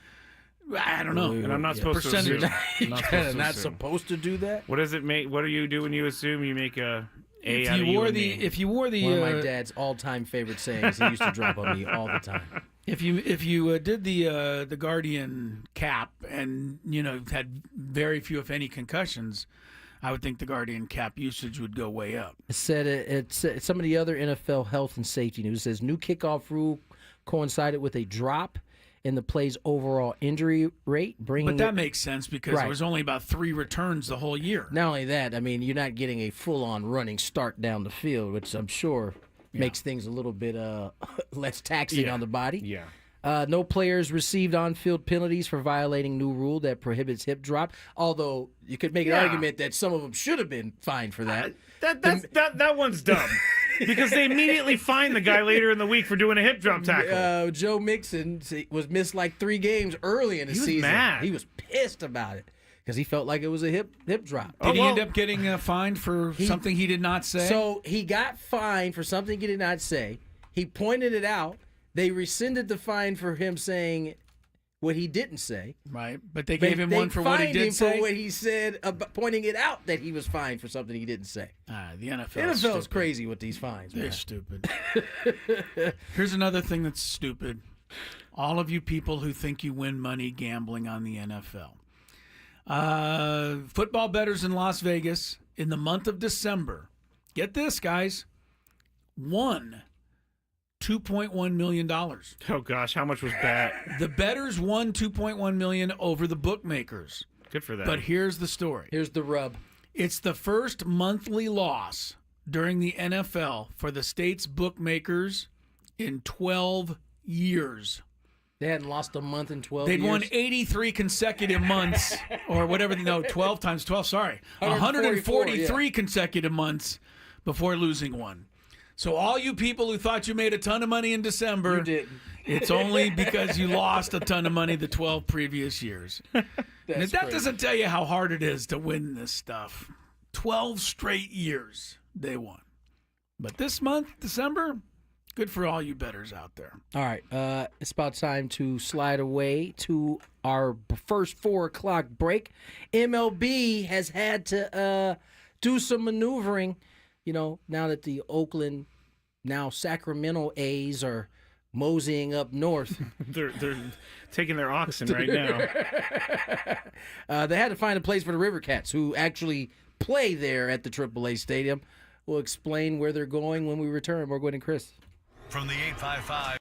I don't know.
And I'm not supposed to
percentage.
assume.
Not supposed to do that.
What does it make? What do you do when you assume you make a A
If
out of
you
you
wore
and
the,
me?
if you wore the,
One of my dad's all-time favorite sayings. He used to drop on me all the time.
if you did the Guardian cap and had very few, if any, concussions, I would think the Guardian cap usage would go way up.
It said some of the other NFL health and safety news says new kickoff rule coincided with a drop in the play's overall injury rate,
But that makes sense because there was only about 3 returns the whole year.
Not only that, I mean, you're not getting a full-on running start down the field, which I'm sure makes things a little bit less taxing on the body.
Yeah.
No players received on-field penalties for violating new rule that prohibits hip drop, although you could make an argument that some of them should have been fined for that.
That one's dumb. Because they immediately fined the guy later in the week for doing a hip drop tackle.
Joe Mixon was missed like 3 games early in the season.
He was mad.
He was pissed about it because he felt like it was a hip drop.
Did he end up getting fined for something he did not say?
So he got fined for something he did not say. He pointed it out. They rescinded the fine for him saying what he didn't say.
Right, but they gave him one for what he did say?
They fined him for what he said, pointing it out that he was fined for something he didn't say.
The NFL.
The NFL is crazy with these fines,
They're
man.
stupid. Here's another thing that's stupid. All of you people who think you win money gambling on the NFL. Football bettors in Las Vegas in the month of December. Get this, guys. Won $2.1 million.
Oh, gosh. How much was bet?
The bettors won $2.1 million over the bookmakers.
Good for them.
But here's the story.
Here's the rub.
It's the first monthly loss during the NFL for the state's bookmakers in 12 years.
They hadn't lost a month in 12
They'd
years.
won 83 consecutive months, or whatever. No, 12 times 12, sorry. 143 consecutive months before losing one. So all you people who thought you made a ton of money in December,
You didn't.
It's only because you lost a ton of money the 12 previous years. That doesn't tell you how hard it is to win this stuff. 12 straight years they won. But this month, December, good for all you bettors out there.
All right. It's about time to slide away to our first 4 o'clock break. MLB has had to do some maneuvering, now that the Oakland, now Sacramento A's are moseying up north.
They're taking their oxen right now.
They had to find a place for the River Cats, who actually play there at the AAA Stadium. We'll explain where they're going when we return. More Gwynn and Chris.
From the 855.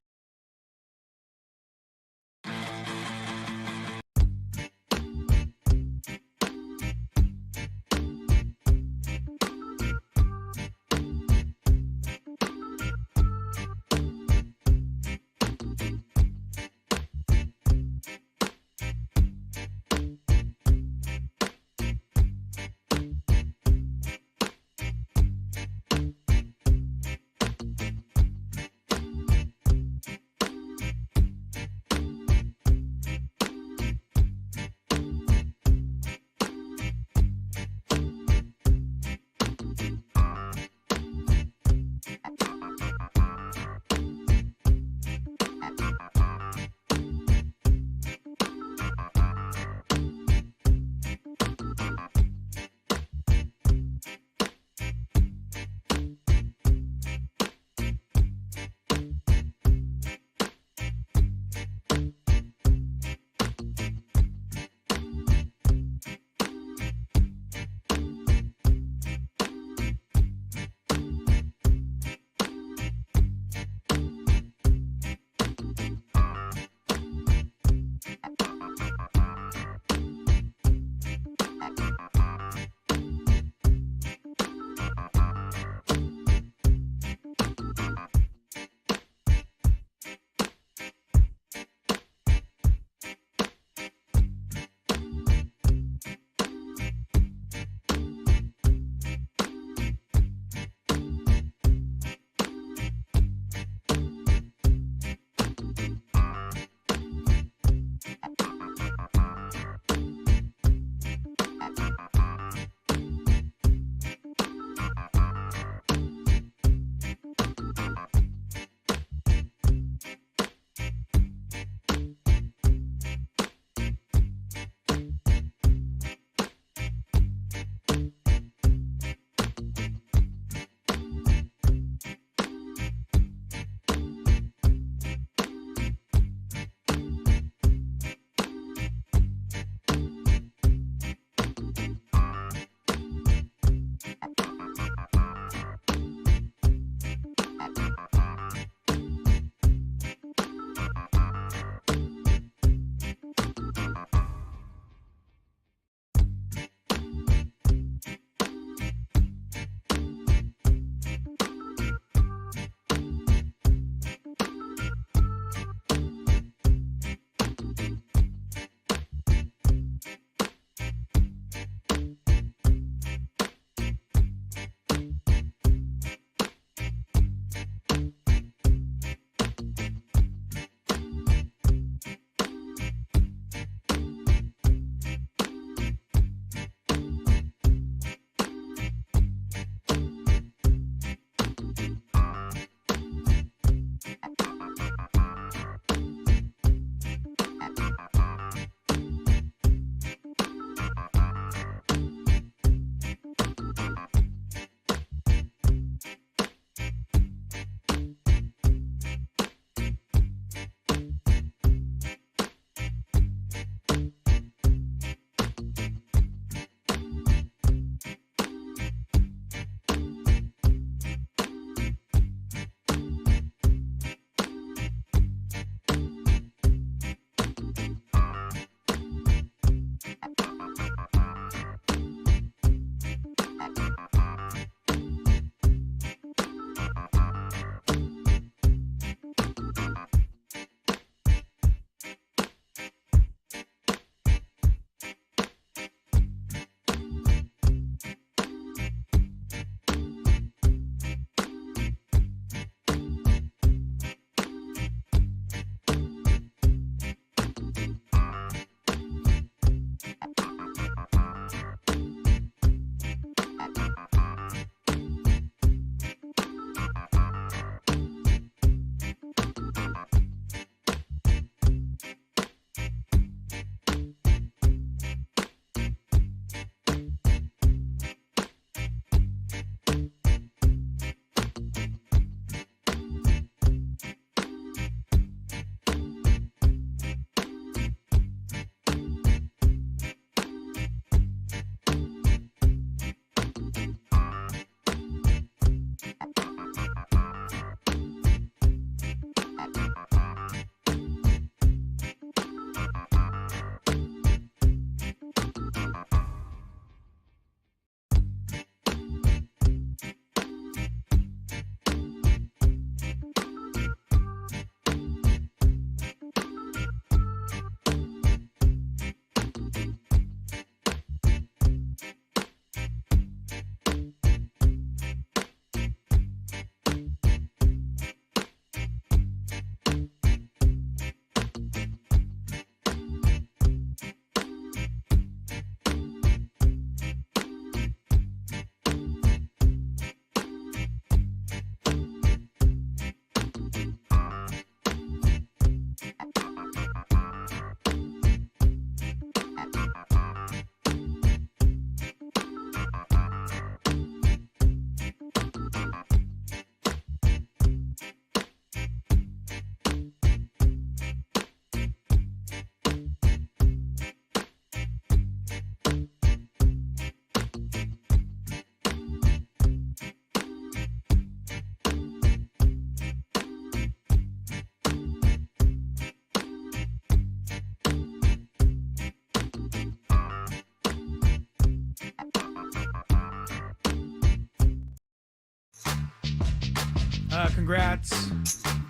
Congrats.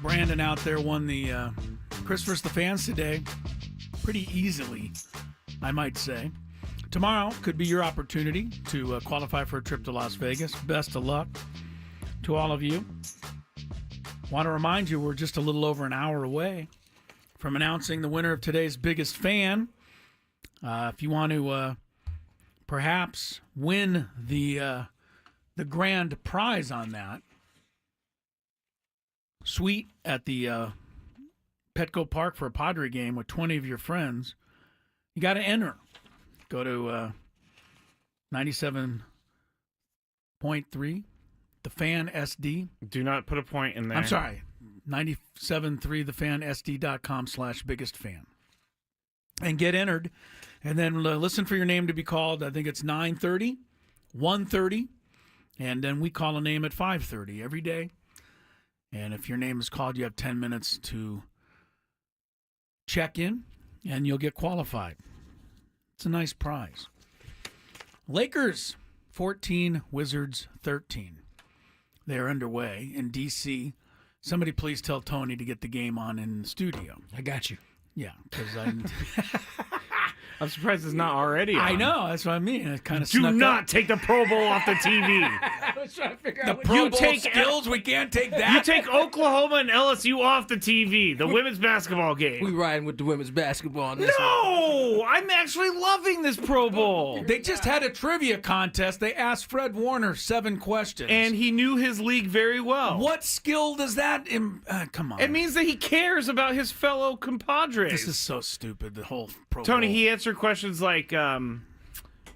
Brandon out there won the Chris vs. the Fans today. Pretty easily, I might say. Tomorrow could be your opportunity to qualify for a trip to Las Vegas. Best of luck to all of you. Want to remind you we're just a little over an hour away from announcing the winner of today's biggest fan. If you want to perhaps win the grand prize on that, suite at the Petco Park for a Padre game with 20 of your friends, you got to enter. Go to 97.3, The Fan SD.
Do not put a point in there.
I'm sorry, 97.3, thefansd.com/biggest fan. And get entered. And then listen for your name to be called. I think it's 9:30, 1:30, and then we call a name at 5:30 every day. And if your name is called, you have 10 minutes to check in, and you'll get qualified. It's a nice prize. Lakers 14, Wizards 13. They're underway in D.C. Somebody please tell Tony to get the game on in the studio.
I got you.
Yeah, because
I'm surprised it's not already on.
I know, that's what I mean. It kind of
Do not take the Pro Bowl off the TV.
I was trying to figure
The
out what
Pro Bowl skills, we can't take that.
You take Oklahoma and LSU off the TV, the women's basketball game.
we riding with the women's basketball on this one.
No! I'm actually loving this Pro Bowl.
They just had a trivia contest. They asked Fred Warner 7 questions.
And he knew his league very well.
What skill does that... come on.
It means that he cares about his fellow compadres.
This is so stupid, the whole Pro
Tony,
Bowl.
he answered questions like, no,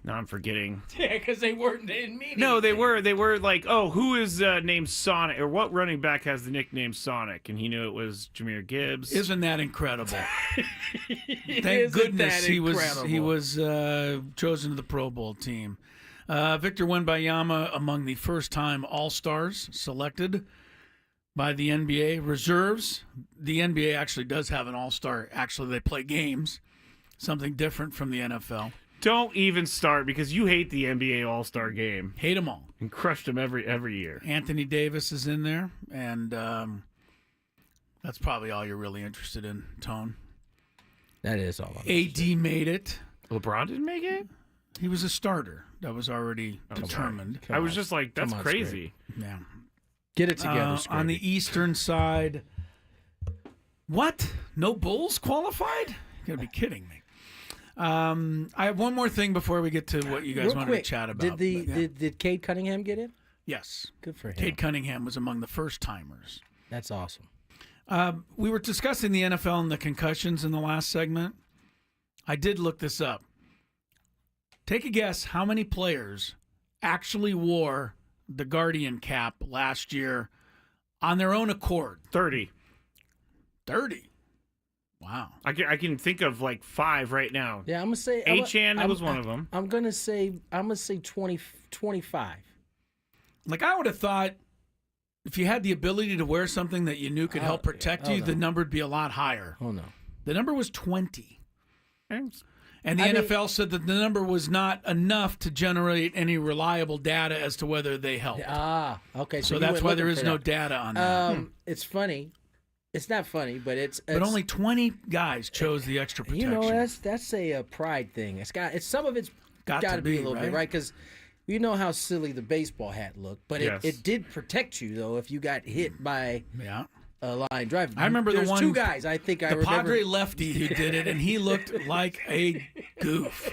I'm forgetting.
Yeah, because they didn't mean
No, they
anything.
They were like, oh, who is named Sonic? Or what running back has the nickname Sonic? And he knew it was Jahmyr Gibbs.
Isn't that incredible? Thank
Isn't
goodness
that
he
incredible?
was chosen to the Pro Bowl team. Victor Wembanyama among the first-time All-Stars selected by the NBA. Reserves. The NBA actually does have an All-Star. Actually, they play games. Something different from the NFL.
Don't even start because you hate the NBA All-Star game.
Hate them all.
And crushed them every year.
Anthony Davis is in there, and that's probably all you're really interested in, Tone.
That is all.
AD made it.
LeBron didn't make it?
He was a starter. That was already determined.
I was just like, that's
Come on,
crazy.
Yeah.
Get it together,
on the Eastern side, what? No Bulls qualified? You gotta be kidding me. I have one more thing before we get to what you guys
Real
wanted
quick,
to chat about.
Did Cade Cunningham get in?
Yes.
Good for him.
Cade Cunningham was among the first timers.
That's awesome.
We were discussing the NFL and the concussions in the last segment. I did look this up. Take a guess how many players actually wore the Guardian cap last year on their own accord.
30.
30. Wow.
I can think of like 5 right now.
Yeah, I'm gonna say
Achan was one of them.
I'm gonna say 20, 25.
Like I would have thought if you had the ability to wear something that you knew could help protect you, the number would be a lot higher.
Oh no.
The number was 20. And the
I mean-
NFL said that the number was not enough to generate any reliable data as to whether they helped.
Okay.
So
you
that's
went
why there
looking
is
for
no
that.
data on that.
It's funny. It's not funny, but it's
But only 20 guys chose the extra protection.
You know, that's a pride thing. It's some of it's
Got
got
to
to be a
be,
little
right?
bit right because you know how silly the baseball hat looked, but
Yes.
it did protect you though if you got hit by line drive.
I remember
There's
the one.
two guys. I think I
the
remember.
Padre lefty who did it, and he looked like a goof.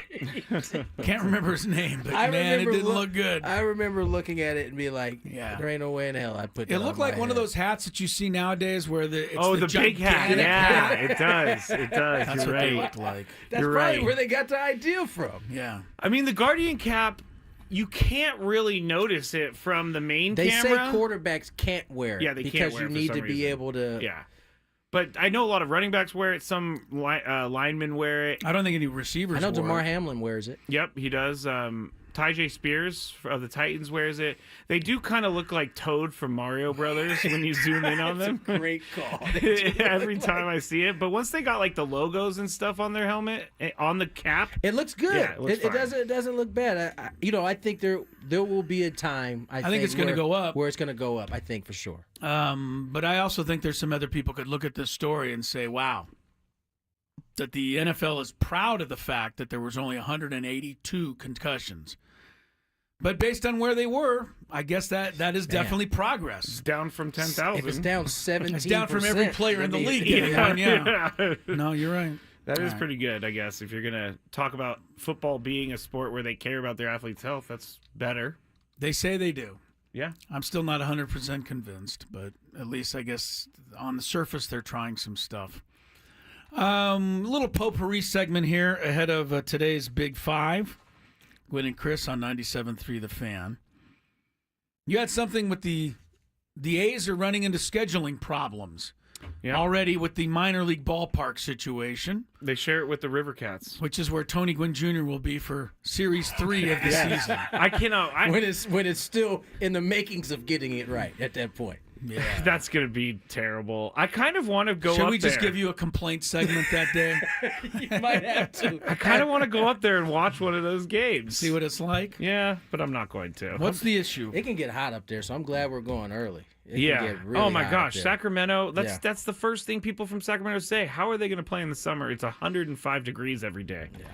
Can't remember his name, but man, it didn't look good.
I remember looking at it and being like,
Yeah.
there ain't no way in hell I'd put that
It looked
on
like
my
one of
head.
those hats that you see nowadays where it's
the big hat.
gigantic
Yeah,
hat.
it does. It does.
That's
You're
what
right.
they looked like.
That's
You're
probably
right.
where they got the idea from.
Yeah.
I mean, the Guardian cap, you can't really notice it from the main
They
camera.
say quarterbacks can't wear it.
Yeah, they can't
because
wear
you
it for
need
some
to be
reason.
able to.
Yeah. But I know a lot of running backs wear it. Some linemen wear it.
I don't think any receivers
I know
wore
DeMar
it.
Hamlin wears it.
Yep, he does. Tyjae Spears of the Titans wears it. They do kind of look like Toad from Mario Brothers when you zoom in on them.
Great call.
Every time I see it. But once they got like the logos and stuff on their helmet, on the cap,
It looks good.
Yeah, it looks fine.
It doesn't look bad. I think there will be a time. I think
it's gonna
where-
go up.
Where it's going to go up. I think for sure.
But I also think there's some other people could look at this story and say, wow, that the NFL is proud of the fact that there was only 182 concussions. But based on where they were, I guess that is definitely progress.
it's down from 10,000.
If it's down 17%.
It's down from every player in the league. Yeah. No, you're right.
That is
Right.
pretty good, I guess. If you're going to talk about football being a sport where they care about their athletes' health, that's better.
They say they do.
Yeah.
I'm still not 100% convinced, but at least I guess on the surface they're trying some stuff. Little potpourri segment here ahead of today's Big Five. Gwynn and Chris on 97.3 The Fan. You had something with the A's are running into scheduling problems already with the minor league ballpark situation.
They share it with the River Cats.
Which is where Tony Gwynn Jr. will be for Series 3 of the season.
I cannot.
When it's still in the makings of getting it right at that point.
Yeah.
That's going to be terrible. I kind of want to go
Shall
up
we just
there.
give you a complaint segment that day?
You might have to.
I kind of want to go up there and watch one of those games.
See what it's like?
Yeah, but I'm not going to.
What's the issue?
It can get hot up there, so I'm glad we're going early. It can
Yeah.
get really
Oh my
hot
gosh,
up there.
Sacramento.
Yeah.
That's the first thing people from Sacramento say. How are they going to play in the summer? It's 105 degrees every day.
Yeah.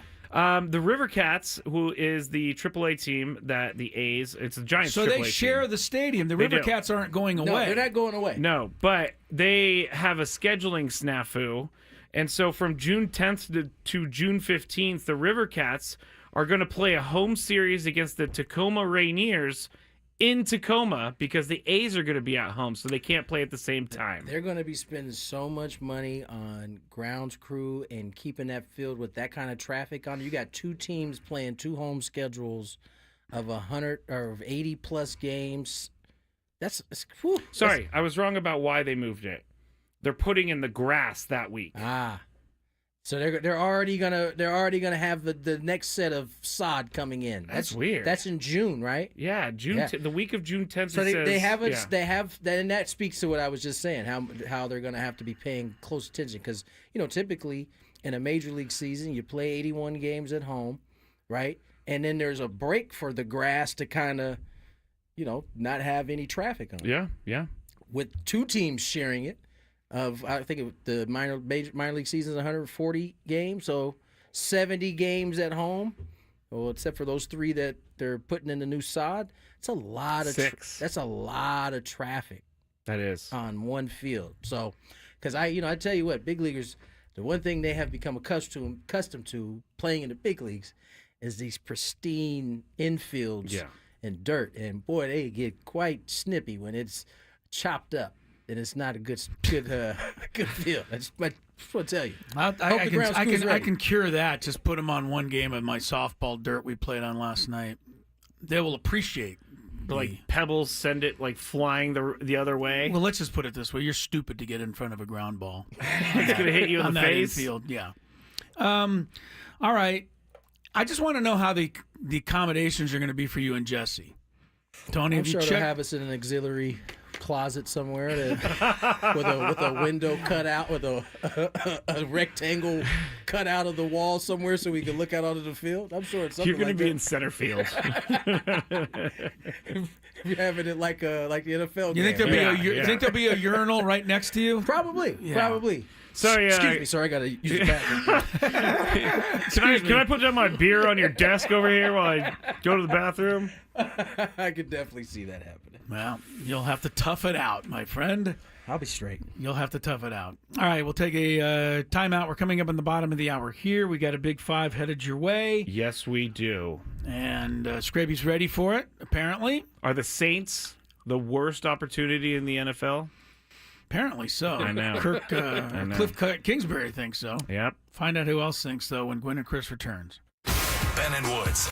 The River Cats, who is the AAA team that the A's, it's a Giants.
So
AAA
they share
team.
the stadium. The
They
River
do.
Cats aren't going
No,
away.
they're not going away.
No, but they have a scheduling snafu, and so from June 10th to June 15th, the River Cats are going to play a home series against the Tacoma Rainiers in Tacoma because the A's are going to be at home, so they can't play at the same time.
They're going to be spending so much money on grounds crew and keeping that field with that kind of traffic on it. You got two teams playing two home schedules of 100 or of 80 plus games.
Sorry, I was wrong about why they moved it. They're putting in the grass that week.
So they're already gonna have the next set of sod coming in.
That's weird.
That's in June, right?
Yeah, the week of June 10th.
So
it
they
says,
have and that speaks to what I was just saying. How they're gonna have to be paying close attention because typically in a major league season you play 81 games at home, right? And then there's a break for the grass to kind of not have any traffic on it.
Yeah.
With two teams sharing it. I think the minor league season is 140 games, so 70 games at home. Well, except for those three that they're putting in the new sod, it's a lot of that's a lot of traffic.
That is
on one field. So, because I tell you what, big leaguers, the one thing they have become accustomed to playing in the big leagues is these pristine infields and dirt, and boy, they get quite snippy when it's chopped up. And it's not a good field. That's what I tell you.
I can cure that. Just put them on one game of my softball dirt we played on last night. They will appreciate.
Like pebbles send it like flying the other way.
Well, let's just put it this way: you're stupid to get in front of a ground ball.
It's gonna hit you in the face.
Infield, yeah. All right. I just want to know how the accommodations are going to be for you and Jesse. Tony,
I'm
have you
sure
checked?
they'll have us in an auxiliary closet somewhere with a window cut out with a rectangle cut out of the wall somewhere so we can look out onto the field. I'm sure it's something.
You're going to be
that.
in center field.
You're having it like the NFL.
You think there'll be a urinal right next to you?
Probably.
Sorry,
excuse me. Sorry, I gotta use the bathroom.
Can I put down my beer on your desk over here while I go to the bathroom?
I could definitely see that happening.
Well, you'll have to tough it out, my friend.
I'll be straight.
You'll have to tough it out. All right, we'll take a timeout. We're coming up in the bottom of the hour here. We got a big 5 headed your way.
Yes, we do.
And Scraby's ready for it, apparently.
Are the Saints the worst opportunity in the NFL?
Apparently so.
I know.
Cliff Kingsbury thinks so.
Yep.
Find out who else thinks so when Gwynn and Chris returns.
Ben and Woods.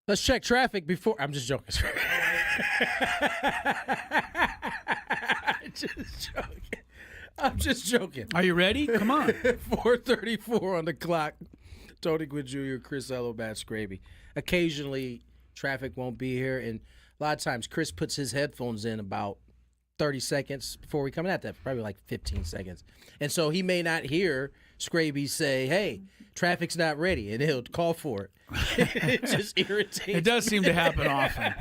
Let's check traffic before. I'm just joking. I'm just joking.
Are you ready? Come on.
4:34 on the clock. Tony Gwynn Jr., Chris Ello, Matt Scraby. Occasionally, traffic won't be here, and a lot of times Chris puts his headphones in about 30 seconds before we come in. At that, probably like 15 seconds. And so he may not hear Scraby say, hey, traffic's not ready, and he'll call for it. It just irritates.
It does seem to happen often.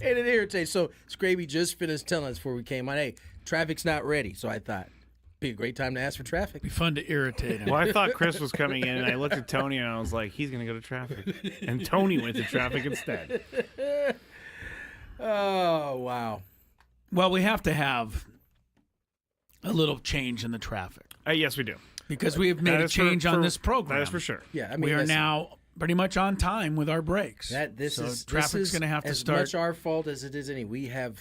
And it irritates. So Scraby just finished telling us before we came on, hey, traffic's not ready. So I thought, be a great time to ask for traffic.
Be fun to irritate him.
Well, I thought Chris was coming in, and I looked at Tony, and I was like, he's going to go to traffic. And Tony went to traffic instead.
Oh, wow.
Well, we have to have a little change in the traffic.
Yes, we do.
Because we have made a change on this program.
That is for sure.
Yeah, I mean,
we are now pretty much on time with our breaks. Traffic's going to have to start.
As much our fault as it is any. We have,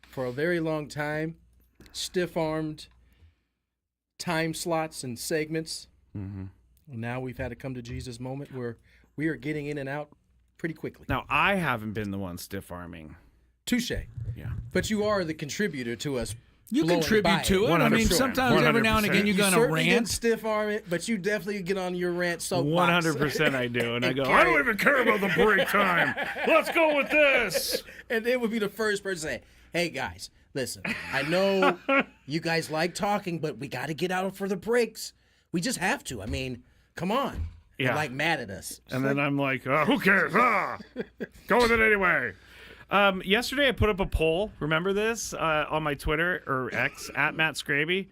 for a very long time, stiff-armed time slots and segments. Mm-hmm. Now we've had a come-to-Jesus moment where we are getting in and out pretty quickly.
Now, I haven't been the one stiff-arming.
Touche.
Yeah.
But you are the contributor to us.
You contribute to it. I mean, sometimes every now and again you're going to rant.
Stiff arm it, but you definitely get on your rant soapbox.
100% I do. And I go, I don't even care about the break time. Let's go with this.
And they would be the first person to say, hey, guys, listen, I know you guys like talking, but we got to get out for the breaks. We just have to. I mean, come on.
Yeah.
They're like mad at us.
And then I'm like, who cares? Go with it anyway. Yesterday I put up a poll. Remember this on my Twitter or X at Matt Scraby.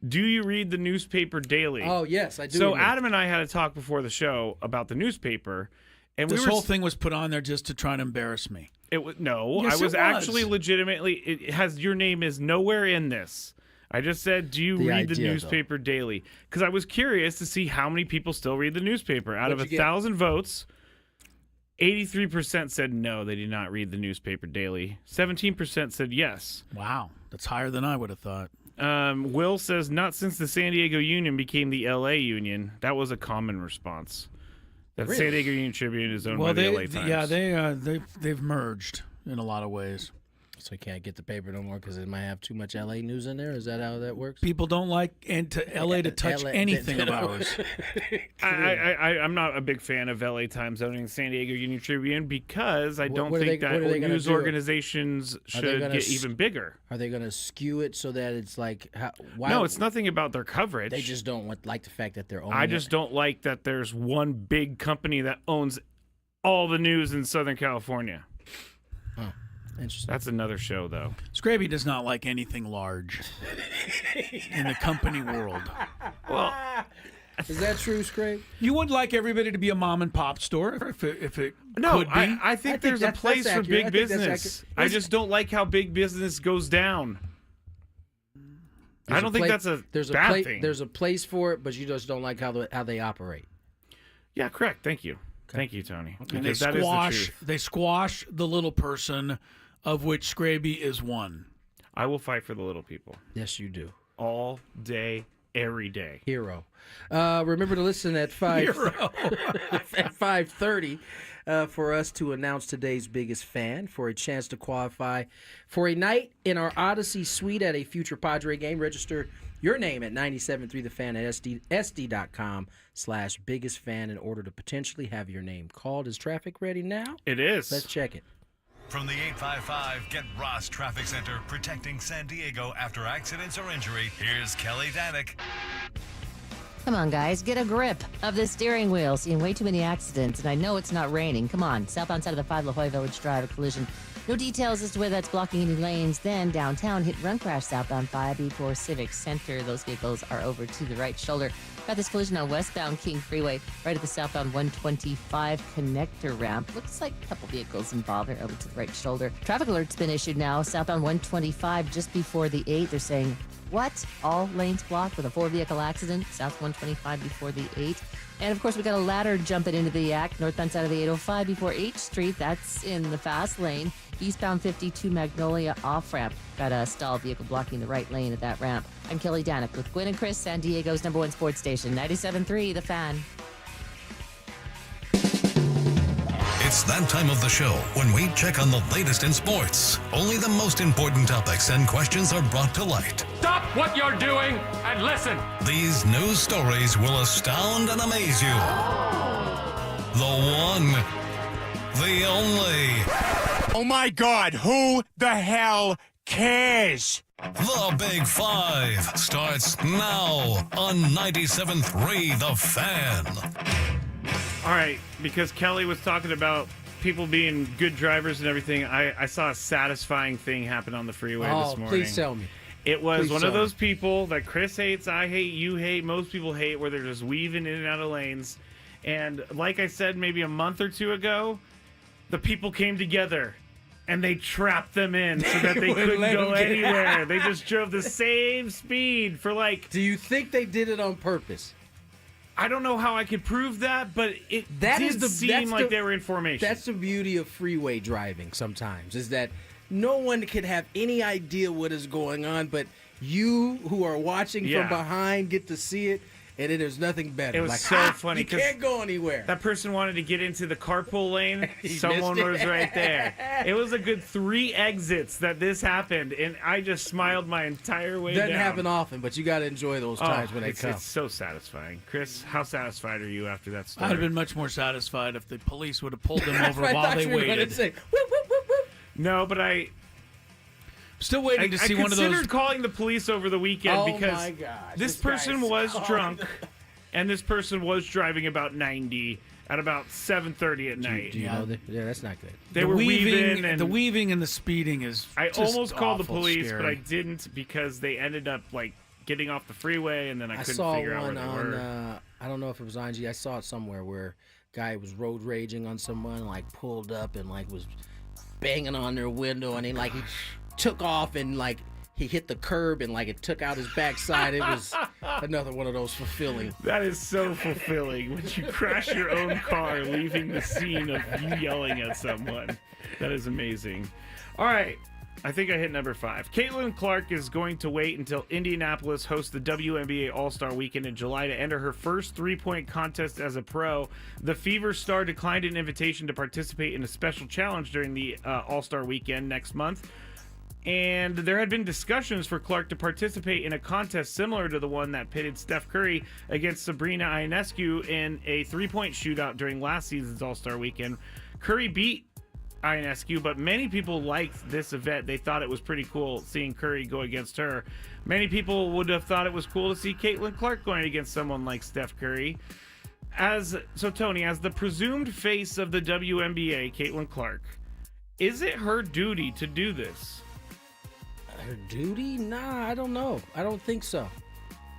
Do you read the newspaper daily?
Oh yes, I do.
So Adam and I had a talk before the show about the newspaper, and
this whole thing was put on there just to try and embarrass me.
It was no.
Yes,
I was actually legitimately. It has your name is nowhere in this. I just said, do you read the newspaper daily? Because I was curious to see how many people still read the newspaper. Out of 1,000 votes, 83% said no, they did not read the newspaper daily. 17% said yes.
Wow, that's higher than I would have thought.
Will says, not since the San Diego Union became the LA Union. That was a common response. That
really?
San Diego Union Tribune is owned by the LA Times.
Yeah, they've merged in a lot of ways.
So you can't get the paper no more because it might have too much LA news in there? Is that how that works?
People don't like LA to touch anything of ours.
I'm not a big fan of LA Times owning San Diego Union Tribune because I don't think that news organizations should get even bigger.
Are they going to skew it so that it's like...
No, it's nothing about their coverage.
They just don't like the fact that they're owning
I just don't like that there's one big company that owns all the news in Southern California.
Oh. Interesting.
That's another show, though.
Scraby does not like anything large in the company world.
Well,
is that true, Scraby?
You would like everybody to be a mom and pop store if it could be.
I think there's a place for big business. I just don't like how big business goes down. I don't think that's a bad thing.
There's a place for it, but you just don't like how they operate.
Yeah, correct. Thank you. Okay. Thank you, Tony.
Okay. And they squash the little person, of which Scraby is one.
I will fight for the little people.
Yes, you do.
All day, every day.
Hero. Remember to listen at 5:30 for us to announce today's biggest fan for a chance to qualify for a night in our Odyssey suite at a future Padre game. Register your name at 97.3thefan at sd.com/biggestfan in order to potentially have your name called. Is traffic ready now?
It is.
Let's check it.
From the 855 Get Ross Traffic Center, protecting San Diego after accidents or injury, here's Kelly Danick.
Come on, guys, get a grip of the steering wheel. Seeing way too many accidents, and I know it's not raining. Come on, southbound side of the 5 La Jolla Village Drive, a collision. No details as to whether that's blocking any lanes. Then downtown, hit run crash southbound 5 before Civic Center. Those vehicles are over to the right shoulder. Got this collision on westbound King Freeway, right at the southbound 125 connector ramp. Looks like a couple vehicles involved there over to the right shoulder. Traffic alert's been issued now. Southbound 125 just before the 8. They're saying, what? All lanes blocked with a 4-vehicle accident. South 125 before the 8. And, of course, we got a ladder jumping into the act. Northbound side of the 805 before H Street. That's in the fast lane. Eastbound 52 Magnolia off-ramp. Got a stalled vehicle blocking the right lane at that ramp. I'm Kelly Danick with Gwynn and Chris, San Diego's #1 sports station, 97.3 The Fan.
It's that time of the show when we check on the latest in sports. Only the most important topics and questions are brought to light.
Stop what you're doing and listen.
These news stories will astound and amaze you. The one, the only.
Oh my God, who the hell cares?
The Big Five starts now on 97.3 The Fan.
All right, because Kelly was talking about people being good drivers and everything, I saw a satisfying thing happen on the freeway this morning.
Please tell me.
It was
Please
one
tell
of those
me.
people that Chris hates, I hate, you hate, most people hate, where they're just weaving in and out of lanes. And like I said maybe a month or two ago, the people came together and they trapped them in so that they couldn't go anywhere. They just drove the same speed for like...
Do you think they did it on purpose?
I don't know how I could prove that, but it did seem like they were in formation.
That's the beauty of freeway driving sometimes, is that no one can have any idea what is going on, but you who are watching from behind get to see it, and it is nothing better.
It was
like,
so funny.
You can't go anywhere.
That person wanted to get into the carpool lane. Someone
missed it.
was right there. It was a good 3 exits that this happened, and I just smiled my entire way down.
Doesn't happen often, but you got to enjoy those times when they come.
It's so satisfying. Chris, how satisfied are you after that story?
I'd have been much more satisfied if the police would have pulled them over
I
while
thought
they
you were gonna
waited.
say, whoop, whoop, whoop, whoop.
No, but
Still waiting to see
I
one of those.
considered calling the police over the weekend
Oh
because
my gosh,
this
this
person
guy's-
was
oh,
drunk,
no.
and this person was driving about 90 at about 7:30 at night.
Do you know that? Yeah, that's not good.
They were weaving, and
the weaving and the speeding is.
I
just
almost called the
awful
police,
scary.
but I didn't because they ended up like getting off the freeway, and then I couldn't
saw
figure out where
one
they
on,
were.
I don't know if it was on G. I saw it somewhere where guy was road raging on someone, like pulled up and like was banging on their window, and he took off and like he hit the curb and like it took out his backside. It was another one of those fulfilling.
That is so fulfilling when you crash your own car, leaving the scene of you yelling at someone. That is amazing. All right. I think I hit number 5. Caitlin Clark is going to wait until Indianapolis hosts the WNBA All-Star Weekend in July to enter her first three-point contest as a pro. The Fever star declined an invitation to participate in a special challenge during the All-Star Weekend next month. And there had been discussions for Clark to participate in a contest similar to the one that pitted Steph Curry against Sabrina Ionescu in a three-point shootout during last season's All-Star Weekend. Curry beat Ionescu, but many people liked this event. They thought it was pretty cool seeing Curry go against her. Many people would have thought it was cool to see Caitlin Clark going against someone like Steph Curry. Tony, as the presumed face of the WNBA, Caitlin Clark, is it her duty to do this?
Her duty? Nah, I don't know. I don't think so.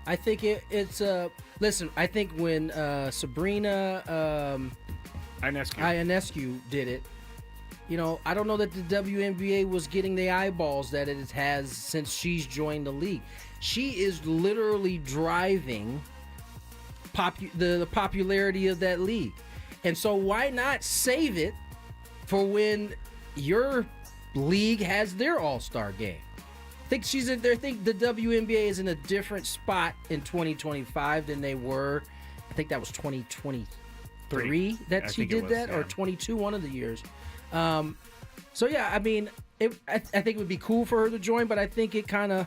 I think it's listen, I think when Sabrina Ionescu did it, you know, I don't know that the WNBA was getting the eyeballs that it has since she's joined the league. She is literally driving the popularity of that league. And so why not save it for when your league has their All-Star game? I think the WNBA is in a different spot in 2025 than they were. I think that was 2023 that she did that, or 22, one of the years. So yeah, I mean, I think it would be cool for her to join, but I think it kind of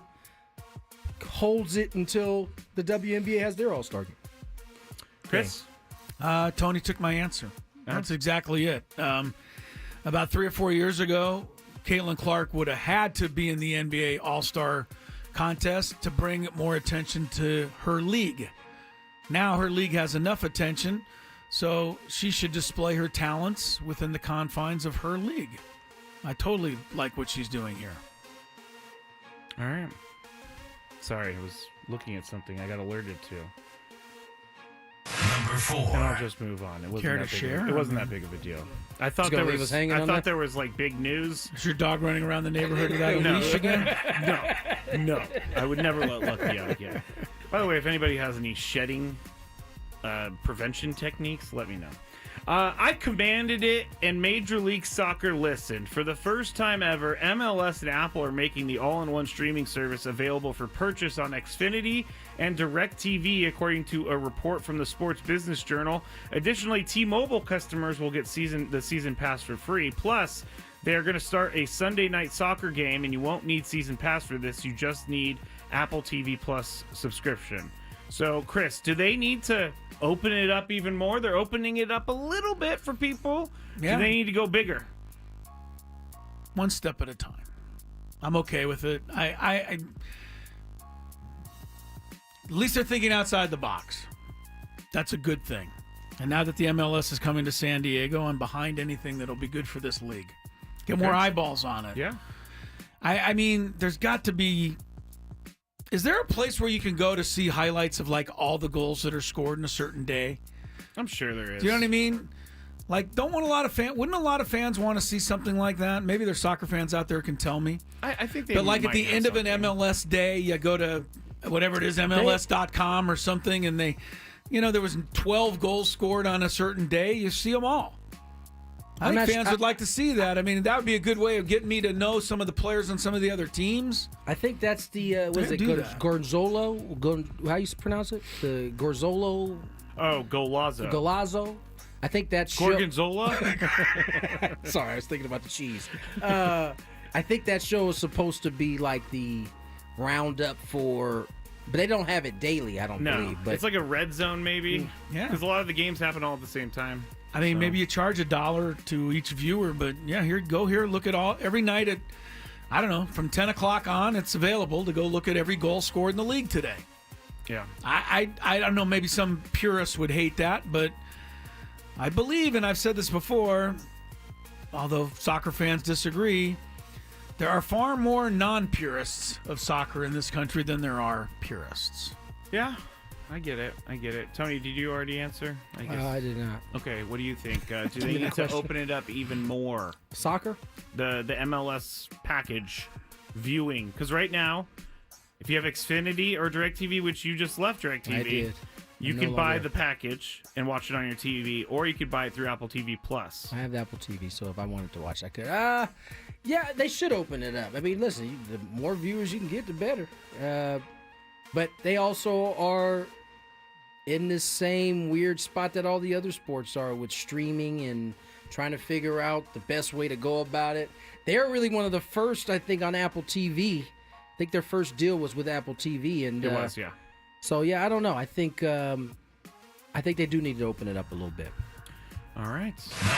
holds it until the WNBA has their All-Star game.
Chris?
Tony took my answer. That's exactly it. About 3 or 4 years ago, Caitlin Clark would have had to be in the NBA All-Star contest to bring more attention to her league. Now her league has enough attention, so she should display her talents within the confines of her league. I totally like what she's doing here.
All right. Sorry, I was looking at something I got alerted to.
Number 4.
And I'll just move on. It wasn't
Care
that
to
big
share?
It wasn't that big of a deal. I thought
gonna
there
leave
was.
us hanging
I
on
thought
that?
there was like big news.
Is your dog running around the neighborhood without a
No.
leash again?
No, I would never let Lucky out again. By the way, if anybody has any shedding prevention techniques, let me know. I commanded it, and Major League Soccer listened. For the first time ever, MLS and Apple are making the all-in-one streaming service available for purchase on Xfinity and DirecTV, according to a report from the Sports Business Journal. Additionally, T-Mobile customers will get the season pass for free. Plus, they're going to start a Sunday night soccer game, and you won't need season pass for this. You just need Apple TV Plus subscription. So, Chris, do they need to open it up even more? They're opening it up a little bit for people.
Yeah.
Do they need to go bigger?
One step at a time. I'm okay with it. I at least they're thinking outside the box. That's a good thing. And now that the MLS is coming to San Diego, I'm behind anything that'll be good for this league. Get more eyeballs on it.
Yeah.
I mean, there's got to be... Is there a place where you can go to see highlights of, like, all the goals that are scored in a certain day?
I'm sure there is.
Do you know what I mean? Like, wouldn't a lot of fans want to see something like that? Maybe there's soccer fans out there can tell me.
I think they
But, like,
might
at the
have
end
something.
of an MLS day, you go to whatever it is, MLS.com or something, and they, there was 12 goals scored on a certain day. You see them all. I think fans would like to see that. I mean, that would be a good way of getting me to know some of the players on some of the other teams.
I think that's the Gorzolo? How you pronounce it? The Gorzolo?
Oh, Golazo.
Golazo. I think that's
Gorgonzola.
Sorry, I was thinking about the cheese. I think that show is supposed to be like the roundup for, but they don't have it daily. I don't believe. But
it's like a red zone, maybe.
Yeah,
because a lot of the games happen all at the same time.
I mean, maybe you charge $1 to each viewer, but yeah, look at all every night at, I don't know, from 10 o'clock on, it's available to go look at every goal scored in the league today.
Yeah.
I don't know, maybe some purists would hate that, but I believe, and I've said this before, although soccer fans disagree, there are far more non-purists of soccer in this country than there are purists.
Yeah. I get it. Tony, did you already answer? I guess.
I did not.
Okay, what do you think? Do they need to open it up even more?
Soccer?
The MLS package viewing. Because right now, if you have Xfinity or DirecTV, which you just left DirecTV,
I did.
You could buy the package and watch it on your TV, or you could buy it through Apple TV Plus.
I have the Apple TV, so if I wanted to watch, I could. Yeah, they should open it up. I mean, listen, the more viewers you can get, the better. But they also are in this same weird spot that all the other sports are with streaming and trying to figure out the best way to go about it. They're really one of the first, I think, on Apple TV. I think their first deal was with Apple TV, and
it was, yeah.
So yeah, I don't know. I think they do need to open it up a little bit.
All right.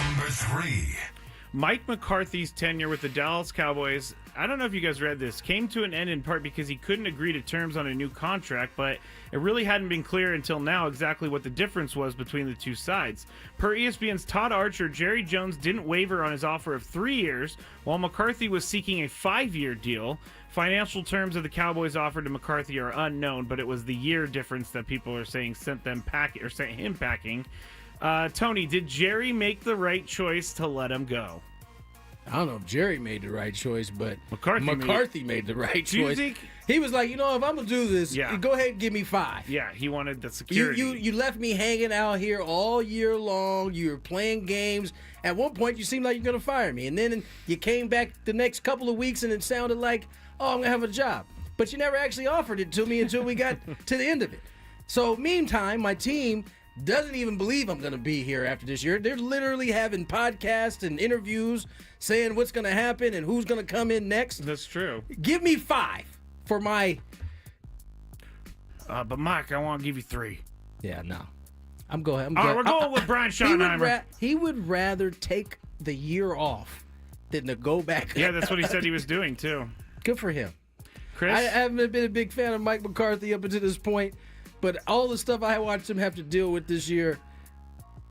Number 3.
Mike McCarthy's tenure with the Dallas Cowboys, I don't know if you guys read this, came to an end in part because he couldn't agree to terms on a new contract, but it really hadn't been clear until now exactly what the difference was between the two sides. Per ESPN's Todd Archer, Jerry Jones didn't waver on his offer of 3 years, while McCarthy was seeking a 5-year deal. Financial terms of the Cowboys offered to McCarthy are unknown, but it was the year difference that people are saying sent him packing. Tony, did Jerry make the right choice to let him go?
I don't know if Jerry made the right choice, but
McCarthy
made the right
Do you
choice.
think-
He was like, if I'm going to do this, go ahead and give me 5.
Yeah, he wanted the security.
You left me hanging out here all year long. You were playing games. At one point, you seemed like you're going to fire me. And then you came back the next couple of weeks, and it sounded like, I'm going to have a job. But you never actually offered it to me until we got to the end of it. So, meantime, my team doesn't even believe I'm going to be here after this year. They're literally having podcasts and interviews saying what's going to happen and who's going to come in next.
That's true.
Give me 5 for my...
but Mike, I want to give you 3.
Yeah, no. I'm going.
We're going with Brian Schottenheimer.
He would rather take the year off than to go back.
Yeah, that's what he said he was doing, too.
Good for him.
Chris?
I haven't been a big fan of Mike McCarthy up until this point, but all the stuff I watched him have to deal with this year,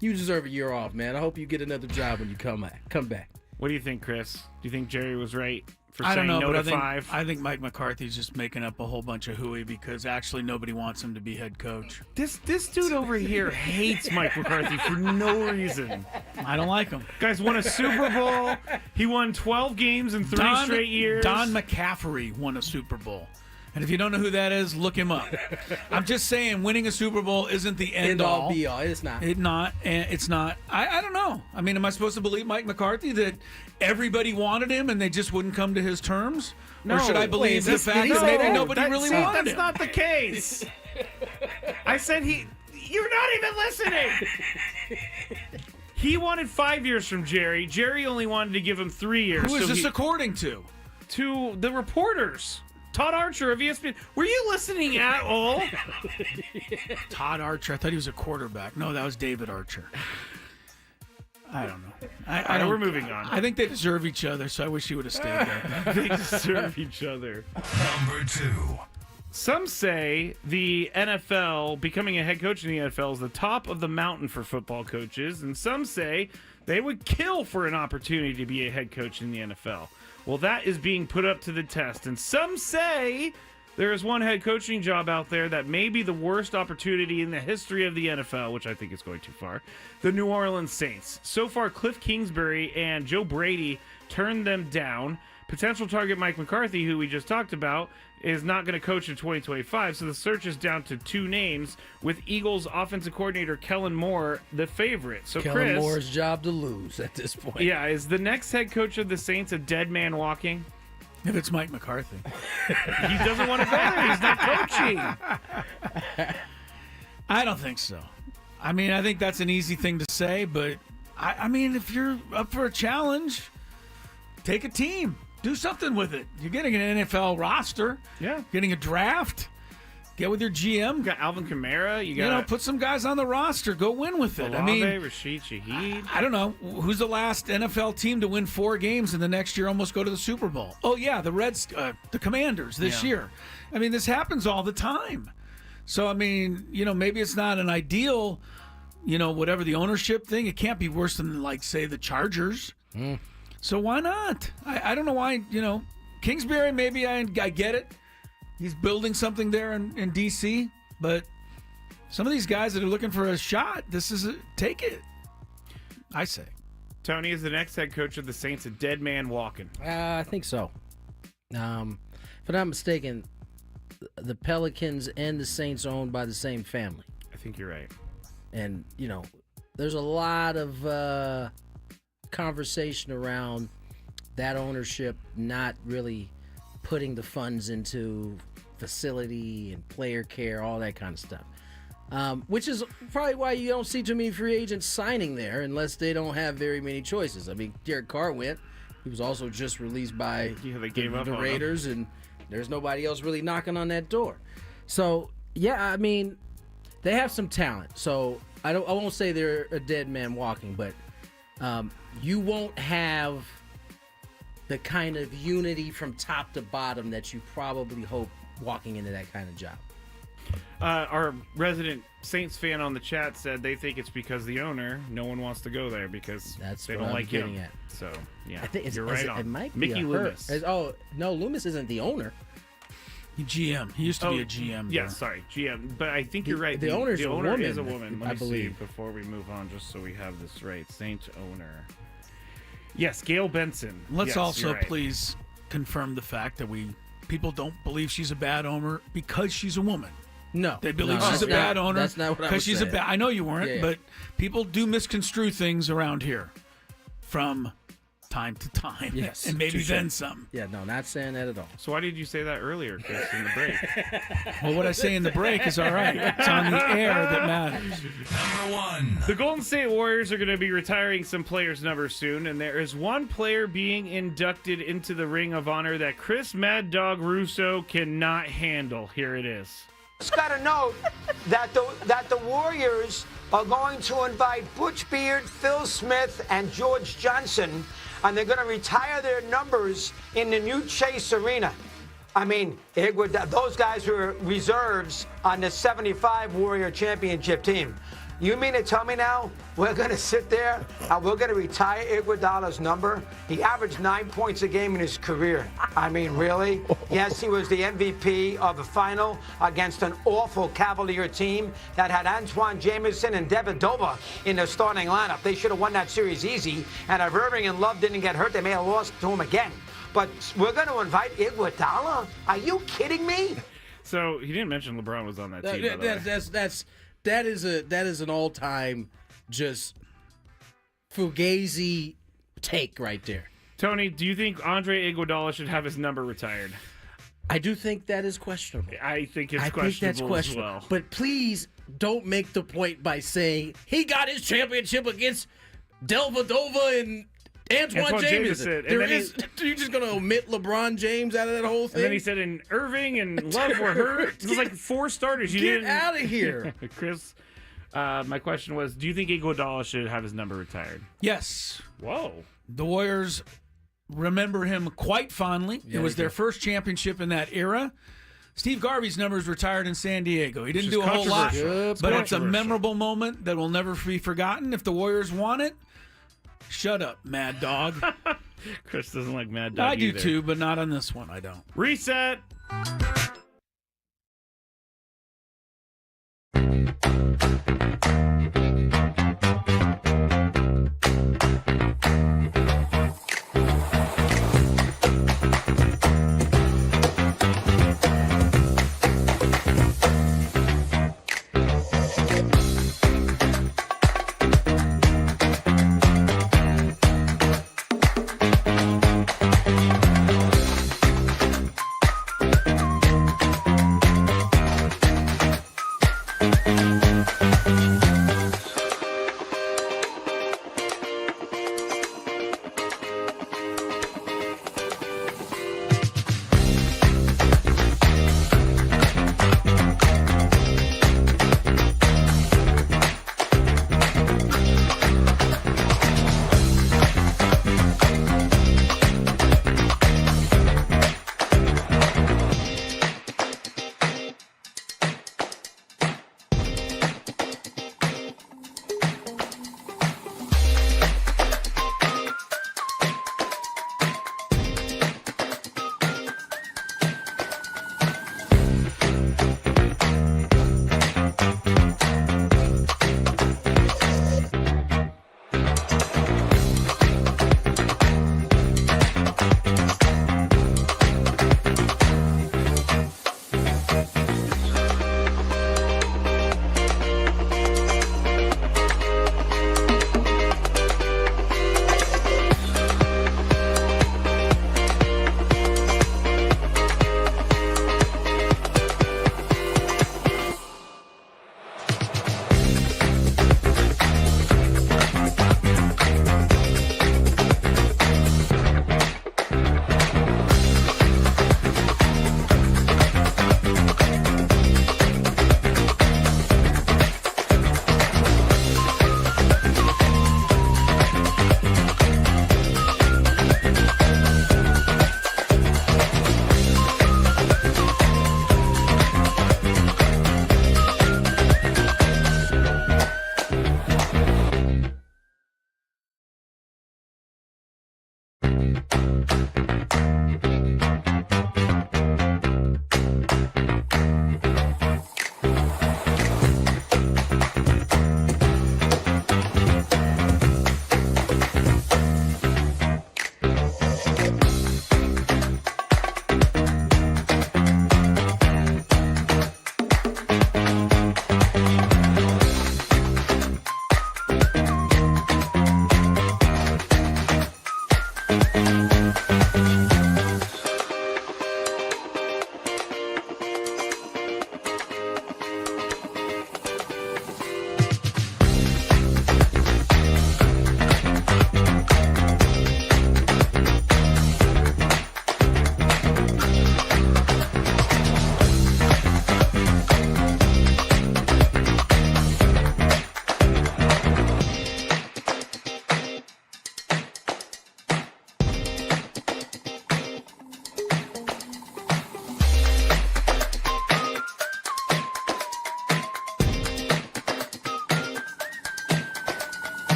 you deserve a year off, man. I hope you get another job when you come back.
What do you think, Chris? Do you think Jerry was right for
I
saying
don't know,
no
but
to 5?
I think Mike McCarthy's just making up a whole bunch of hooey because actually nobody wants him to be head coach.
This dude over here hates Mike McCarthy for no reason.
I don't like him.
Guy's won a Super Bowl. He won 12 games in 3 straight years.
Don McCaffrey won a Super Bowl. And if you don't know who that is, look him up. I'm just saying, winning a Super Bowl isn't the end all.
Be all. It's not.
It's not. I don't know. I mean, am I supposed to believe Mike McCarthy that everybody wanted him and they just wouldn't come to his terms?
No.
Or should I believe the fact that maybe nobody really wanted him?
That's not the case. I said you're not even listening. He wanted 5 years from Jerry. Jerry only wanted to give him 3 years.
Who is this according to?
To the reporters. Todd Archer of ESPN. Were you listening at all?
Todd Archer. I thought he was a quarterback. No, that was David Archer. I don't know. I don't,
we're moving on.
I think they deserve each other, so I wish he would have stayed there.
They deserve each other.
Number 2.
Some say the NFL, becoming a head coach in the NFL, is the top of the mountain for football coaches, and some say they would kill for an opportunity to be a head coach in the NFL. Well, that is being put up to the test, and some say there is one head coaching job out there that may be the worst opportunity in the history of the NFL, which I think is going too far. The New Orleans Saints. So far, Cliff Kingsbury and Joe Brady turned them down. Potential target Mike McCarthy, who we just talked about, is not going to coach in 2025, so the search is down to 2 names, with Eagles offensive coordinator Kellen Moore the favorite. So
Kellen
Chris,
Moore's job to lose at this point.
Yeah, is the next head coach of the Saints a dead man walking?
If it's Mike McCarthy.
He doesn't want to go there. He's not coaching.
I don't think so. I mean, I think that's an easy thing to say, but I mean, if you're up for a challenge, take a team. Do something with it. You're getting an NFL roster.
Yeah.
Getting a draft. Get with your GM.
You got Alvin Kamara. You got
put some guys on the roster. Go win with it.
Olave, Rashid Shaheed.
I don't know. Who's the last NFL team to win 4 games and the next year almost go to the Super Bowl? Oh, yeah, the Commanders this year. I mean, this happens all the time. So, I mean, maybe it's not an ideal, whatever the ownership thing. It can't be worse than, like, say, the Chargers. So why not? I don't know why, Kingsbury, maybe I get it. He's building something there in D.C., but some of these guys that are looking for a shot, take it, I say.
Tony, is the next head coach of the Saints a dead man walking?
I think so. If I'm not mistaken, the Pelicans and the Saints are owned by the same family.
I think you're right.
And, there's a lot of conversation around that ownership not really putting the funds into facility and player care, all that kind of stuff. Which is probably why you don't see too many free agents signing there unless they don't have very many choices. I mean, Derek Carr went. He was also just released by the Raiders, and there's nobody else really knocking on that door. So, yeah, I mean, they have some talent. So I won't say they're a dead man walking, but you won't have the kind of unity from top to bottom that you probably hope walking into that kind of job.
Our resident Saints fan on the chat said they think it's because the owner, no one wants to go there because they don't like him.
At.
So, yeah,
I think
you're right on.
It might be
Mickey Loomis.
Oh, no, Loomis isn't the owner.
GM. He used to be a GM.
Yeah, sorry, GM. But I think you're right.
The owner is a
woman. Let me see before we move on, just so we have this right. Saints owner. Yes, Gail Benson.
Let's also please confirm the fact that people don't believe she's a bad owner because she's a woman.
No,
they believe she's a bad owner.
That's not what I was
because she's
saying.
a bad. I know you weren't, but people do misconstrue things around here from time to time.
Yes,
and maybe then some.
Yeah, no, not saying that at all.
So why did you say that earlier, Chris, in the break?
Well, what I say in the break is all right. It's on the air that matters.
Number 1.
The Golden State Warriors are going to be retiring some players' numbers soon, and there is one player being inducted into the Ring of Honor that Chris Mad Dog Russo cannot handle. Here it is.
Just got to note that the Warriors are going to invite Butch Beard, Phil Smith, and George Johnson, and they're going to retire their numbers in the new Chase Arena. I mean, those guys were reserves on the 75 Warrior championship team. You mean to tell me now we're going to sit there and we're going to retire Iguodala's number? He averaged 9 points a game in his career. I mean, really? Yes, he was the MVP of the final against an awful Cavalier team that had Antoine Jameson and Devidova in the starting lineup. They should have won that series easy. And if Irving and Love didn't get hurt, they may have lost to him again. But we're going to invite Iguodala? Are you kidding me?
So he didn't mention LeBron was on that team.
That is an all-time just fugazi take right there.
Tony, do you think Andre Iguodala should have his number retired?
I do think that is questionable.
I think it's questionable as well.
But please, don't make the point by saying he got his championship against Delvedova and Antoine Jameson. You're just going to omit LeBron James out of that whole thing?
And then he said, and Irving and Love were hurt. It was like 4 starters.
Get out of here.
Chris, my question was, do you think Iguodala should have his number retired?
Yes.
Whoa.
The Warriors remember him quite fondly.
Yeah,
it was
they
their
do.
first championship in that era. Steve Garvey's number is retired in San Diego. He didn't do a whole lot, but it's a memorable moment that will never be forgotten. If the Warriors want it, shut up, Mad Dog.
Chris doesn't like Mad Dog
I do
either.
too, but not on this one. I don't.
Reset.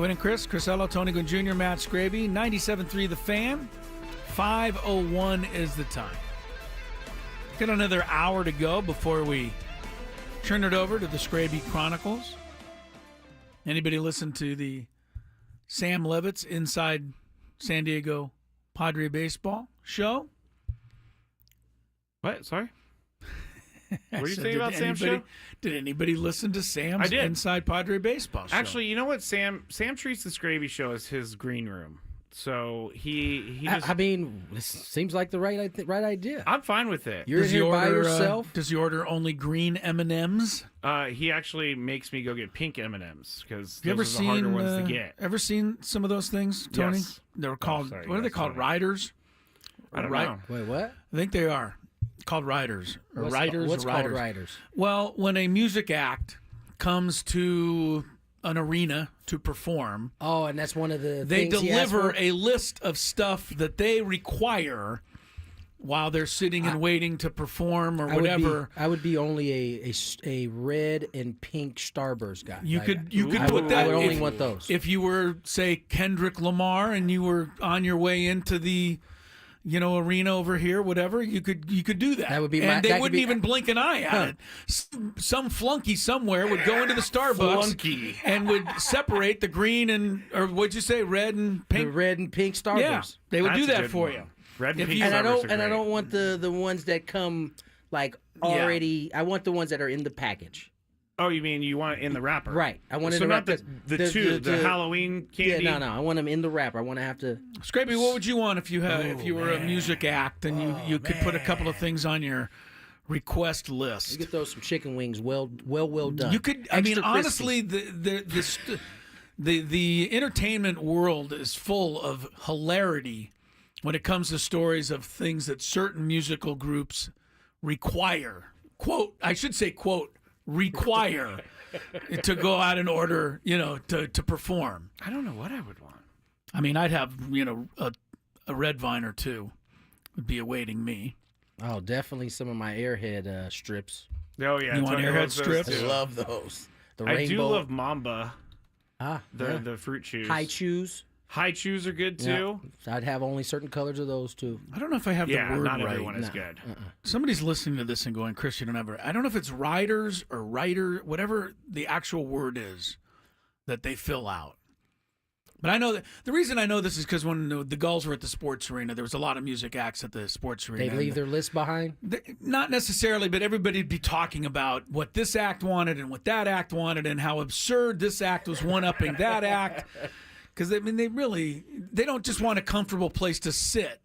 Gwynn and Chris Ello, Tony Gwynn Jr., Matt Scraby, 97.3 The Fan. 5:01 is the time. Got another hour to go before we turn it over to the Scraby Chronicles. Anybody listen to the Sam Levitt's Inside San Diego Padre Baseball show?
What? Sorry? What are you saying about Sam's show?
Did anybody listen to Sam's Inside Padre Baseball show?
Actually, you know what? Sam treats the Scraby show as his green room. So he just,
I mean, this seems like the right idea.
I'm fine with it.
You're here by yourself.
Does he order only green M&Ms?
He actually makes me go get pink M&Ms because
You ever
those are the harder
seen
ones to get.
Ever seen some of those things, Tony?
Yes.
They're called
sorry,
what are they
yes,
called?
Tony.
Riders?
I don't know.
Wait, what?
I think they are called riders or riders.
What's
or
called
riders?
riders?
Well, when a music act comes to an arena to perform,
Oh, and that's one of the
they
things he asked
deliver
for?
a list of stuff that they require while they're sitting and waiting to perform or whatever.
I would be only a red and pink Starburst guy.
You could
I
put
would,
that.
I would only
if,
want those.
If you were, say, Kendrick Lamar and you were on your way into the, arena over here, whatever, you could do that.
That would be
and they
that could
wouldn't
be-
even blink an eye at it. Some flunky somewhere would go into the Starbucks and would separate the green or what'd you say, red and pink?
The red and pink Starburst.
Yeah, they would do
That's a
that
good
for
one.
you.
Red and
If
pink
you-
And I
Starbursts
don't
are great.
want the ones that come like already. I want the ones that are in the package.
Oh, you mean you want it in the wrapper?
Right. I want it
so
in
not
the
the Halloween candy.
Yeah, no. I want them in the wrapper. I want to have to.
Scrappy, what would you want if you were a music act and you could put a couple of things on your request list?
You could throw some chicken wings. Well done.
You could. I mean, honestly, the entertainment world is full of hilarity when it comes to stories of things that certain musical groups require. Quote, I should say, quote, require to go out and order, to perform.
I don't know what I would want.
I mean, I'd have, a red vine or two would be awaiting me.
Oh, definitely some of my Airhead strips.
Oh yeah,
You want
Tony
Airhead
loves those
strips?
too.
I love those. The
I
rainbow.
do love Mamba.
The
fruit chews.
high chews.
High chews are good too.
Yeah. I'd have only certain colors of those too.
I don't know if I have the word
not
right.
everyone is good.
Somebody's listening to this and going, Chris, you don't have it. I don't know if it's riders or writer, whatever the actual word is that they fill out. But I know that the reason I know this is because when the Gulls were at the sports arena, there was a lot of music acts at the sports arena.
They leave their list behind?
Not necessarily, but everybody'd be talking about what this act wanted and what that act wanted and how absurd this act was one-upping that act. Because, I mean, they don't just want a comfortable place to sit,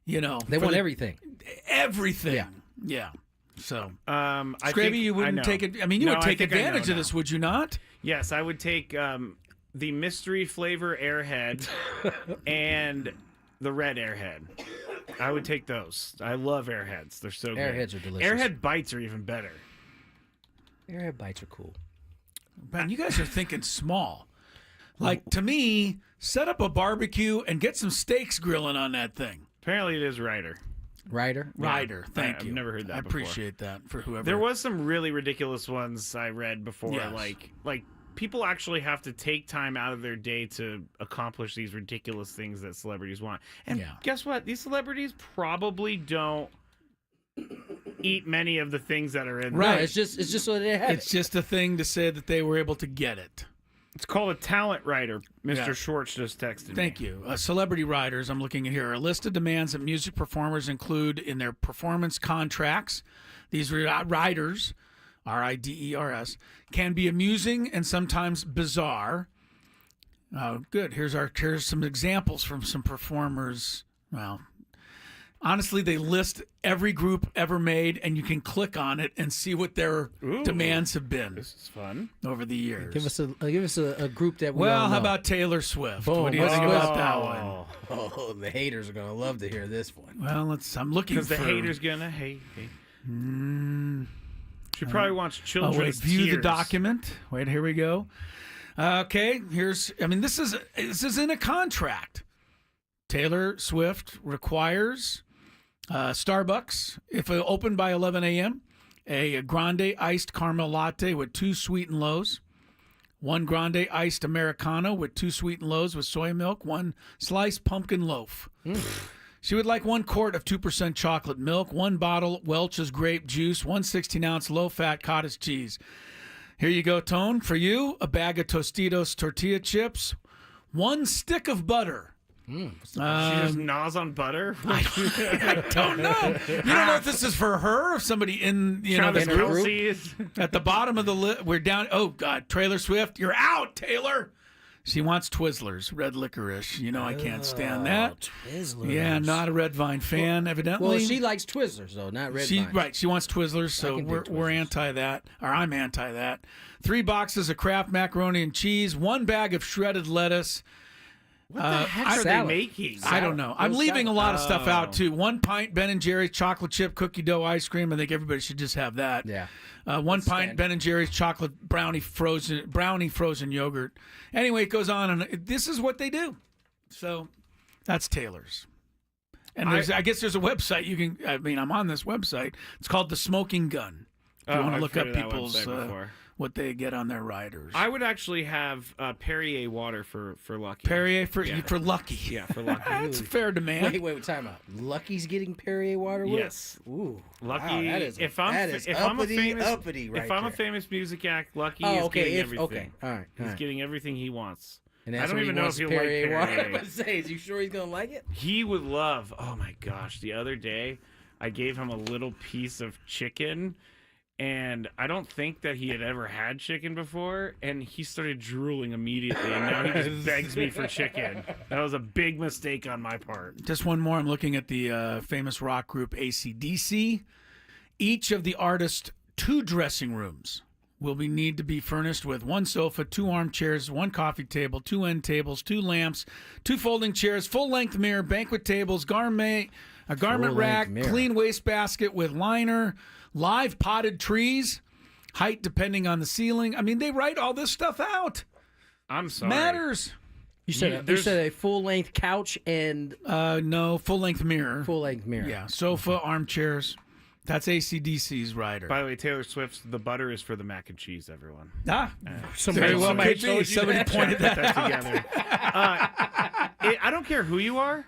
They
want everything.
Everything. Yeah. So,
Scrappy,
you wouldn't take it. I mean, you would take advantage of this, would you not?
Yes, I would take the mystery flavor Airhead and the red Airhead. I would take those. I love Airheads. They're so good.
Airheads are delicious.
Airhead bites are even better.
Airhead bites are cool.
Man, you guys are thinking small. Like, to me, set up a barbecue and get some steaks grilling on that thing.
Apparently it is Ryder.
Ryder?
Ryder, thank
I've
you.
never heard that
I
before.
appreciate that for whoever.
There was some really ridiculous ones I read before.
Yes.
Like people actually have to take time out of their day to accomplish these ridiculous things that celebrities want. And guess what? These celebrities probably don't eat many of the things that are in
Right.
there.
It's just so they have
It's just a thing to say that they were able to get it.
It's called a talent writer. Mr.
Yeah.
Schwartz just texted me.
Thank you. Celebrity riders, I'm looking at here. A list of demands that music performers include in their performance contracts. These riders, R-I-D-E-R-S, can be amusing and sometimes bizarre. Good. Here's some examples from some performers. Well, honestly, they list every group ever made, and you can click on it and see what their demands have been.
This is fun.
Over the years.
Give us a group that we
Well,
all
how
know.
about Taylor Swift?
Boom.
What do you think about that one?
Oh, the haters are gonna love to hear this one.
Well, I'm looking for...
Because the haters gonna hate. She probably wants children's
wait, view
tears.
the document. Wait, here we go. Okay, this is in a contract. Taylor Swift requires Starbucks, if open by 11 a.m., a grande iced caramel latte with 2 sweetened lows, 1 grande iced Americano with 2 sweetened loaves with soy milk, 1 sliced pumpkin loaf. She would like 1 quart of 2% chocolate milk, 1 bottle Welch's grape juice, 1 16-ounce low-fat cottage cheese. Here you go, Tone. For you, a bag of Tostitos tortilla chips, 1 stick of butter.
She just gnaws on butter?
I don't know. You don't know if this is for her or if somebody in
Travis
the group.
Kelce.
At the bottom of the list, we're down. Oh, God. Taylor Swift, you're out, Taylor. She wants Twizzlers, red licorice. You know I can't stand that.
Twizzlers.
Yeah, not a Red Vine fan, evidently.
Well, she likes Twizzlers, though, not Red Vines.
Right, she wants Twizzlers, so
can do
we're anti that, or I'm anti that. 3 boxes of Kraft macaroni and cheese, 1 bag of shredded lettuce.
What the heck are they making?
I don't know. I'm leaving a lot of stuff out, too. 1 pint Ben & Jerry's chocolate chip cookie dough ice cream. I think everybody should just have that.
Yeah.
1 pint Ben & Jerry's chocolate brownie frozen yogurt. Anyway, it goes on, and this is what they do. So that's Taylor's. And I guess there's a website you can. I mean, I'm on this website. It's called The Smoking Gun. If you want to look up people's what they get on their riders.
I would actually have Perrier water for Lucky.
Perrier for Lucky.
Yeah, for Lucky.
That's a fair demand.
Wait, time out. Lucky's getting Perrier water?
Yes.
Ooh.
Lucky.
Wow, that is uppity right
if I'm
there.
a famous music act, Lucky is getting everything.
Okay, all right.
He's getting everything he wants.
And
I don't even know if he'll like Perrier.
Water. I was say, is you sure he's gonna like it?
He would love. Oh my gosh! The other day, I gave him a little piece of chicken, and I don't think that he had ever had chicken before, and he started drooling immediately, and now he just begs me for chicken. That was a big mistake on my part.
Just one more. I'm looking at the famous rock group AC/DC. Each of the artists' 2 dressing rooms will need to be furnished with 1 sofa, 2 armchairs, 1 coffee table, 2 end tables, 2 lamps, 2 folding chairs, full-length mirror, banquet tables, a garment rack,
mirror.
Clean wastebasket with liner, live potted trees, height depending on the ceiling. I mean, they write all this stuff out.
I'm sorry.
Matters.
You said a full-length couch and...
no, full-length mirror.
Full-length mirror.
Yeah, sofa, armchairs. That's AC/DC's rider.
By the way, Taylor Swift's The Butter is for the mac and cheese, everyone.
Very well might be. Somebody pointed that
together. I don't care who you are.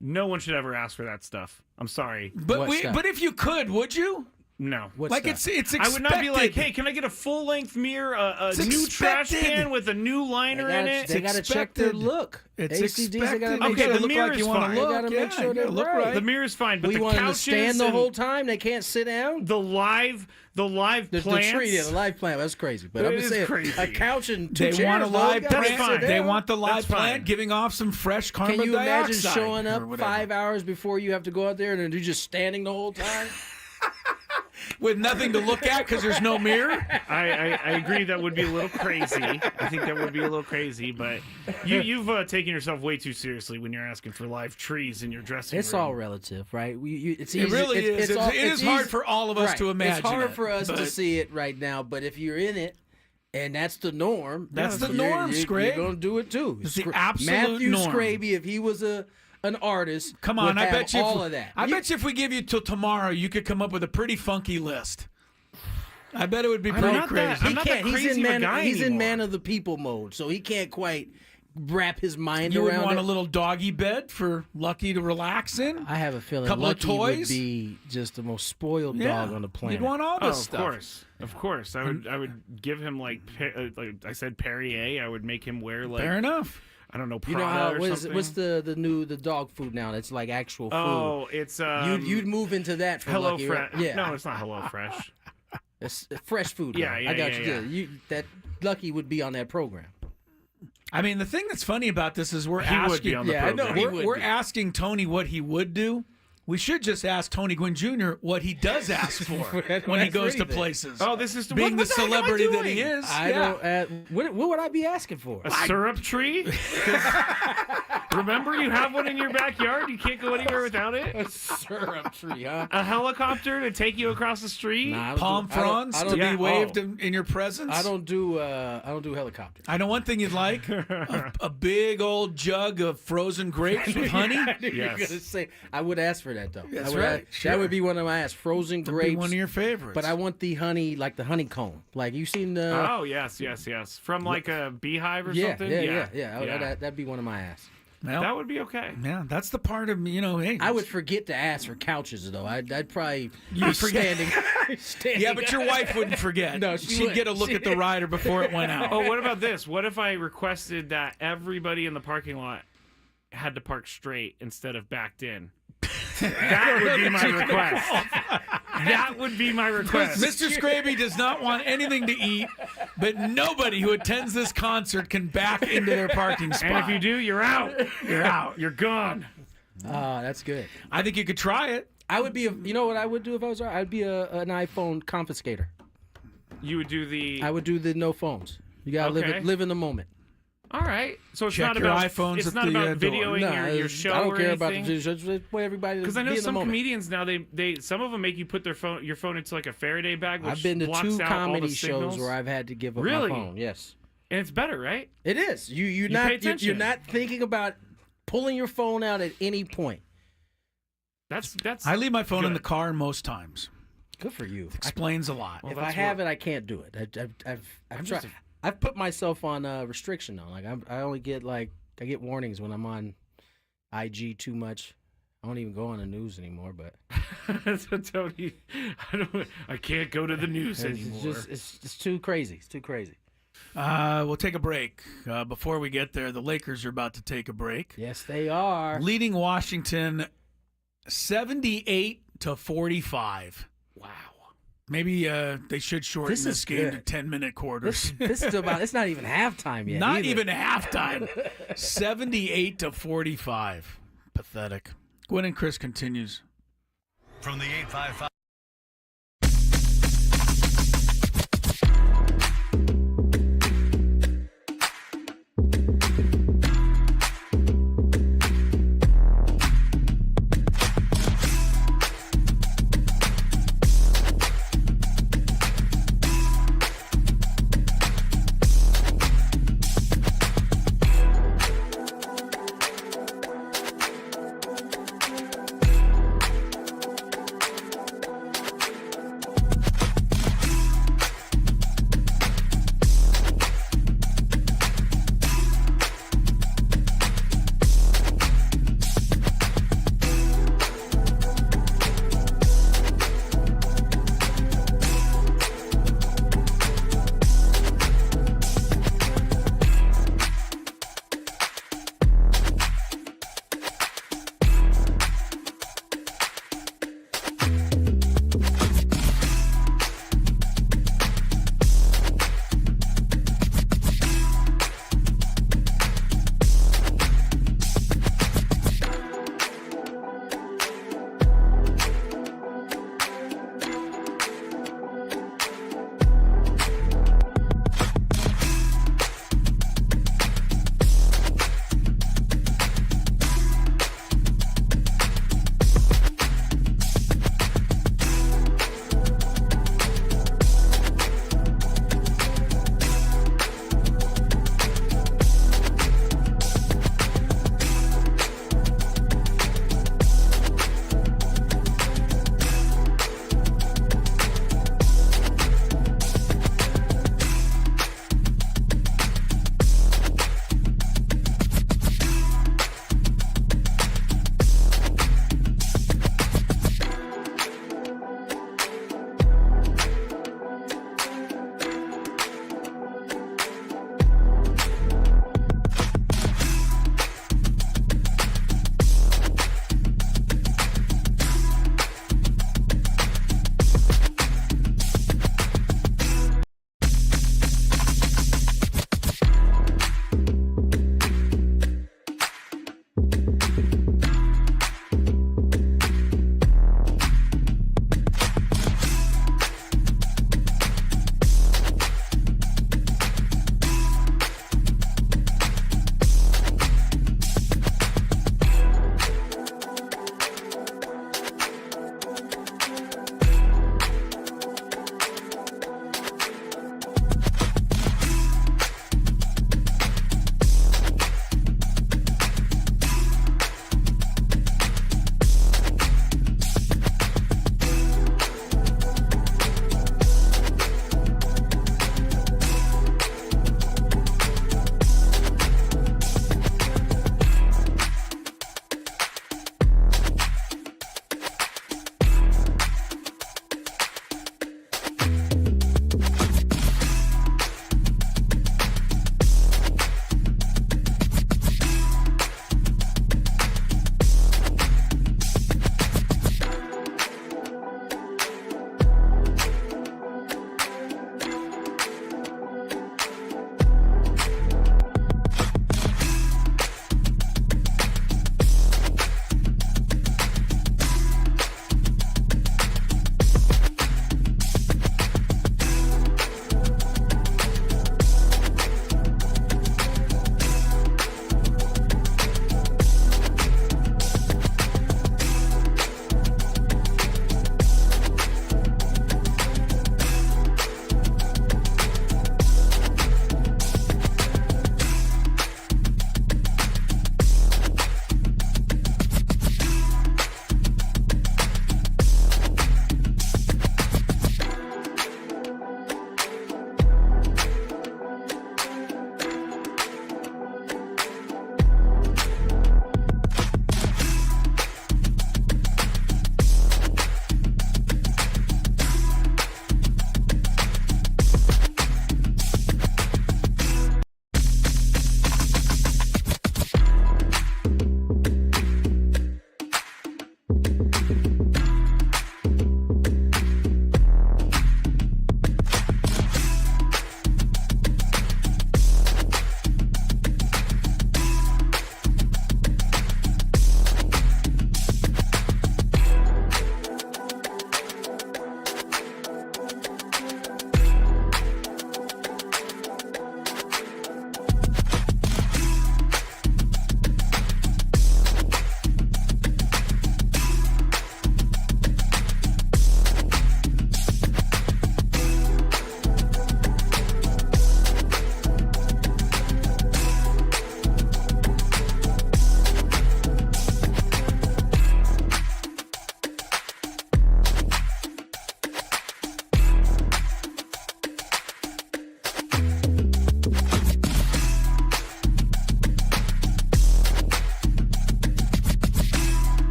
No one should ever ask for that stuff. I'm sorry.
But if you could, would you?
No.
It's expected.
I would not be like, hey, can I get a full-length mirror, a new trash can with a new liner in it?
They got to check their look.
It's
ACDs, they got to make
Okay,
sure
the
look
mirror
like
is
you want
fine.
to look. They got to make sure they look right.
The mirror is fine, but
we
the
want them to
couches
stand the
and
whole time. They can't sit down.
The live plants.
The tree, the live plant. That's crazy. But I'm just saying,
crazy.
a couch and 2 chairs.
They want a live
That's fine.
plant. They want the live
That's fine.
plant giving off some fresh carbon
dioxide. Can you imagine
dioxide
showing
or
up
whatever.
5 hours before you have to go out there and you're just standing the whole time?
With nothing to look at because there's no mirror?
I agree that would be a little crazy. I think that would be a little crazy, but you've taken yourself way too seriously when you're asking for live trees in your dressing room.
It's all relative, right? It's easy.
It really is. It is hard for all of us to imagine.
It's hard for us
but
to see it right now, but if you're in it, and that's the norm.
That's the norm, Scrape.
You're going to do it too.
It's the absolute
Matthew
norm.
Scraby, if he was an artist,
come on,
would
I
have
bet you
all of that.
I bet you if we give you till tomorrow, you could come up with a pretty funky list. I bet it would be pretty crazy.
I'm not that crazy of a guy
He's in
anymore.
man of the people mode, so he can't quite wrap his mind
You would
around
want
it.
a little doggy bed for Lucky to relax in?
I have a feeling
Couple
Lucky
of toys?
would be just the most spoiled dog on the planet.
You'd want all this stuff.
Of course. I would give him like I said, Perrier. I would make him wear like.
Fair enough.
I don't know,
You
Prada
know how
or something.
what's the dog food now? It's like actual food.
Oh, it's
you'd move into that for
Hello
Lucky,
Fresh.
right? Yeah,
No, it's not Hello Fresh.
It's fresh food.
Yeah,
now.
yeah,
I got
yeah,
you. That Lucky would be on that program.
I mean, the thing that's funny about this is we're
He
asking.
would be on the program.
I know he would
We're
be.
asking Tony what he would do. We should just ask Tony Gwynn Jr. what he does ask for when he goes to places.
Oh, this is
being
what
the
the heck am I
celebrity that
doing?
he is.
I don't. What would I be asking for?
A syrup tree? Remember, you have one in your backyard. You can't go anywhere without it.
A syrup tree, huh?
A helicopter to take you across the street.
Nah,
Palm fronds to be waved in your presence.
I don't do helicopters.
I know one thing you'd like: a big old jug of frozen grapes with honey.
You're gonna say I would ask for that though.
That's
I would
right.
That would be one of my asks. Frozen
That'd
grapes.
be one of your favorites.
But I want the honey, like the honeycomb. Like you seen the?
Oh yes. From like a beehive or something.
Yeah. That'd be one of my asks.
Well,
that would be okay.
Yeah, that's the part of hey.
I would forget to ask for couches though. I'd probably
be
standing.
Yeah, but your wife wouldn't forget.
No,
she'd get a look at the rider before it went out.
Oh, what about this? What if I requested that everybody in the parking lot had to park straight instead of backed in? That would be my request. That would be my request.
Mr. Scraby does not want anything to eat, but nobody who attends this concert can back into their parking spot.
And if you do, you're out. You're out. You're gone.
That's good.
I think you could try it.
I would be you know what I would do if I was I'd be an iPhone confiscator.
You would do the.
I would do the no phones. You gotta live in the moment.
All right, so it's
Check
not
your
about
iPhones
it's
at
not
the
about
door.
videoing your show.
I don't
or
care
anything.
about the just way everybody.
Because I know
be in
some
the moment.
comedians now they some of them make you put your phone into like a Faraday bag. Which
I've been to
blocks
2
out all
comedy
the
shows
signals.
where I've had to give up
Really?
my phone. Yes,
and it's better, right?
it is. You're
pay
not
attention.
you're not thinking about pulling your phone out at any point.
That's.
I leave my phone in
good.
the car most times.
Good for you.
Explains a lot.
Well,
If I
that's
have
what-
it, I can't do it. I've
just
tried. I've put myself on restriction though. Like I only get I get warnings when I'm on IG too much. I don't even go on the news anymore. But
So Tony, I can't go to the news anymore.
It's too crazy. It's too crazy.
We'll take a break. Before we get there, the Lakers are about to take a break.
Yes, they are.
Leading Washington 78-45.
Wow.
Maybe they should shorten
This
this
is
game
good.
to 10-minute quarters.
This is about. It's not even halftime yet.
Not
either.
even halftime. 78-45. Pathetic. Gwynn and Chris continues.
From the 855.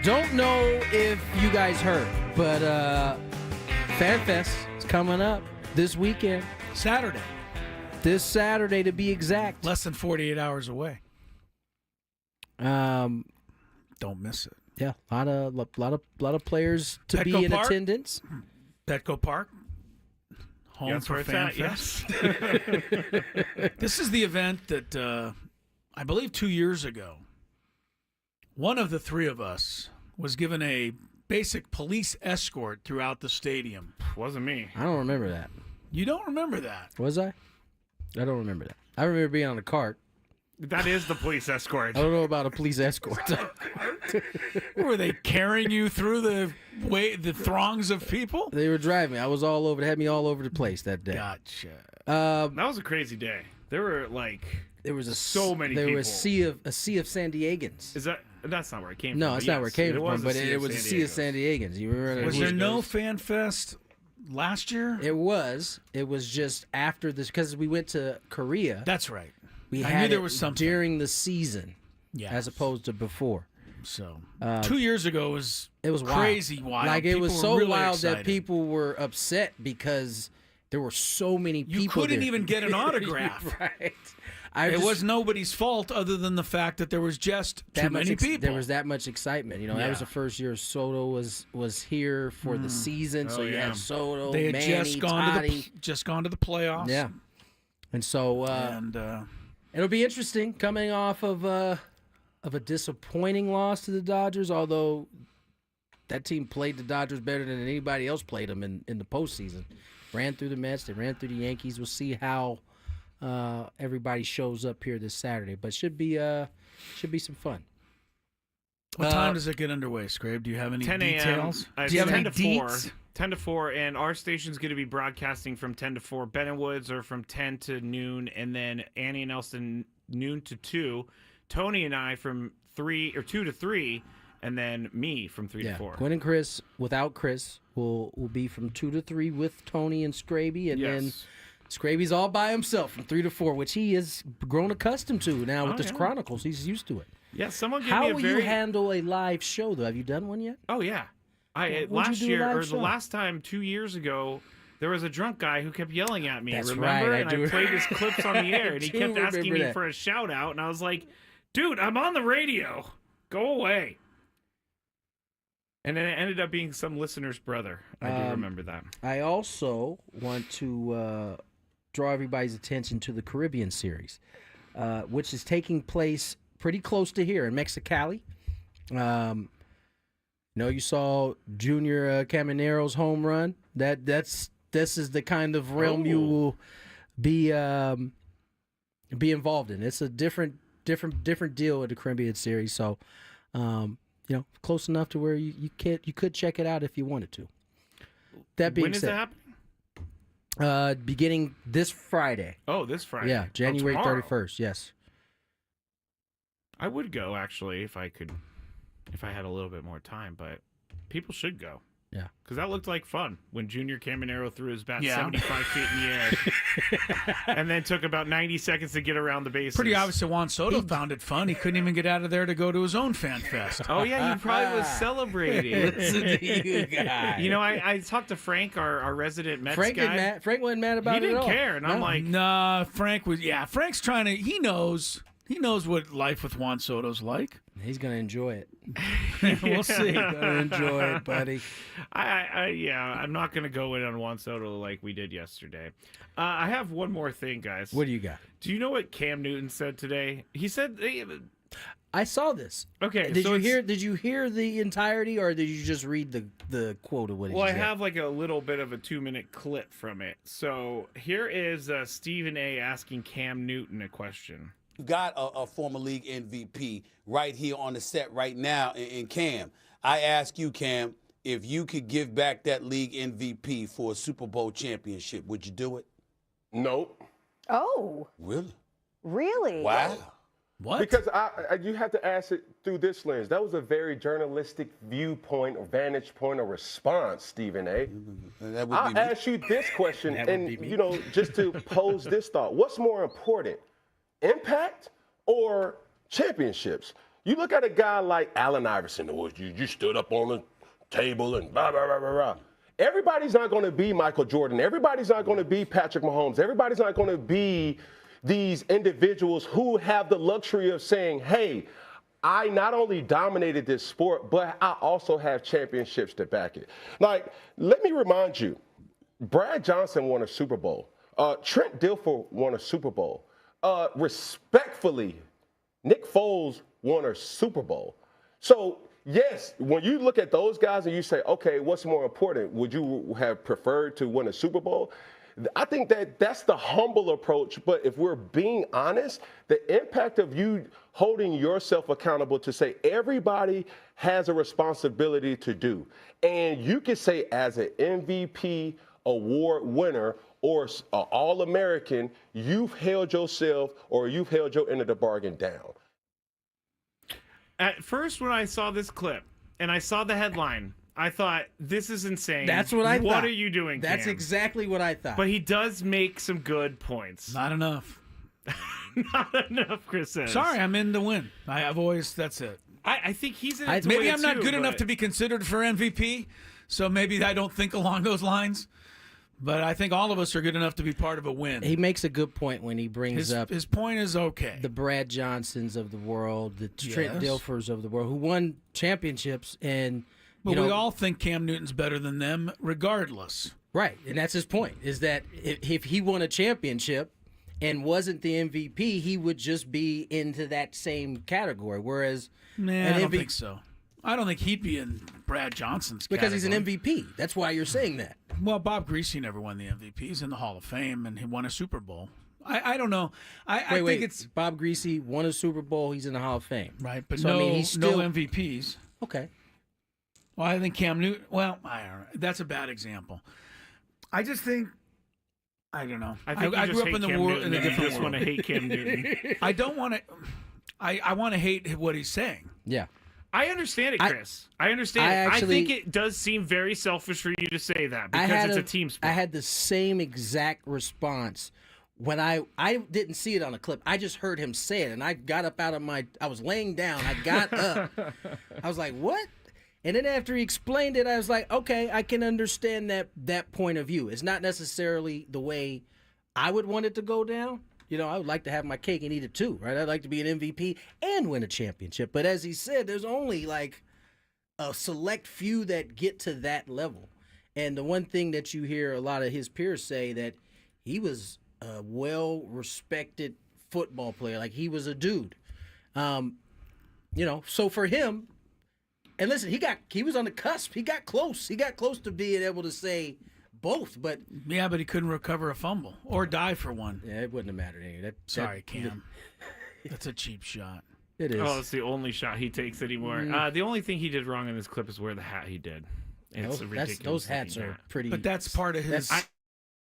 don't know if you guys heard, but FanFest is coming up this weekend.
Saturday.
This Saturday, to be exact.
Less than 48 hours away. Don't miss it.
Yeah, a lot of players to be
Petco
in
Park?
attendance.
Petco Park. Home
That's
for
where it's at,
FanFest. This is the event that I believe 2 years ago, one of the three of us was given a basic police escort throughout the stadium.
Wasn't me.
I don't remember that.
You don't remember that?
Was I? I don't remember that. I remember being on a cart.
That is the police escort.
I don't know about a police escort.
Were they carrying you through the throngs of people?
They were driving. I was all over. They had me all over the place that day.
Gotcha.
That was a crazy day. There were so many people.
There was a sea of San Diegans.
That's not where it came from.
No, it's not where it came from, but it was a sea of
San
San Diegans. You remember?
Was there no FanFest last year?
It was. It was just after this because we went to Korea.
That's right.
We
I
had
knew there
it
was something
during the season,
Yes.
as opposed to before.
So 2 years ago it was crazy wild.
Like it
People
was
were
so
really
wild
excited.
that people were upset because there were so many people.
You couldn't
there.
even get an autograph.
Right.
It was nobody's fault other than the fact that there was just too many people.
There was that much excitement. You know, that was the first year Soto was here for the season. So you had Soto,
they had
Manny,
just gone to the playoffs.
Yeah. And so it'll be interesting coming off of a disappointing loss to the Dodgers, although that team played the Dodgers better than anybody else played them in the postseason. Ran through the Mets, they ran through the Yankees. We'll see how everybody shows up here this Saturday, but should be some fun.
What time does it get underway, Scrape? Do you have any
10 a.m.
details?
Do
you have
10
any
to 4.
deets?
10 to 4, and our station's going to be broadcasting from 10 to 4. Ben and Woods are from 10 to noon, and then Annie and Nelson noon to 2. Tony and I from 2 to 3, and then me from 3 to 4.
Gwynn and Chris, without Chris, will be from 2 to 3 with Tony and Scraby, and then Scraby's all by himself from 3 to 4, which he has grown accustomed to now with the Chronicles. He's used to it.
Yeah, someone gave
How
me a
will
very...
you handle a live show, though? Have you done one yet?
Oh, yeah. Last year, or the last time 2 years ago, there was a drunk guy who kept yelling at me.
That's
remember?
right,
And I played his clips on the air, and he kept asking me for a shout out, and I was like, dude, I'm on the radio. Go away. And then it ended up being some listener's brother. I do remember that.
I also want to draw everybody's attention to the Caribbean series, which is taking place pretty close to here in Mexicali. You saw Junior Caminero's home run. This is the kind of realm you will be involved in. It's a different deal with the Caribbean series. So, close enough to where you could check it out if you wanted to. That being said,
when is it happening?
Beginning this Friday.
Oh, this Friday.
Yeah, January
tomorrow.
31st. Yes.
I would go actually if I had a little bit more time, but people should go.
Yeah.
Because that looked like fun when Junior Caminero threw his bat 75 feet in the air and then took about 90 seconds to get around the bases.
Pretty obvious that Juan Soto found it fun. He couldn't even get out of there to go to his own fan fest.
Oh, yeah, he probably was celebrating.
Listen to you guys.
You know, I talked to Frank, our resident Mets guy.
Frank wasn't mad about it at all.
He didn't care, and I'm like...
Nah, Frank's trying to... He knows what life with Juan Soto's like.
He's going to enjoy it.
We'll see.
Going to enjoy it, buddy.
I'm not going to go in on Juan Soto like we did yesterday. I have one more thing, guys.
What do you got?
Do you know what Cam Newton said today? He said...
I saw this.
Okay,
Did you hear the entirety, or did you just read the quote of what he said?
Well, I have like a little bit of a 2-minute clip from it. So here is Stephen A. asking Cam Newton a question.
You've got a former league MVP right here on the set right now in Cam. I ask you, Cam, if you could give back that league MVP for a Super Bowl championship, would you do it?
Nope.
Oh.
Really?
Really?
Wow.
What?
Because you have to ask it through this lens. That was a very journalistic viewpoint or vantage point or response, Stephen A. I'll ask you this question, and just to pose this thought: what's more important, impact or championships? You look at a guy like Allen Iverson, who you stood up on the table and blah, blah, blah, blah, blah. Everybody's not going to be Michael Jordan. Everybody's not going to be Patrick Mahomes. Everybody's not going to be these individuals who have the luxury of saying, hey, I not only dominated this sport, but I also have championships to back it. Like, let me remind you, Brad Johnson won a Super Bowl. Trent Dilfer won a Super Bowl. Respectfully, Nick Foles won a Super Bowl. So, yes, when you look at those guys and you say, okay, what's more important? Would you have preferred to win a Super Bowl? I think that's the humble approach. But if we're being honest, the impact of you holding yourself accountable to say everybody has a responsibility to do. And you can say as an MVP award winner or an All-American, you've held yourself or you've held your end of the bargain down.
At first, when I saw this clip and I saw the headline, I thought, this is insane.
That's what I thought.
What are you doing,
That's
Cam?
exactly what I thought.
But he does make some good points.
Not enough.
Not enough, Chris says.
Sorry, I'm in to win. I've always, that's it.
I think he's in it to
Maybe
win
I'm not
too,
good enough
but-
to be considered for MVP, so maybe I don't think along those lines. But I think all of us are good enough to be part of a win.
He makes a good point when he brings up
his point is okay.
The Brad Johnsons of the world, the Trent
Yes.
Dilfers of the world, who won championships, and
But we all think Cam Newton's better than them, regardless.
right, and that's his point. Is that if he won a championship and wasn't the MVP, he would just be into that same category. Whereas,
I don't think so. I don't think he'd be in Brad Johnson's
because he's an
category.
MVP. That's why you're saying that.
Well, Bob Greasy never won the MVP. He's in the Hall of Fame, and he won a Super Bowl. I don't know. I think it's
Bob Greasy won a Super Bowl. He's in the Hall of Fame.
right, but
So,
no,
I mean, he's still
no MVPs.
okay.
Well, I think Cam Newton. Well, I don't know. That's a bad example. I just think. I don't know.
I think you
I
just
grew up
hate
in the
Cam
world
Newton
in a
and you
different
just
world.
want to hate Cam Newton.
I don't want to. I want to hate what he's saying.
Yeah.
I understand it, Chris. I understand it. I think it does seem very selfish for you to say that because it's a team sport.
I had the same exact response when I didn't see it on a clip. I just heard him say it, and I got up out of I was laying down. I got up. I was like, what? And then after he explained it, I was like, okay, I can understand that point of view. It's not necessarily the way I would want it to go down. You know, I would like to have my cake and eat it too, right? I'd like to be an MVP and win a championship. But as he said, there's only like a select few that get to that level. And the one thing that you hear a lot of his peers say, that he was a well-respected football player. Like, he was a dude. You know, so for him, and listen, he was on the cusp. He got close. He got close to being able to say both, but
he couldn't recover a fumble or die for one.
Yeah, it wouldn't have mattered any.
Sorry, Cam. That's a cheap shot.
It is.
Oh, it's the only shot he takes anymore. The only thing he did wrong in this clip is wear the hat he did. It's a ridiculous.
Those hats are pretty.
But that's part of his.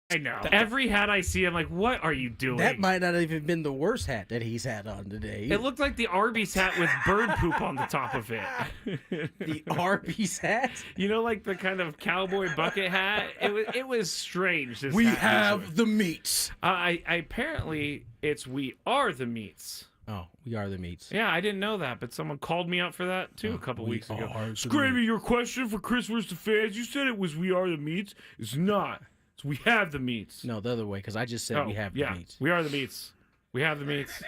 I know. Every hat I see, I'm like, what are you doing?
That might not have even been the worst hat that he's had on today.
It looked like the Arby's hat with bird poop on the top of it.
The Arby's hat?
You know, like the kind of cowboy bucket hat? It was strange. This
We
hat
have
was.
the meats.
I apparently it's we are the meats.
Oh, we are the meats.
Yeah, I didn't know that, but someone called me out for that too a couple weeks ago.
are the
Scravy, your question for Chris versus the fans, you said it was we are the meats. It's not. It's we have the meats.
No, the other way, because I just said we have the meats.
We are the meats. We have the meats.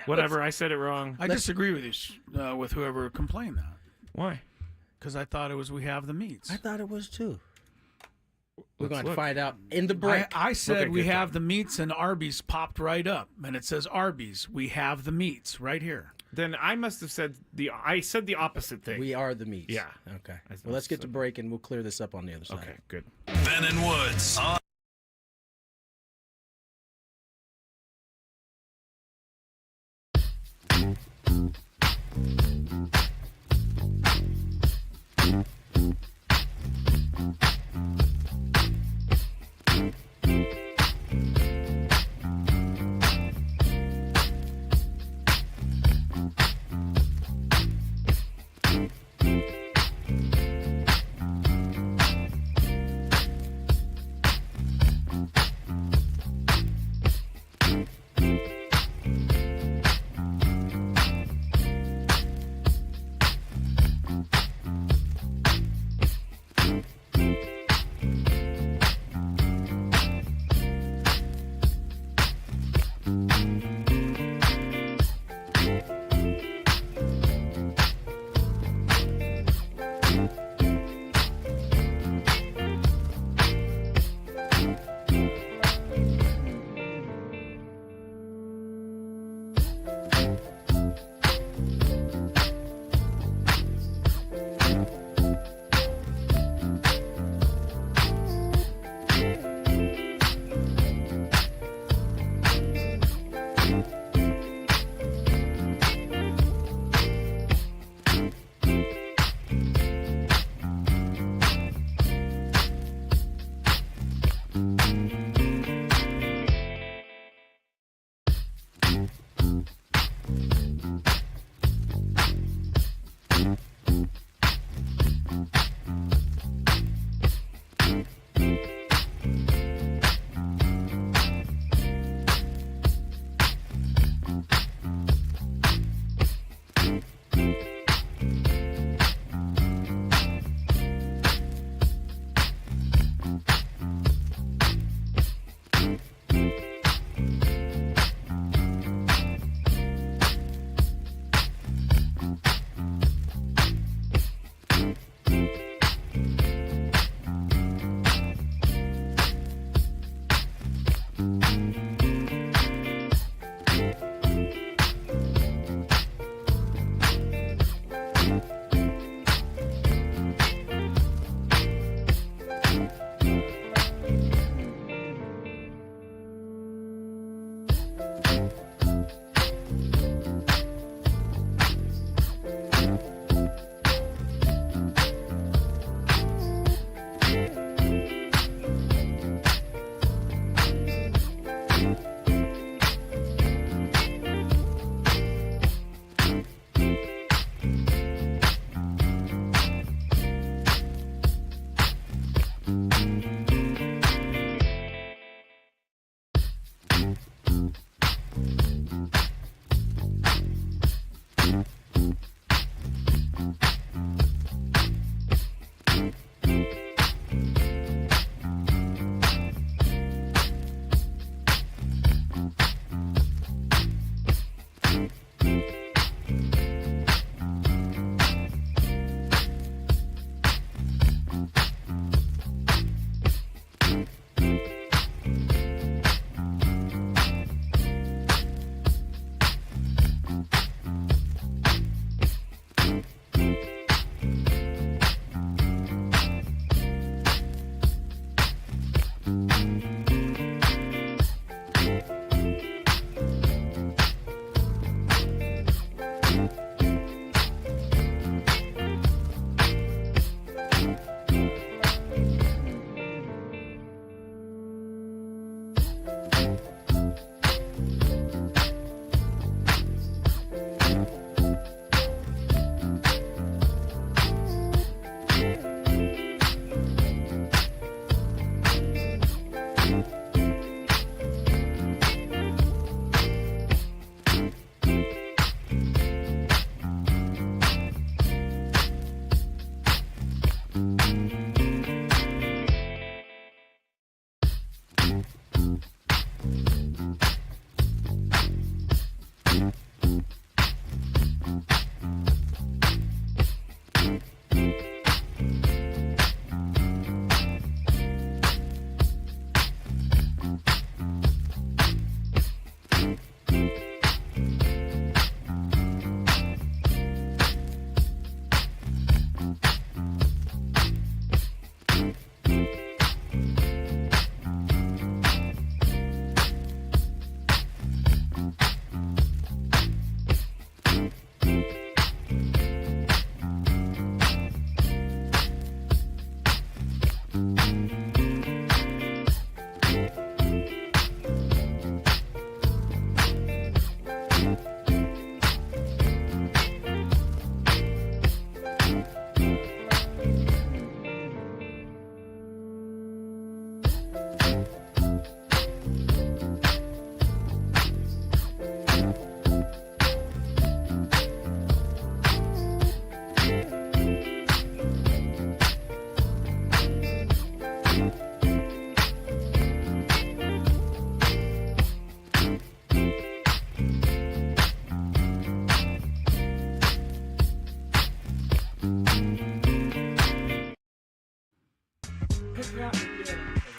Whatever, I said it wrong.
I disagree with you, with whoever complained that.
Why?
Because I thought it was we have the meats.
I thought it was too. We're
Let's
going to
look.
find out in the break.
I said
Okay,
we
good
have the meats, and Arby's popped right up, and it says Arby's. We have the meats right here.
Then I must have said I said the opposite thing.
We are the meats.
Yeah.
Okay. Well, let's get to break, and we'll clear this up on the other side.
Okay, good.
Ben and Woods.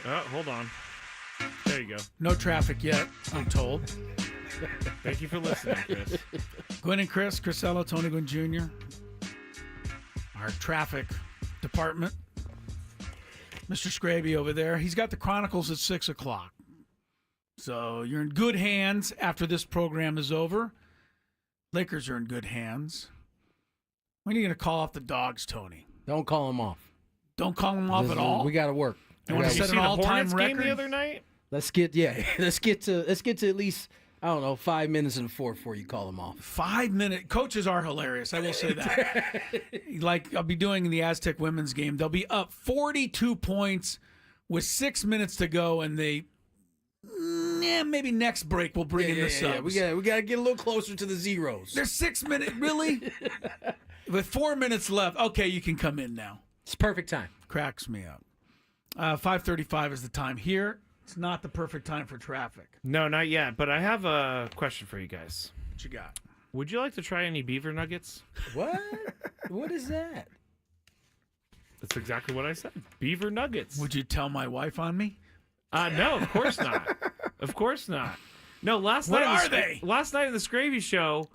Oh, hold on. There you go.
No traffic yet, I'm told.
Thank you for listening, Chris.
Gwynn and Chris, Crisello, Tony Gwynn Jr., our traffic department. Mr. Scraby over there. He's got the Chronicles at 6 o'clock. So you're in good hands after this program is over. Lakers are in good hands. When are you going to call off the dogs, Tony?
Don't call them off.
Don't call them off at all?
We got to work.
You want to set an all-time record?
Game the other night?
Let's get to at least, I don't know, 5 minutes and 4 before you call them off.
5 minutes. Coaches are hilarious. I will say that. Like I'll be doing in the Aztec women's game. They'll be up 42 points with 6 minutes to go, and they maybe next break we'll bring in the subs.
Yeah. We got to get a little closer to the zeros.
There's 6 minutes, really? With 4 minutes left. Okay, you can come in now.
It's perfect time.
Cracks me up. 5:35 is the time here. It's not the perfect time for traffic.
No, not yet. But I have a question for you guys.
What you got?
Would you like to try any beaver nuggets?
What? What is that?
That's exactly what I said. Beaver nuggets.
Would you tell my wife on me?
No, of course not. Of course not. No, last night.
What are they?
Last night at the Scravy Show,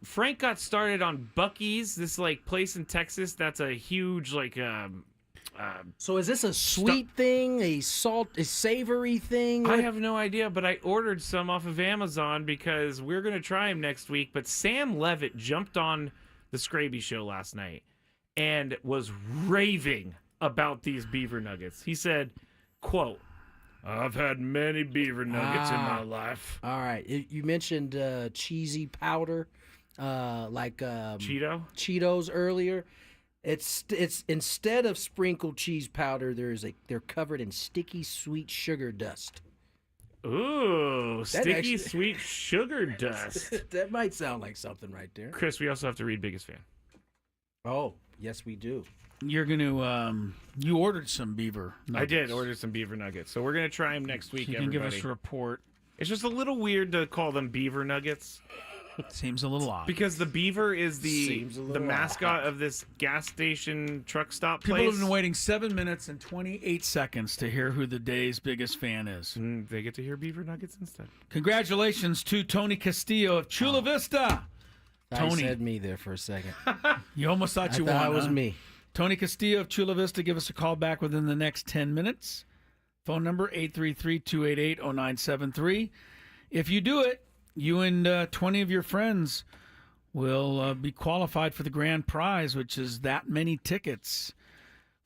Frank got started on Buc-ee's, this like place in Texas that's a huge like.
So is this a sweet thing, a savory thing?
I have no idea, but I ordered some off of Amazon because we're going to try them next week. But Sam Levitt jumped on the Scraby Show last night and was raving about these beaver nuggets. He said, quote, "I've had many beaver nuggets in my life."
All right. You mentioned cheesy powder, like Cheetos earlier. It's instead of sprinkled cheese powder, they're covered in sticky sweet sugar dust.
Ooh, sticky sweet sugar dust.
That might sound like something right there.
Chris, we also have to read Biggest Fan.
Oh, yes, we do.
You're going to, you ordered some beaver nuggets.
I did order some beaver nuggets. So we're going to try them next week,
you can
everybody.
give us a report.
It's just a little weird to call them beaver nuggets.
Seems a little odd.
Because the beaver is the mascot of this gas station truck stop place.
People have been waiting 7 minutes and 28 seconds to hear who the day's biggest fan is.
They get to hear beaver nuggets instead.
Congratulations to Tony Castillo of Chula Vista. Tony.
I said me there for a second.
You almost thought you won.
That was me.
Tony Castillo of Chula Vista. Give us a call back within the next 10 minutes. Phone number 833-288-0973. If you do it, you and 20 of your friends will be qualified for the grand prize, which is that many tickets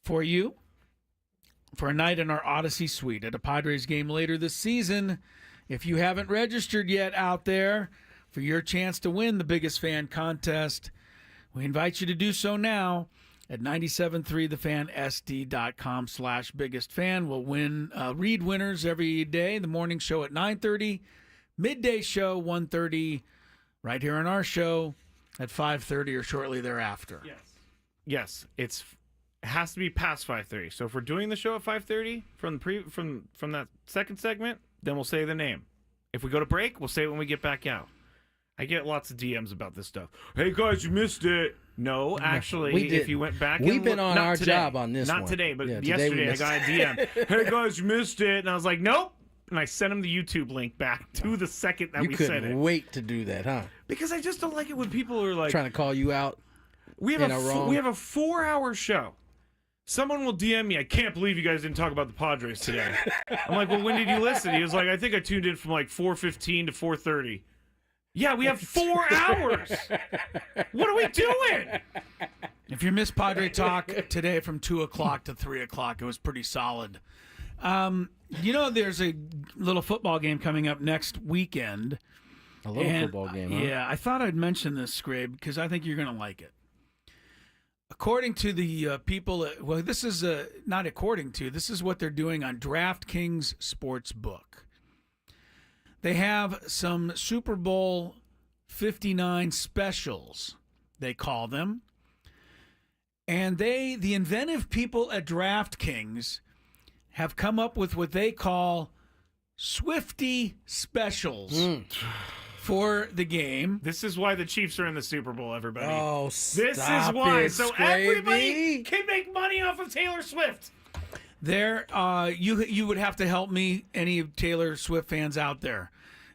for you for a night in our Odyssey Suite at a Padres game later this season. If you haven't registered yet out there for your chance to win the Biggest Fan contest, we invite you to do so now at 973thefansd.com/biggestfan. We'll read winners every day. The morning show at 9:30, midday show 1:30, right here on our show at 5:30 or shortly thereafter.
Yes, it has to be past 5:30. So if we're doing the show at 5:30 from that second segment, then we'll say the name. If we go to break, we'll say it when we get back out. I get lots of DMs about this stuff. Hey guys, you missed it. No, actually, if you went back,
we've
and
been on our job on this.
Not
one.
today, but
today
yesterday I got a DM. Hey guys, you missed it, and I was like, nope. And I sent him the YouTube link back to the second that we said it.
You couldn't wait to do that, huh?
Because I just don't like it when people are like
trying to call you out.
We have a 4-hour show. Someone will DM me, I can't believe you guys didn't talk about the Padres today. I'm like, well, when did you listen? He was like, I think I tuned in from like 4:15 to 4:30. Yeah, we have 4 hours. What are we doing?
If you missed Padre Talk today from 2 o'clock to 3 o'clock, it was pretty solid. There's a little football game coming up next weekend.
A little football game, huh?
Yeah, I thought I'd mention this, Scrabe, because I think you're going to like it. According to the people, this is not according to, this is what they're doing on DraftKings Sportsbook. They have some Super Bowl 59 specials, they call them. And the inventive people at DraftKings have come up with what they call Swifty specials for the game.
This is why the Chiefs are in the Super Bowl, everybody.
Oh,
this is
stop
why.
it,
So
Scravy.
everybody can make money off of Taylor Swift.
There, you would have to help me, any Taylor Swift fans out there.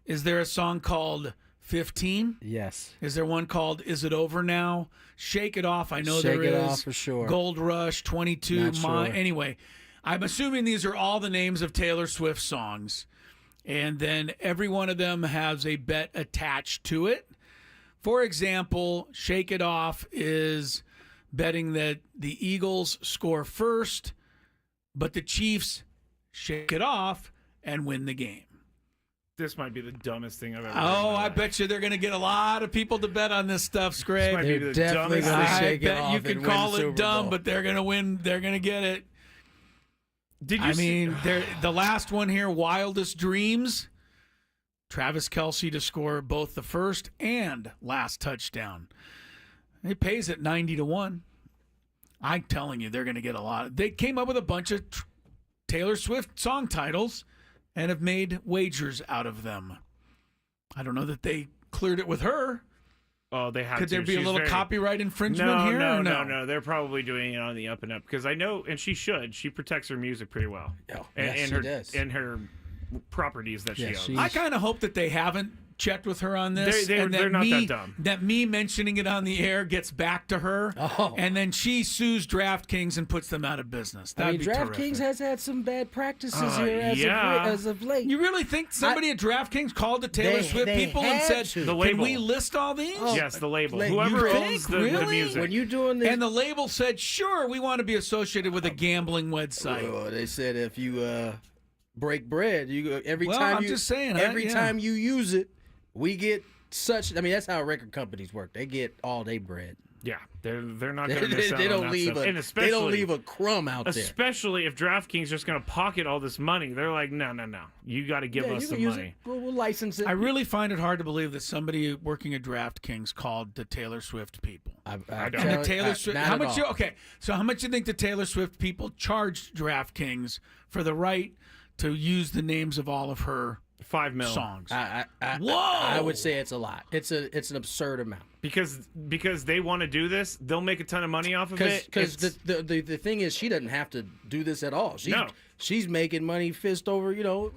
Is there a song called 15?
Yes.
Is there one called Is It Over Now? Shake It Off. I know
Shake
there is.
It Off for sure.
Gold Rush, 22.
Not sure.
Anyway, I'm assuming these are all the names of Taylor Swift songs. And then every one of them has a bet attached to it. For example, Shake It Off is betting that the Eagles score first, but the Chiefs shake it off and win the game.
This might be the dumbest thing I've ever heard.
Oh, I bet you they're going to get a lot of people to bet on this stuff, Scrape.
This might be the dumbest
gonna
thing.
shake it
I bet
off
you
and
could
win
call
the
it
Super
dumb,
Bowl.
but they're going to win. They're going to get it.
Did you
The last one here, Wildest Dreams. Travis Kelce to score both the first and last touchdown. It pays at 90-1. I'm telling you, they're going to get a lot. They came up with a bunch of Taylor Swift song titles and have made wagers out of them. I don't know that they cleared it with her.
Oh, they have.
Could there be a little copyright infringement
no,
here?
No. They're probably doing it on the up and up because I know, and she should. She protects her music pretty well.
Yes, she does.
And her properties that she owns.
I kind of hope that they haven't checked with her on this.
They're not that dumb.
That me mentioning it on the air gets back to her, and then she sues DraftKings and puts them out of business. That'd be
DraftKings
terrific.
has had some bad practices here as of late.
You really think somebody at DraftKings called the Taylor Swift people and said, "Can we list all these?"
Yes, the label. Whoever owns the music.
When you're doing this,
and the label said, "Sure, we want to be associated with a gambling website."
Oh, they said if you break bread, every
Well,
time
I'm
you
just saying,
every time you use it, we get such. I mean, that's how record companies work. They get all day bread.
Yeah, they're not going to miss out
They
on
don't
that
leave
stuff. And
they don't leave a crumb out there.
Especially if DraftKings is just going to pocket all this money. They're like, no. You got to give us some money.
We'll license it.
I really find it hard to believe that somebody working at DraftKings called the Taylor Swift people.
I
don't.
And the Taylor Swift. How much?
Okay,
so how much do you think the Taylor Swift people charged DraftKings for the right to use the names of all of her
$5 million
songs?
Whoa! I would say it's a lot. It's an absurd amount.
Because they want to do this, they'll make a ton of money off of it.
Because the thing is, she doesn't have to do this at all. She's making money fist over, hand over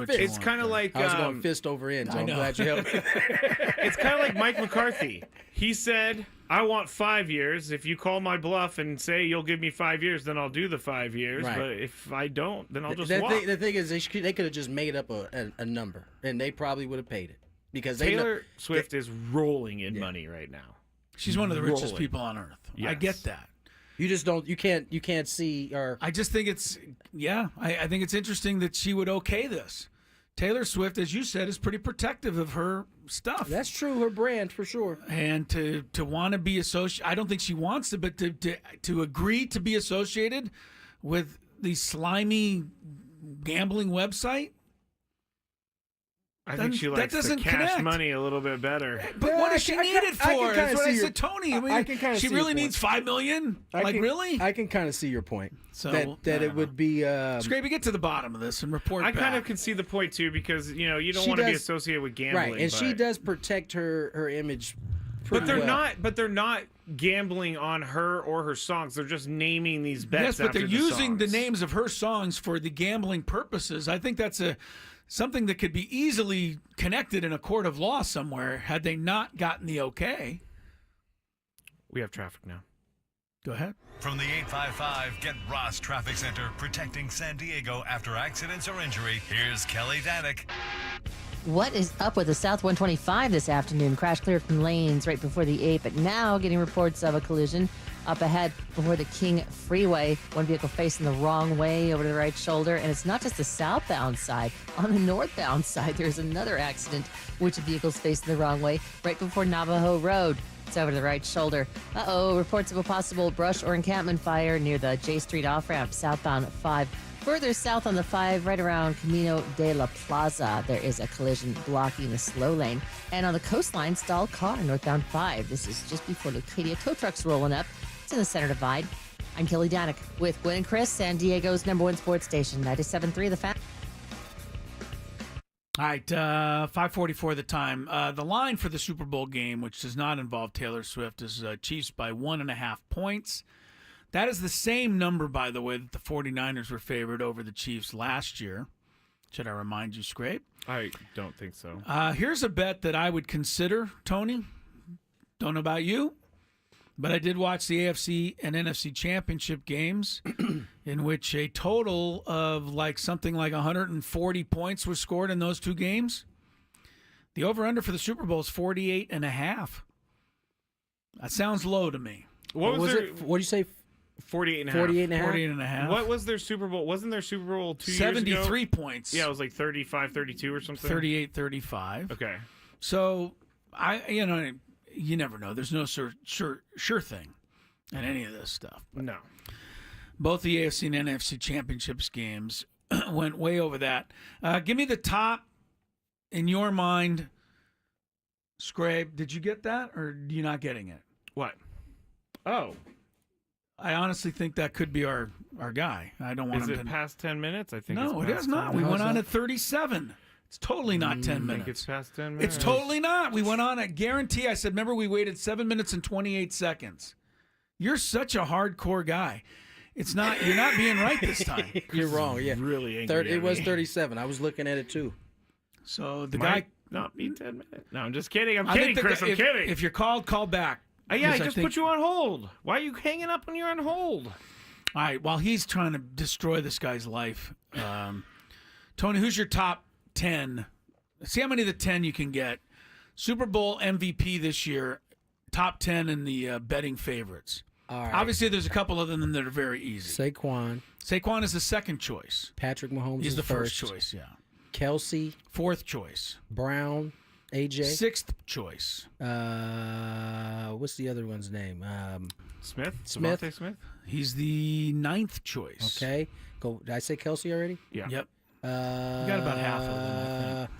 fist.
It's kind of like
I was going fist over end. So I'm glad you helped me.
It's kind of like Mike McCarthy. He said, "I want 5 years. If you call my bluff and say you'll give me 5 years, then I'll do the 5 years.
Right.
But if I don't, then I'll just
the
walk."
thing is, they could have just made up a number, and they probably would have paid it. because
Taylor Swift is rolling in money right now.
She's one of the richest
Rolling.
people on earth. I
Yes.
get that.
You just don't. You can't see. Or
I just think it's I think it's interesting that she would okay this. Taylor Swift, as you said, is pretty protective of her stuff.
That's true. Her brand for sure.
And to want to be associated, I don't think she wants to, but to agree to be associated with the slimy gambling website.
I think she likes
that doesn't
the cash
connect.
money a little bit better.
But what does she need it for? That's what I said, Tony. I mean,
I can kinda
she
see
really
your
needs $5 million. Really?
I can kind of see your point.
So,
that it would be.
Scrappy, get to the bottom of this and report
I
back.
kind of can see the point too, because you don't
She
want to be
does-
associated with gambling,
right, and she
but-
does protect her image.
But they're
well.
not. But they're not gambling on her or her songs. They're just naming these bets.
Yes, but
after
they're
the
using the
songs.
names of her songs for the gambling purposes. I think that's something that could be easily connected in a court of law somewhere had they not gotten the okay.
We have traffic now.
Go ahead.
From the 855 Get Ross Traffic Center, protecting San Diego after accidents or injury, here's Kelly Danick.
What is up with the South 125 this afternoon? Crash cleared from lanes right before the 8, but now getting reports of a collision up ahead before the King Freeway. One vehicle facing the wrong way over to the right shoulder, and it's not just the southbound side. On the northbound side, there's another accident, which vehicles facing the wrong way right before Navajo Road. It's over to the right shoulder. Reports of a possible brush or encampment fire near the J Street off-ramp, southbound 5. Further south on the 5, right around Camino de la Plaza, there is a collision blocking the slow lane. And on the coastline, stalled car, northbound 5. This is just before Lucadia. Tow trucks rolling up. It's in the center divide. I'm Kelly Danick with Gwynn and Chris, San Diego's #1 sports station, 97.3 The Fan.
All right, 5:44 the time. The line for the Super Bowl game, which does not involve Taylor Swift, is Chiefs by 1.5 points. That is the same number, by the way, that the 49ers were favored over the Chiefs last year. Should I remind you, Scrape?
I don't think so.
Here's a bet that I would consider, Tony. Don't know about you, but I did watch the AFC and NFC championship games in which a total of something like 140 points was scored in those two games. The over-under for the Super Bowl is 48.5. That sounds low to me.
What was
it? What do you say?
48.5.
48.5.
What was their Super Bowl? Wasn't their Super Bowl 2 years ago?
73 points.
Yeah, it was like 35-32 or something.
38-35.
Okay.
So you never know. There's no sure thing in any of this stuff. But
no.
Both the AFC and NFC championships games went way over that. Give me the top in your mind. Scrape, did you get that, or are you not getting it?
What? Oh.
I honestly think that could be our guy. I don't want
Is
him
it
to.
past 10 minutes? I think
No,
it's
it
past
is not.
10
We
minutes.
went on at 37. It's totally not 10
I
minutes.
think it's past 10 minutes.
It's totally not. We went on, I guarantee. I said, remember, we waited 7 minutes and 28 seconds. You're such a hardcore guy. It's not. You're not being right this time.
You're wrong. Yeah,
really angry.
It was 37. I was looking at it too.
So the
Might
guy
not be 10 minutes. No, I'm just kidding. I'm
I
kidding,
think
Chris. I'm kidding.
If you're called, call back.
Yeah, I
Because
just
think-
put you on hold. Why are you hanging up when you're on hold?
All right. While he's trying to destroy this guy's life, Tony, who's your top 10? See how many of the 10 you can get. Super Bowl MVP this year, top 10 in the betting favorites.
All right.
Obviously, there's a couple of them that are very easy.
Saquon.
Saquon is the second choice.
Patrick Mahomes
He's
is
the first choice, yeah.
Kelsey.
Fourth choice.
Brown. AJ.
Sixth choice.
What's the other one's name?
Smith?
Smith.
Devontae Smith?
He's the ninth choice.
Okay. Go. Did I say Kelsey already?
Yeah.
Yep. You got about half of them, I think.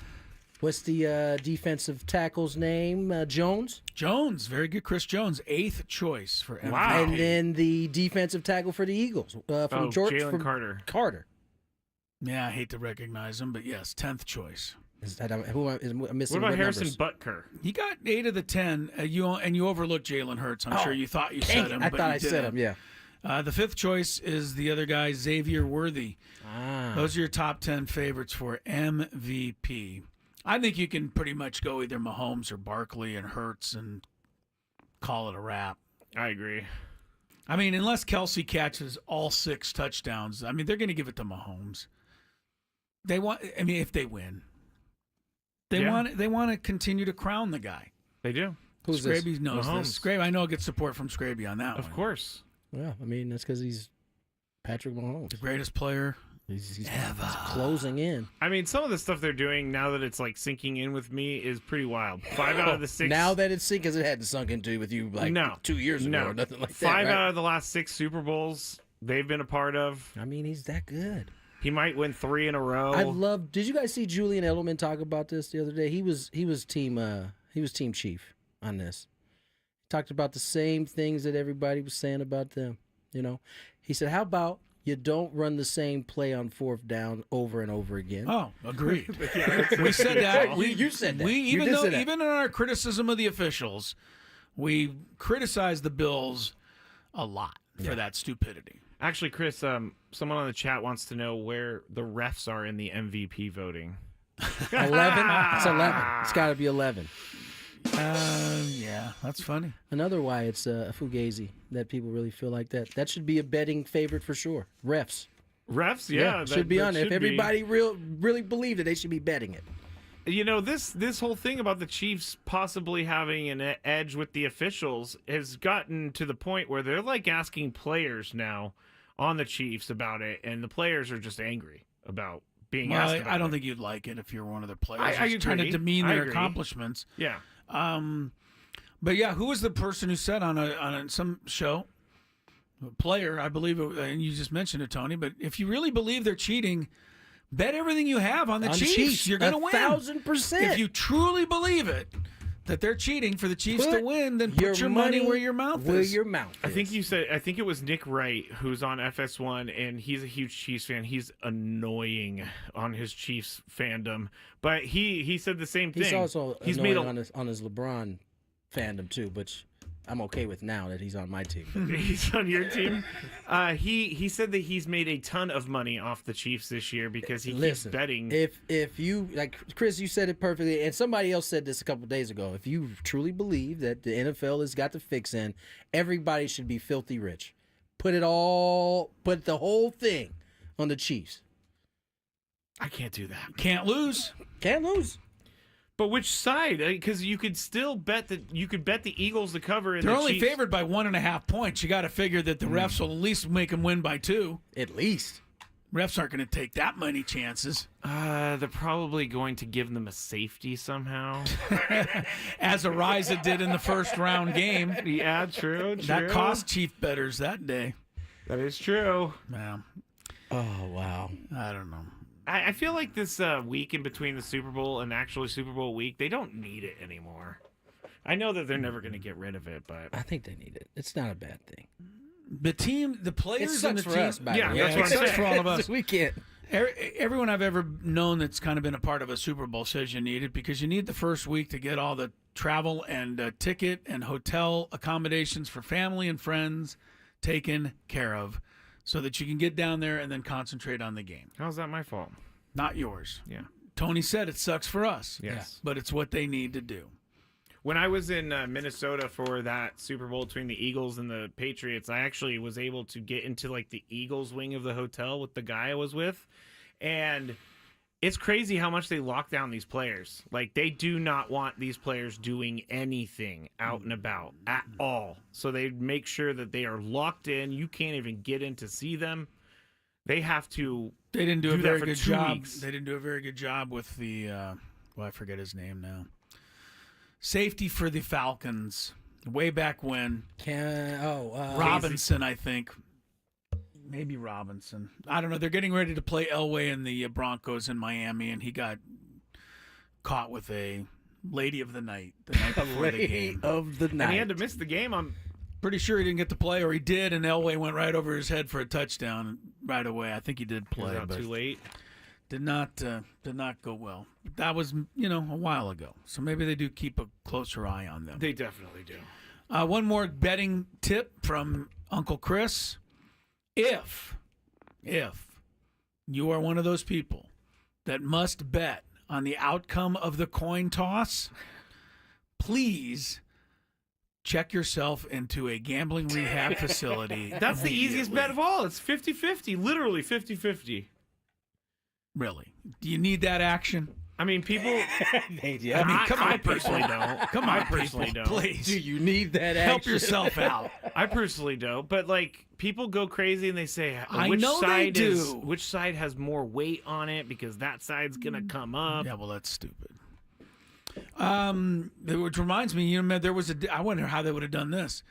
What's the defensive tackle's name? Jones?
Jones. Very good. Chris Jones. Eighth choice for MVP.
Wow.
And then the defensive tackle for the Eagles. From
Jalen Carter.
Carter.
Yeah, I hate to recognize him, but yes, 10th choice.
I'm missing.
What about Harrison
numbers?
Butker?
He got 8 of the 10. You overlooked Jalen Hurts. I'm sure you thought you said him.
I
but
thought
you
I said
didn't.
him. Yeah.
The fifth choice is the other guy, Xavier Worthy.
Ah.
Those are your top 10 favorites for MVP. I think you can pretty much go either Mahomes or Barkley and Hurts and call it a wrap.
I agree.
I mean, unless Kelsey catches all 6 touchdowns, I mean, they're going to give it to Mahomes. If they win. They want to continue to crown the guy.
They do.
Who's this?
Scraby knows
Mahomes.
this. Scraby, I know, gets support from Scraby on that one.
Of course.
Yeah, I mean that's because he's Patrick Mahomes,
the greatest player.
He's closing in.
I mean, some of the stuff they're doing now that it's like sinking in with me is pretty wild. 5 out of the 6.
Now that it's because it hadn't sunk into with you like 2 years ago or nothing like that.
5
right?
out of the last 6 Super Bowls they've been a part of.
I mean, he's that good.
He might win 3 in a row.
I love. Did you guys see Julian Edelman talk about this the other day? He was team chief on this. Talked about the same things that everybody was saying about them. You know, he said, "How about you don't run the same play on 4th down over and over again?"
Oh, agreed. We said that.
You said that.
Even in our criticism of the officials, we criticized the Bills a lot for that stupidity.
Actually, Chris, someone on the chat wants to know where the refs are in the MVP voting.
11. It's 11. It's got to be 11.
Yeah, that's funny.
Another why it's a fugazi that people really feel like that. That should be a betting favorite for sure. Refs.
Refs, yeah,
it should be on it. If everybody really believed it, they should be betting it.
You know, this whole thing about the Chiefs possibly having an edge with the officials has gotten to the point where they're like asking players now on the Chiefs about it, and the players are just angry about being asked about
I don't
it.
think you'd like it if you're one of their players.
I
Just trying to
agree.
demean
I
their
agree.
accomplishments.
Yeah.
But yeah, who was the person who said on some show, a player, I believe, and you just mentioned it, Tony, but if you really believe they're cheating, bet everything you have on the Chiefs. You're going to win.
1,000%.
If you truly believe it, that they're cheating for the Chiefs to win, then put your money where your mouth is.
Where your mouth
I think it was Nick Wright who's on FS1, and he's a huge Chiefs fan. He's annoying on his Chiefs fandom, but he said the same thing.
He's also
He's
annoying
made
on his LeBron fandom too, which I'm okay with now that he's on my team.
He's on your team. He said that he's made a ton of money off the Chiefs this year because he keeps betting.
If you like Chris, you said it perfectly, and somebody else said this a couple days ago. If you truly believe that the NFL has got the fix in, everybody should be filthy rich. Put the whole thing on the Chiefs.
I can't do that.
Can't lose.
Can't lose.
But which side? Because you could still bet that you could bet the Eagles to cover. And
They're
the
only
Chiefs.
favored by 1.5 points. You got to figure that the refs will at least make them win by 2.
At least.
Refs aren't going to take that many chances.
They're probably going to give them a safety somehow.
As Ariza did in the first round game.
Yeah, true.
That cost Chief bettors that day.
That is true.
Yeah.
Oh, wow.
I don't know.
I feel like this week in between the Super Bowl and actually Super Bowl week, they don't need it anymore. I know that they're never going to get rid of it, but
I think they need it. It's not a bad thing.
The players
It
and the
sucks for
team.
us, by the way.
that's what
it
I'm
sucks
saying.
for all of us.
We can't.
Everyone I've ever known that's kind of been a part of a Super Bowl says you need it because you need the first week to get all the travel and ticket and hotel accommodations for family and friends taken care of so that you can get down there and then concentrate on the game.
How's that my fault?
Not yours.
Yeah.
Tony said it sucks for us.
Yes.
But it's what they need to do.
When I was in Minnesota for that Super Bowl between the Eagles and the Patriots, I actually was able to get into like the Eagles wing of the hotel with the guy I was with. And it's crazy how much they lock down these players. Like they do not want these players doing anything out and about at all. So they make sure that they are locked in. You can't even get in to see them. They have to.
They didn't do a
that
very
for
good
2
job.
weeks.
They didn't do a very good job with the I forget his name now. Safety for the Falcons way back when. Robinson, I think. Maybe Robinson. I don't know. They're getting ready to play Elway and the Broncos in Miami, and he got caught with a lady of the night before the game.
Of the night.
And he had to miss the game. I'm
pretty sure he didn't get to play, or he did, and Elway went right over his head for a touchdown right away. I think he did play,
out
but
too late.
did not go well. That was a while ago, so maybe they do keep a closer eye on them.
They definitely do.
One more betting tip from Uncle Chris: if you are one of those people that must bet on the outcome of the coin toss, please check yourself into a gambling rehab facility.
That's the easiest bet of all. It's 50-50. Literally 50-50.
Really? Do you need that action?
I mean, people.
I
personally don't.
Come on,
I personally
people,
don't.
please.
Do you need that action?
Help yourself out.
I personally don't. But like, people go crazy and they say,
I
which
know they
side
do.
which side has more weight on it because that side's gonna come up.
Yeah, well, that's stupid. Which reminds me, there was I wonder how they would have done this.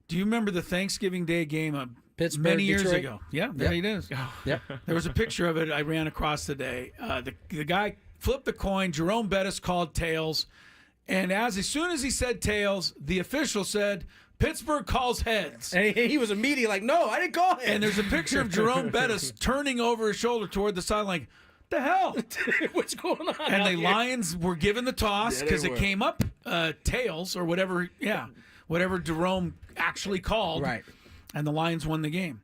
Do you remember the Thanksgiving Day game
Pittsburgh,
many years
Detroit?
ago? Yeah, there it is.
Yep.
There was a picture of it I ran across today. The guy flipped the coin. Jerome Bettis called tails. And as soon as he said tails, the official said, Pittsburgh calls heads.
And he was immediately like, no, I didn't call heads.
And there's a picture of Jerome Bettis turning over his shoulder toward the sideline like, the hell?
What's going on?
And the
here?
Lions were given the toss
Yeah,
because
they
it
were.
came up tails or whatever. Yeah, whatever Jerome actually called.
Right.
And the Lions won the game.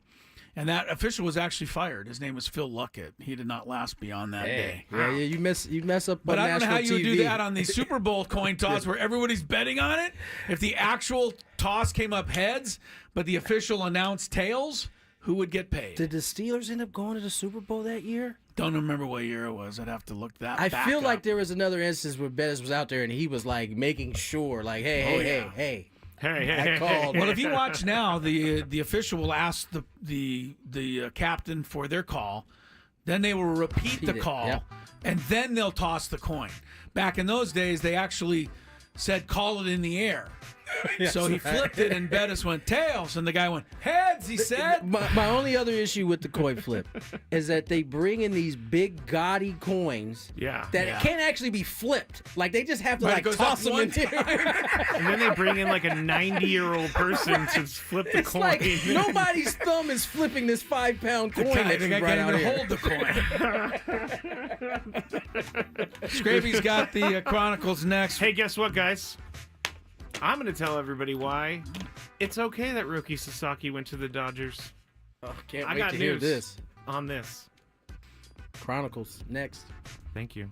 And that official was actually fired. His name was Phil Luckett. He did not last beyond that day.
Yeah, you mess up.
But
on
I don't know how
national
you would
TV.
do that on the Super Bowl coin toss where everybody's betting on it. If the actual toss came up heads, but the official announced tails, who would get paid?
Did the Steelers end up going to the Super Bowl that year?
Don't remember what year it was. I'd have to look that
I
back
feel
up.
like there was another instance where Bettis was out there and he was like making sure, like, hey. I called.
Well, if you watch now, the official will ask the captain for their call, then they will repeat the call,
yep.
and then they'll toss the coin. Back in those days, they actually said call it in the air.
Yes,
So he
right.
flipped it, and Bettis went tails, and the guy went heads. He said.
My only other issue with the coin flip is that they bring in these big gaudy coins that
Yeah.
can't actually be flipped. Like they just have to
Right, it
like
goes
toss
up
them
one
in there.
And then they bring in like a 90-year-old person to flip the
It's
coin.
like nobody's thumb is flipping this 5-pound coin. that
The
you
guy
brought
can't
out
even
here.
hold the coin. Scraby's got the Chronicles next.
Hey, guess what, guys? I'm going to tell everybody why it's okay that Roki Sasaki went to the Dodgers.
Oh, can't
I
wait
got
to hear
news
this.
on this.
Chronicles next.
Thank you.